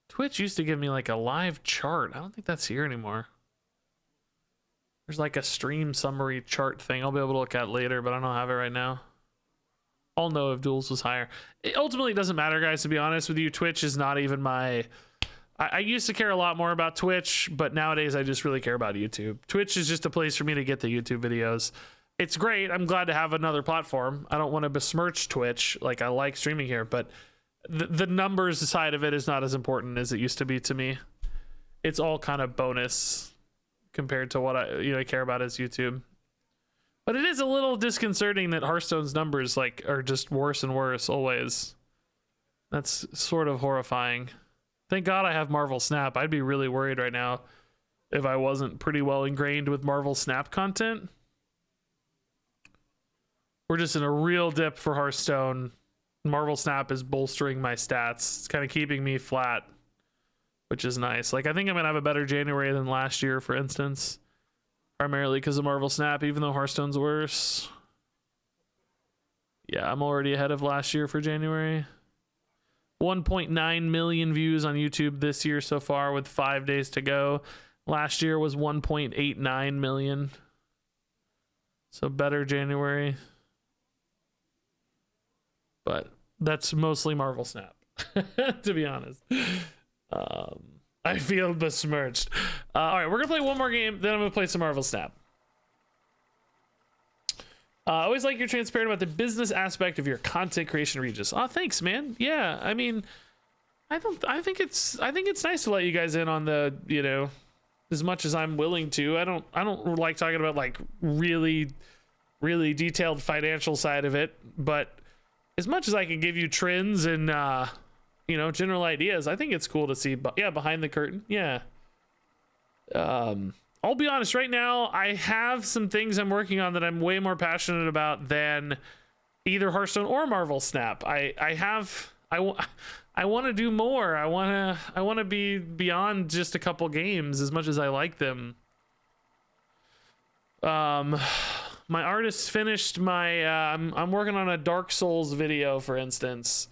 Twitch used to give me like a live chart. I don't think that's here anymore. There's like a stream summary chart thing I'll be able to look at later, but I don't have it right now. I'll know if Duels was higher. It ultimately doesn't matter, guys, to be honest with you. Twitch is not even my... I used to care a lot more about Twitch, but nowadays I just really care about YouTube. Twitch is just a place for me to get the YouTube videos. It's great. I'm glad to have another platform. I don't want to besmirch Twitch. Like, I like streaming here, but the numbers side of it is not as important as it used to be to me. It's all kind of bonus compared to what I care about as YouTube. But it is a little disconcerting that Hearthstone's numbers like are just worse and worse always. That's sort of horrifying. Thank God I have Marvel Snap. I'd be really worried right now if I wasn't pretty well ingrained with Marvel Snap content. We're just in a real dip for Hearthstone. Marvel Snap is bolstering my stats. It's kind of keeping me flat, which is nice. Like, I think I'm going to have a better January than last year, for instance. Primarily because of Marvel Snap, even though Hearthstone's worse. Yeah, I'm already ahead of last year for January. 1.9 million views on YouTube this year so far with 5 days to go. Last year was 1.89 million. So better January. But that's mostly Marvel Snap, to be honest. I feel besmirched. All right, we're going to play one more game, then I'm going to play some Marvel Snap. I always like you're transparent about the business aspect of your content creation, Regis. Oh, thanks, man. Yeah, I mean, I think it's nice to let you guys in on the, as much as I'm willing to. I don't like talking about like really detailed financial side of it, but as much as I can give you trends and general ideas, I think it's cool to see. But yeah, behind the curtain. Yeah. I'll be honest, right now, I have some things I'm working on that I'm way more passionate about than either Hearthstone or Marvel Snap. I want to do more. I want to be beyond just a couple games as much as I like them. My artist finished my, I'm working on a Dark Souls video, for instance,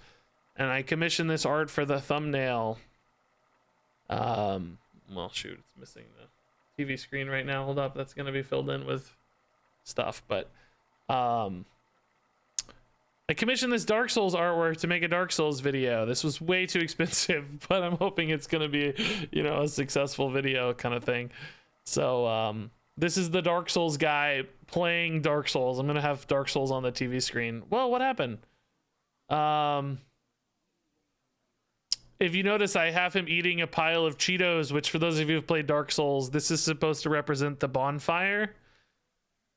and I commissioned this art for the thumbnail. Well, shoot, it's missing the TV screen right now. Hold up, that's gonna be filled in with stuff. But I commissioned this Dark Souls artwork to make a Dark Souls video. This was way too expensive, but I'm hoping it's gonna be a successful video kind of thing. So this is the Dark Souls guy playing Dark Souls. I'm gonna have Dark Souls on the TV screen. Well, what happened? If you notice, I have him eating a pile of Cheetos, which for those of you who've played Dark Souls, this is supposed to represent the bonfire.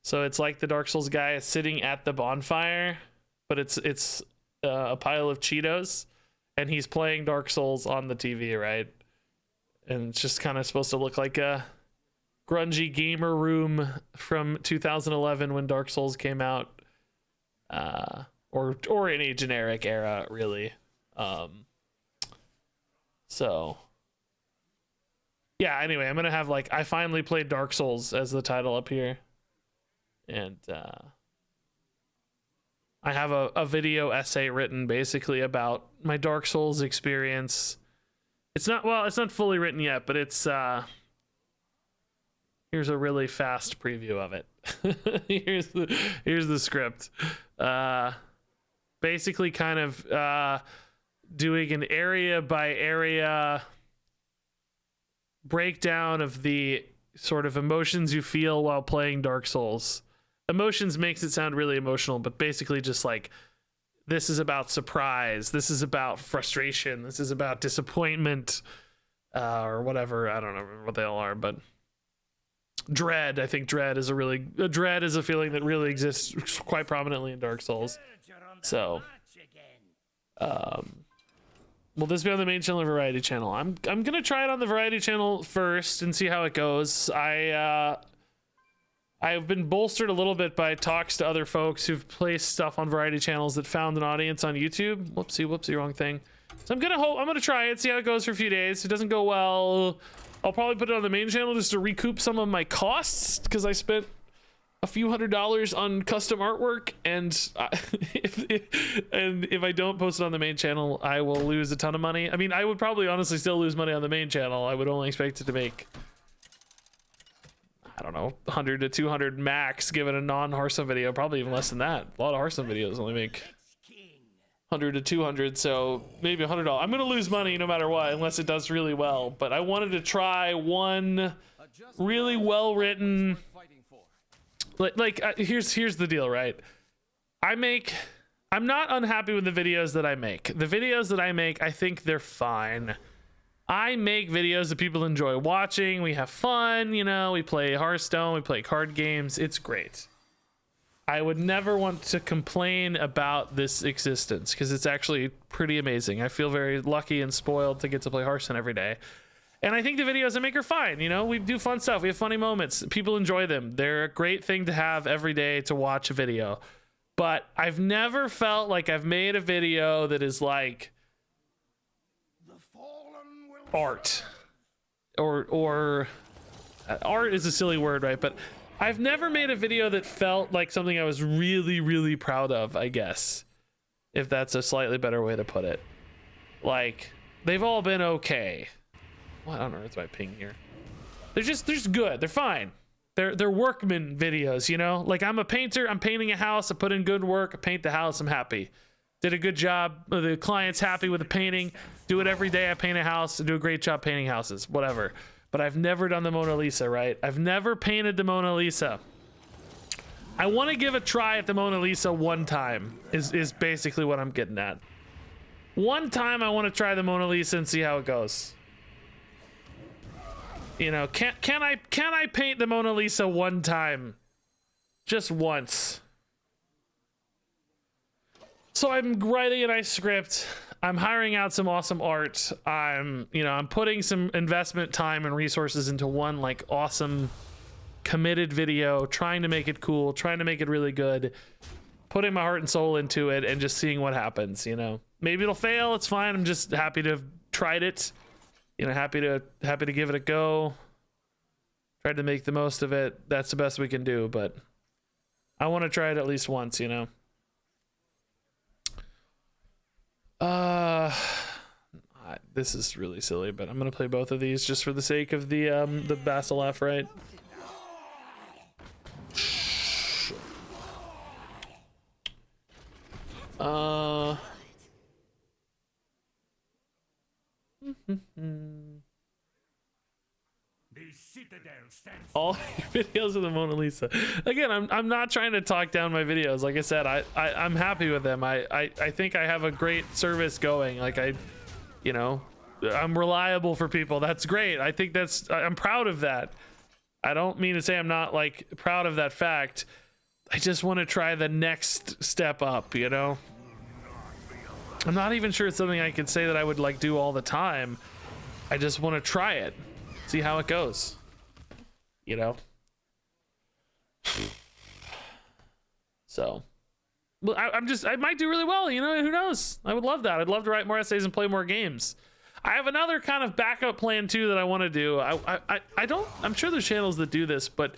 So it's like the Dark Souls guy is sitting at the bonfire, but it's a pile of Cheetos, and he's playing Dark Souls on the TV, right? And it's just kind of supposed to look like a grungy gamer room from 2011 when Dark Souls came out, or any generic era, really. So yeah, anyway, I'm gonna have like I finally played Dark Souls as the title up here, and I have a video essay written basically about my Dark Souls experience. It's not fully written yet, but it's here's a really fast preview of it. here's the script. Basically kind of doing an area by area breakdown of the sort of emotions you feel while playing Dark Souls. Emotions makes it sound really emotional, but basically just like this is about surprise, this is about frustration, this is about disappointment, or whatever. I don't know what they all are, but dread. I think dread is a feeling that really exists quite prominently in Dark Souls. So will this be on the main channel or variety channel? I'm gonna try it on the variety channel first and see how it goes. I've been bolstered a little bit by talks to other folks who've placed stuff on variety channels that found an audience on YouTube. Whoopsie, wrong thing. So I'm gonna try it, see how it goes for a few days. If it doesn't go well, I'll probably put it on the main channel just to recoup some of my costs, because I spent a few $100s on custom artwork, and if I don't post it on the main channel, I will lose a ton of money. I mean, I would probably honestly still lose money on the main channel. I would only expect it to make, I don't know, 100 to 200 max given a non-Hearthstone video. Probably even less than that. A lot of Hearthstone videos only make 100 to 200, so maybe $100. I'm gonna lose money no matter what, unless it does really well. But I wanted to try one really well-written. Here's the deal, right? I'm not unhappy with the videos that I make. The videos that I make, I think they're fine. I make videos that people enjoy watching. We have fun, you know, we play Hearthstone, we play card games. It's great. I would never want to complain about this existence because it's actually pretty amazing. I feel very lucky and spoiled to get to play Hearthstone every day. And I think the videos I make are fine. You know, we do fun stuff. We have funny moments. People enjoy them. They're a great thing to have every day to watch a video. But I've never felt like I've made a video that is like art. Or art is a silly word, right? But I've never made a video that felt like something I was really, really proud of, I guess. If that's a slightly better way to put it. Like, they've all been okay. What on earth is my ping here? They're just good. They're fine. They're workman videos, you know? Like, I'm a painter, I'm painting a house, I put in good work, I paint the house, I'm happy. Did a good job, the client's happy with the painting. Do it every day, I paint a house, I do a great job painting houses, whatever. But I've never done the Mona Lisa, right? I've never painted the Mona Lisa. I want to give a try at the Mona Lisa one time, is basically what I'm getting at. One time I want to try the Mona Lisa and see how it goes. You know, can I paint the Mona Lisa one time? Just once. So I'm writing a nice script. I'm hiring out some awesome art. I'm putting some investment time and resources into one like awesome committed video, trying to make it cool, trying to make it really good, putting my heart and soul into it and just seeing what happens, you know. Maybe it'll fail, it's fine. I'm just happy to have tried it. You know, happy to give it a go. Tried to make the most of it. That's the best we can do, but I want to try it at least once, you know. This is really silly, but I'm gonna play both of these just for the sake of the Basileaf, right? All videos of the Mona Lisa. Again, I'm not trying to talk down my videos. Like I said, I'm happy with them. I think I have a great service going. Like I'm reliable for people. That's great. I think I'm proud of that. I don't mean to say I'm not like proud of that fact. I just want to try the next step up, you know? I'm not even sure it's something I could say that I would like do all the time. I just want to try it. See how it goes. You know? So, well, I might do really well, you know, who knows? I would love that. I'd love to write more essays and play more games. I have another kind of backup plan too that I want to do. I'm sure there's channels that do this, but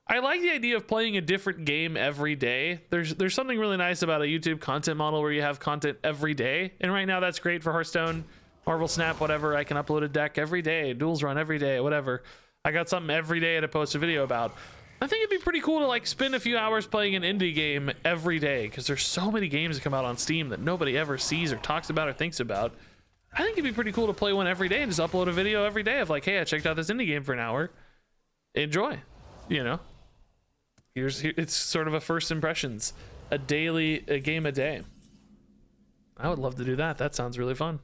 I like the idea of playing a different game every day. There's something really nice about a YouTube content model where you have content every day. And right now that's great for Hearthstone, Marvel Snap, whatever. I can upload a deck every day, Duels run every day, whatever. I got something every day to post a video about. I think it'd be pretty cool to like spend a few hours playing an indie game every day because there's so many games that come out on Steam that nobody ever sees or talks about or thinks about. I think it'd be pretty cool to play one every day and just upload a video every day of like, hey, I checked out this indie game for an hour. Enjoy, you know. It's sort of a first impressions, a game a day. I would love to do that. That sounds really fun.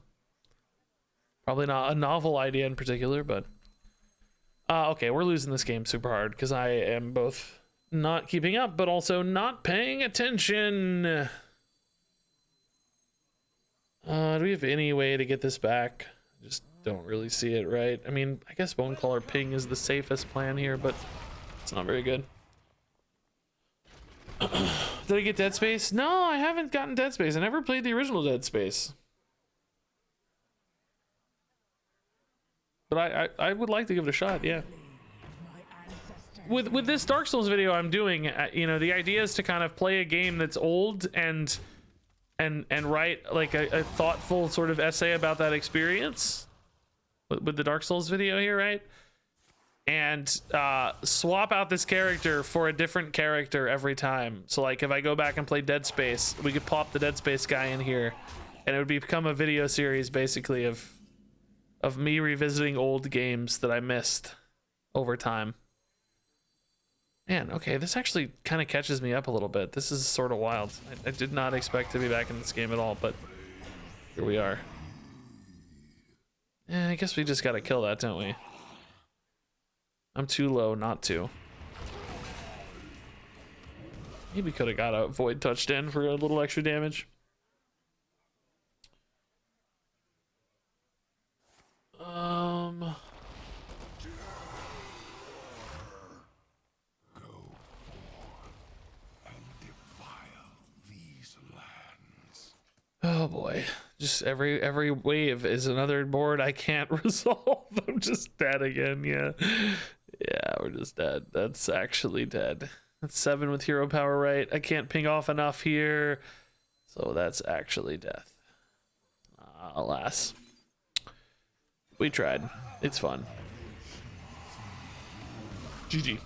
Probably not a novel idea in particular, but okay, we're losing this game super hard because I am both not keeping up but also not paying attention. Do we have any way to get this back? Just don't really see it, right? I mean, I guess Bonecrawler ping is the safest plan here, but it's not very good. Did I get Dead Space? No, I haven't gotten Dead Space. I never played the original Dead Space. But I would like to give it a shot, yeah. with this Dark Souls video I'm doing, you know, the idea is to kind of play a game that's old and write like a thoughtful sort of essay about that experience with the Dark Souls video here, right? And swap out this character for a different character every time. So like if I go back and play Dead Space, we could pop the Dead Space guy in here, and it would become a video series basically of me revisiting old games that I missed over time. Man, okay, this actually kind of catches me up a little bit. This is sort of wild. I did not expect to be back in this game at all, but here we are. I guess we just gotta kill that, don't we? I'm too low not to. Maybe could have got a void touched in for a little extra damage. Oh boy, just every wave is another board I can't resolve. I'm just dead again. Yeah, we're just dead. That's actually dead. That's 7 with hero power, right? I can't ping off enough here, so that's actually death. Alas, we tried. It's fun. GG.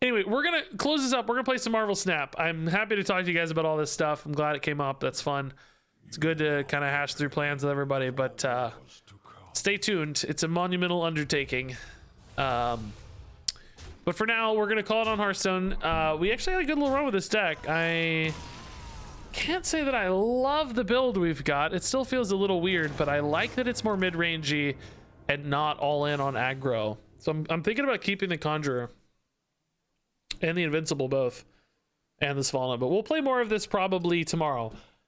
Anyway, we're gonna close this up. We're gonna play some Marvel Snap. I'm happy to talk to you guys about all this stuff. I'm glad it came up. That's fun. It's good to kind of hash through plans with everybody, but stay tuned. It's a monumental undertaking. But for now, we're gonna call it on Hearthstone. We actually had a good little run with this deck. I can't say that I love the build we've got. It still feels a little weird, but I like that it's more mid-rangey and not all in on aggro. So I'm thinking about keeping the Conjurer and the Invincible both, and the Svalna, but we'll play more of this probably tomorrow.